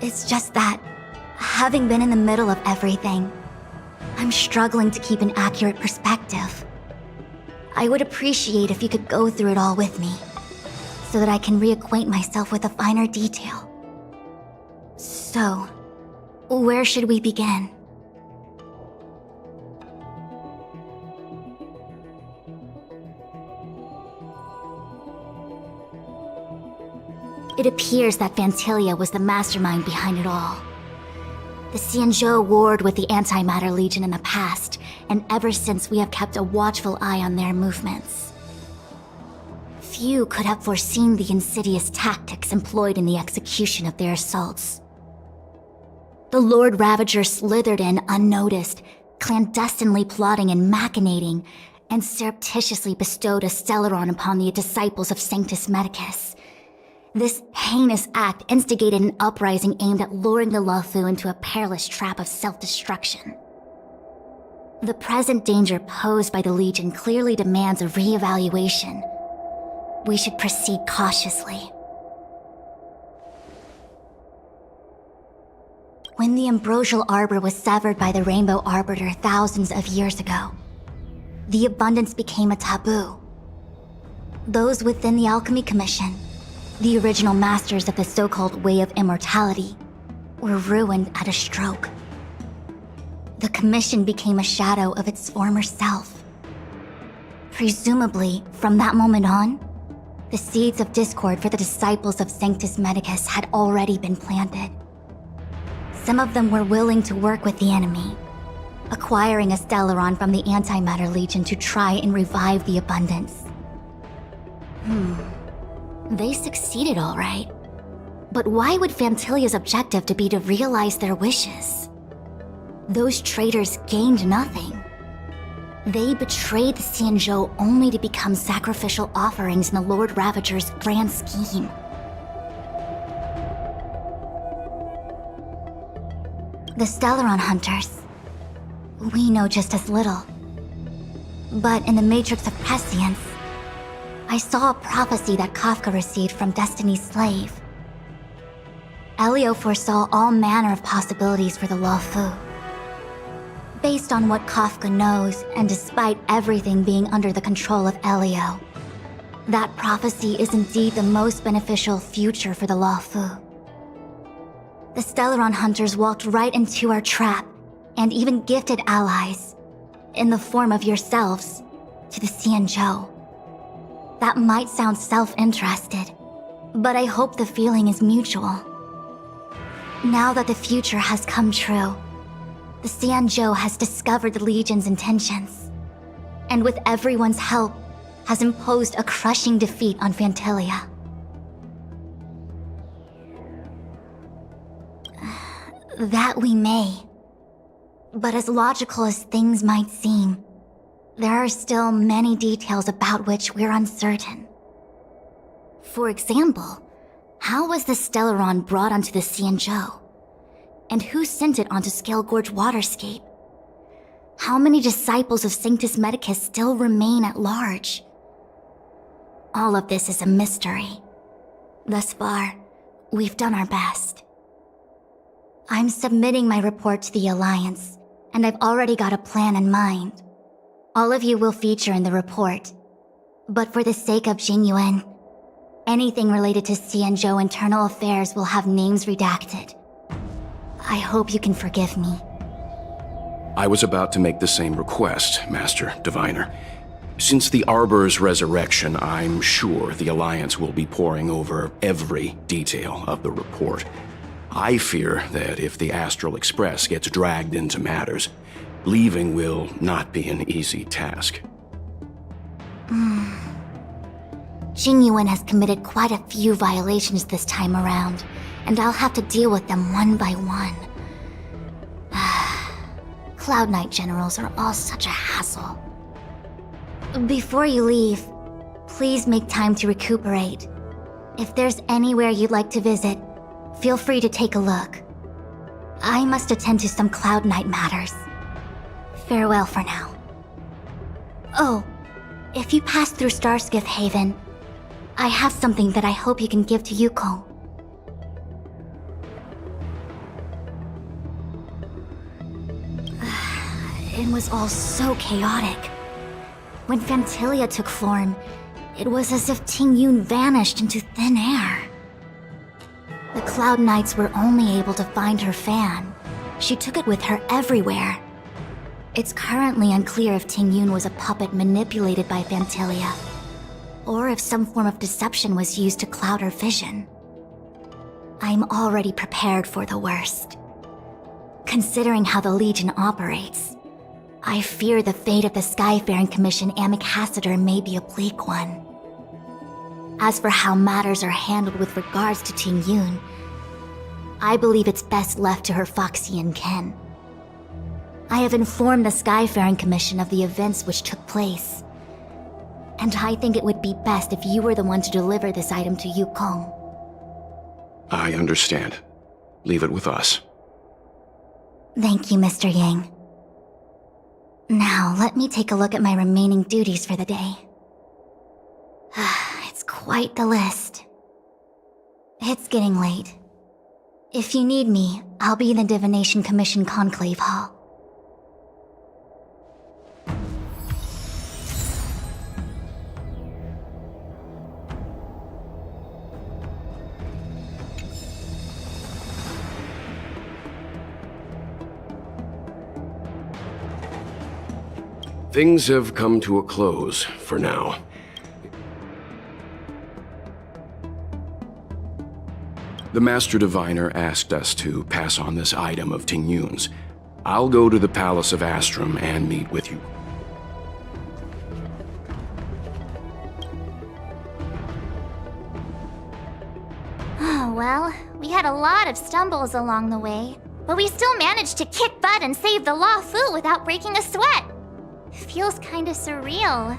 It's just that, having been in the middle of everything, I'm struggling to keep an accurate perspective. I would appreciate if you could go through it all with me, so that I can reacquaint myself with a finer detail. So, where should we begin? It appears that Vantilia was the mastermind behind it all. The Xianzhou warred with the Antimatter Legion in the past, and ever since we have kept a watchful eye on their movements. Few could have foreseen the insidious tactics employed in the execution of their assaults. The Lord Ravager slithered in unnoticed, clandestinely plotting and machinating, and surreptitiously bestowed a Stellaron upon the disciples of Sanctus Medicus. This heinous act instigated an uprising aimed at luring the Luofu into a perilous trap of self-destruction. The present danger posed by the Legion clearly demands a re-evaluation. We should proceed cautiously. When the ambrosial arbor was severed by the Rainbow Arbiter thousands of years ago, the abundance became a taboo. Those within the Alchemy Commission, the original masters of the so-called Way of Immortality, were ruined at a stroke. The Commission became a shadow of its former self. Presumably, from that moment on, the seeds of discord for the disciples of Sanctus Medicus had already been planted. Some of them were willing to work with the enemy, acquiring a Stellaron from the Antimatter Legion to try and revive the abundance. They succeeded all right. But why would Fantilia's objective to be to realize their wishes? Those traitors gained nothing. They betrayed the Xianzhou only to become sacrificial offerings in the Lord Ravager's grand scheme. The Stellaron Hunters. We know just as little. But in the Matrix of Prescience, I saw a prophecy that Kafka received from Destiny's slave. Elio foresaw all manner of possibilities for the Luofu. Based on what Kafka knows, and despite everything being under the control of Elio, that prophecy is indeed the most beneficial future for the Luofu. The Stellaron Hunters walked right into our trap, and even gifted allies, in the form of yourselves, to the Xianzhou. That might sound self-interested, but I hope the feeling is mutual. Now that the future has come true, the Xianzhou has discovered the Legion's intentions, and with everyone's help, has imposed a crushing defeat on Phantilia. That we may. But as logical as things might seem, there are still many details about which we're uncertain. For example, how was the Stellaron brought onto the Xianzhou? And who sent it onto Scale Gorge Waterscape? How many disciples of Sanctus Medicus still remain at large? All of this is a mystery. Thus far, we've done our best. I'm submitting my report to the Alliance, and I've already got a plan in mind. All of you will feature in the report. But for the sake of Jingyuan, anything related to Xianzhou internal affairs will have names redacted. I hope you can forgive me. I was about to make the same request, Master Diviner. Since the Arbor's resurrection, I'm sure the Alliance will be poring over every detail of the report. I fear that if the Astral Express gets dragged into matters, leaving will not be an easy task. Jingyuan has committed quite a few violations this time around, and I'll have to deal with them one by one. Cloud Knight generals are all such a hassle. Before you leave, please make time to recuperate. If there's anywhere you'd like to visit, feel free to take a look. I must attend to some Cloud Knight matters. Farewell for now. Oh, if you pass through Starskiff Haven, I have something that I hope you can give to Yukong. It was all so chaotic. When Phantilia took form, it was as if Tingyun vanished into thin air. The Cloud Knights were only able to find her fan. She took it with her everywhere. It's currently unclear if Tingyun was a puppet manipulated by Phantilia, or if some form of deception was used to cloud her vision. I'm already prepared for the worst. Considering how the Legion operates, I fear the fate of the Skyfaring Commission Ambassador may be a bleak one. As for how matters are handled with regards to Tingyun, I believe it's best left to her Foxian ken. I have informed the Skyfaring Commission of the events which took place, and I think it would be best if you were the one to deliver this item to Yukong. I understand. Leave it with us. Thank you, Mr. Yang. Now, let me take a look at my remaining duties for the day. It's quite the list. It's getting late. If you need me, I'll be in the Divination Commission Conclave Hall. Things have come to a close for now. The Master Diviner asked us to pass on this item of Tingyun's. I'll go to the Palace of Astrum and meet with you. Oh, well, we had a lot of stumbles along the way, but we still managed to kick butt and save the Luofu without breaking a sweat. Feels kinda surreal.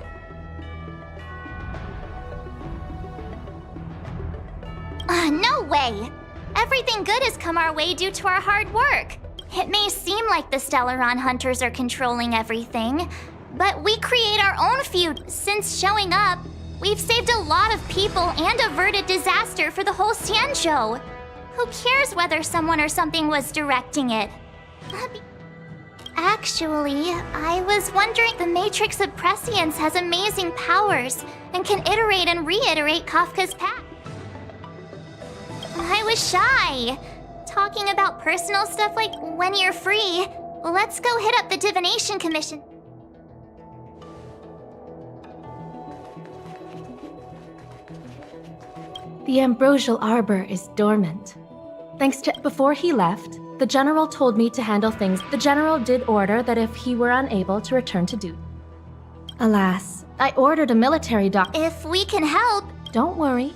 No way! Everything good has come our way due to our hard work. It may seem like the Stellaron hunters are controlling everything, but we create our own feud. Since showing up, we've saved a lot of people and averted disaster for the whole Xianzhou. Who cares whether someone or something was directing it? Actually, I was wondering, the Matrix of Prescience has amazing powers and can iterate and reiterate Kafka's path. I was shy. Talking about personal stuff like when you're free. Let's go hit up the Divination Commission. The Ambrosial Arbor is dormant. Before he left, the General told me to handle things. The General did order that if he were unable to return to duty. Alas, I ordered a military dock. If we can help. Don't worry.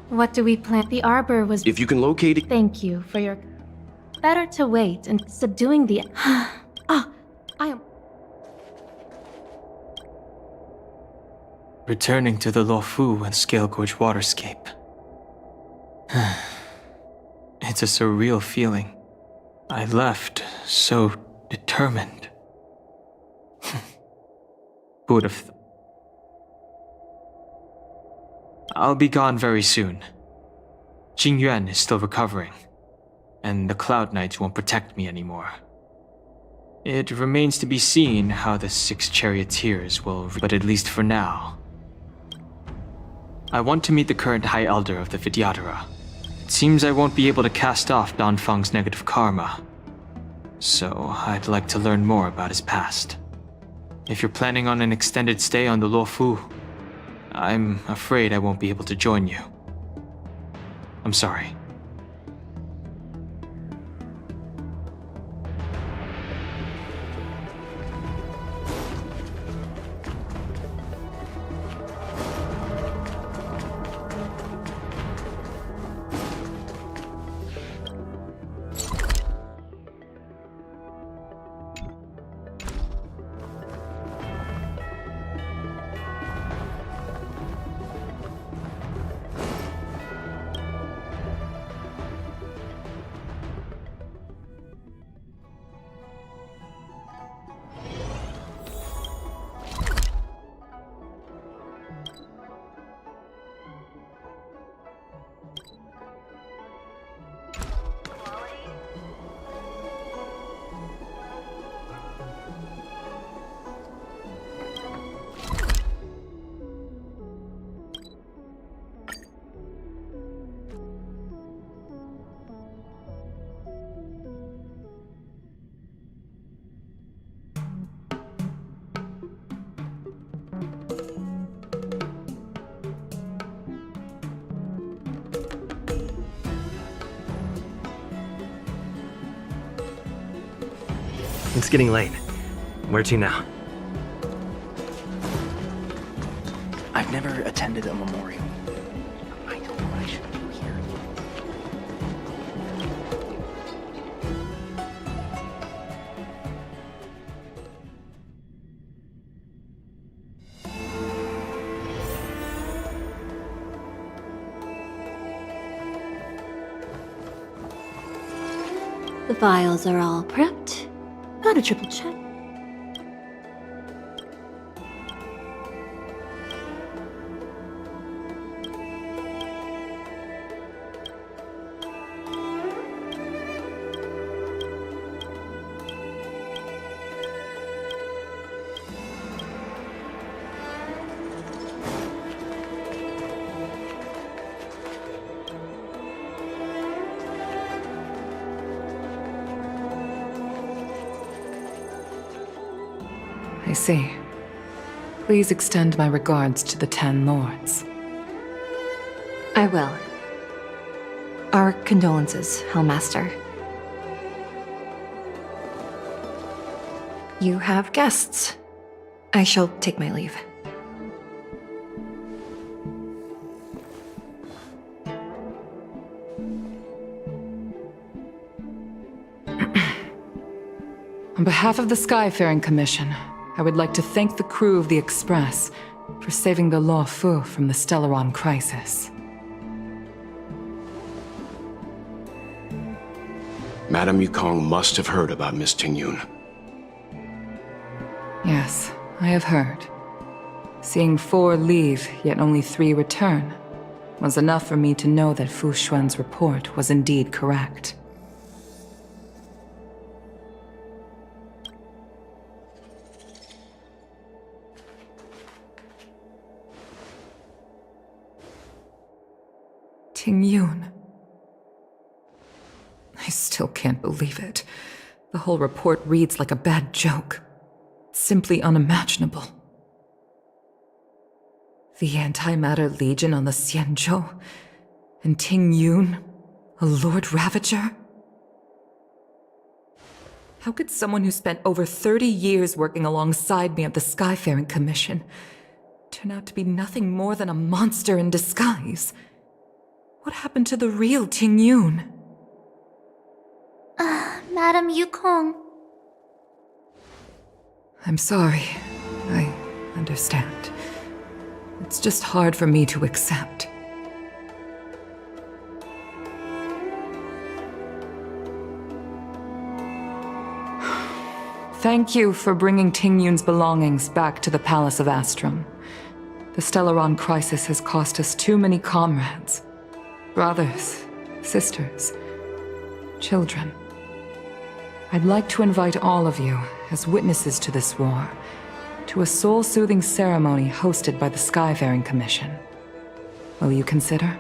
What do we plan? The Arbor was... If you can locate it... Thank you for your... Better to wait and subduing the... I am... Returning to the Luofu and Scale Gorge waterscape. It's a surreal feeling. I left so determined. Who would have... I'll be gone very soon. Jing Yuan is still recovering, and the Cloud Knights won't protect me anymore. It remains to be seen how the 6 charioteers will... But at least for now, I want to meet the current High Elder of the Vidyadhara. It seems I won't be able to cast off Dongfeng's negative karma, so I'd like to learn more about his past. If you're planning on an extended stay on the Luofu, I'm afraid I won't be able to join you. I'm sorry. It's getting late. Where to now? I've never attended a memorial. I don't know what I should do here. The files are all prepped. Got a triple check. I see. Please extend my regards to the 10 lords. I will. Our condolences, Hellmaster. You have guests. I shall take my leave. On behalf of the Skyfaring Commission, I would like to thank the crew of the Express for saving the Law Fu from the Stellaron crisis. Madame Yukong must have heard about Miss Tingyun. Yes, I have heard. Seeing 4 leave, yet only 3 return, was enough for me to know that Fu Xuan's report was indeed correct. Tingyun. I still can't believe it. The whole report reads like a bad joke. It's simply unimaginable. The Antimatter Legion on the Xianzhou, and Tingyun, a Lord Ravager? How could someone who spent over 30 years working alongside me at the Skyfaring Commission turn out to be nothing more than a monster in disguise? What happened to the real Tingyun? Madame Yukong. I'm sorry. I understand. It's just hard for me to accept. Thank you for bringing Tingyun's belongings back to the Palace of Astrum. The Stellaron crisis has cost us too many comrades. Brothers, sisters, children. I'd like to invite all of you, as witnesses to this war, to a soul-soothing ceremony hosted by the Skyfaring Commission. Will you consider?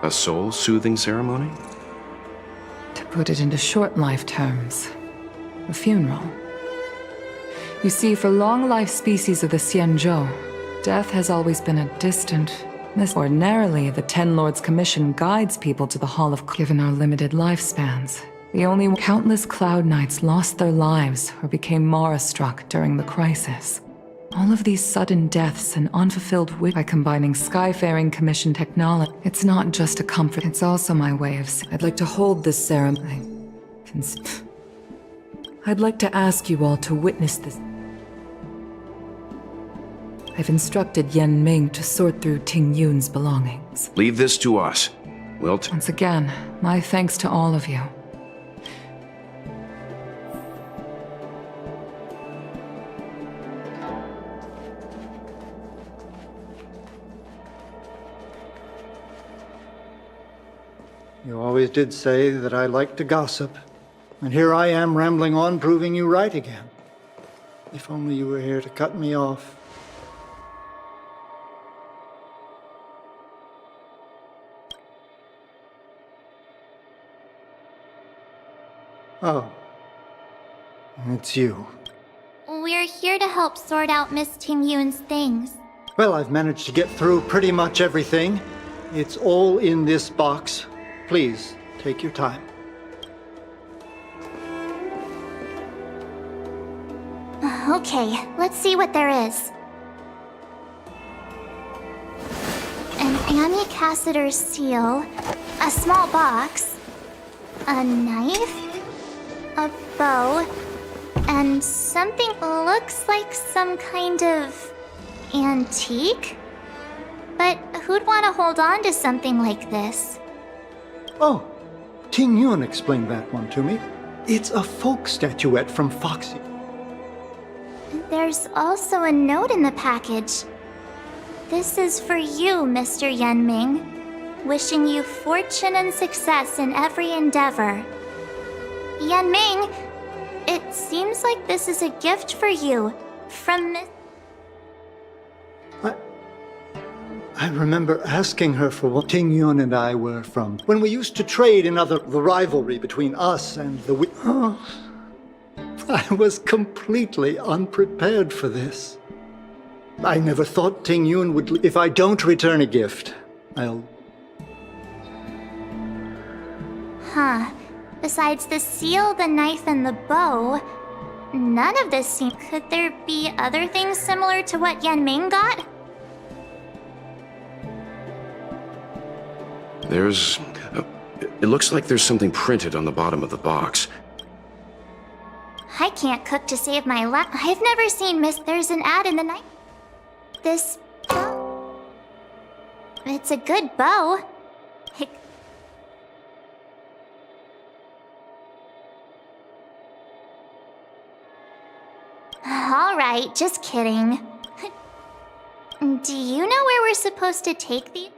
A soul-soothing ceremony? To put it into short life terms, a funeral. You see, for long-life species of the Xianzhou, death has always been a distant... Ordinarily, the Ten Lords Commission guides people to the Hall of... Given our limited lifespans, the only countless Cloud Knights lost their lives or became Mara-struck during the crisis. All of these sudden deaths and unfulfilled wish by combining Skyfaring Commission technology. It's not just a comfort, it's also my way of... I'd like to hold this ceremony. I'd like to ask you all to witness this. I've instructed Yan Ming to sort through Tingyun's belongings. Leave this to us. Once again, my thanks to all of you. You always did say that I like to gossip. And here I am rambling on, proving you right again. If only you were here to cut me off. Oh. It's you. We're here to help sort out Miss Tingyun's things. Well, I've managed to get through pretty much everything. It's all in this box. Please, take your time. Okay, let's see what there is. An Annie Cassiter's seal, a small box, a knife, a bow, and something looks like some kind of antique? But who'd want to hold on to something like this? Oh, Tingyun explained that one to me. It's a folk statuette from Foxy. There's also a note in the package. This is for you, Mr. Yanming. Wishing you fortune and success in every endeavor. Yanming, it seems like this is a gift for you from Miss... I remember asking her for what Tingyun and I were from. When we used to trade in the rivalry between us and the... I was completely unprepared for this. I never thought Tingyun would... If I don't return a gift, I'll... Huh. Besides the seal, the knife, and the bow, none of this seems... Could there be other things similar to what Yanming got? There's It looks like there's something printed on the bottom of the box. I can't cook to save my life. I've never seen There's an ad in the night. This bow. It's a good bow. All right, just kidding. Do you know where we're supposed to take these?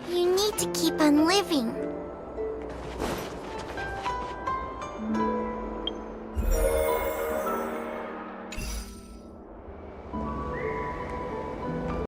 You need to keep on living.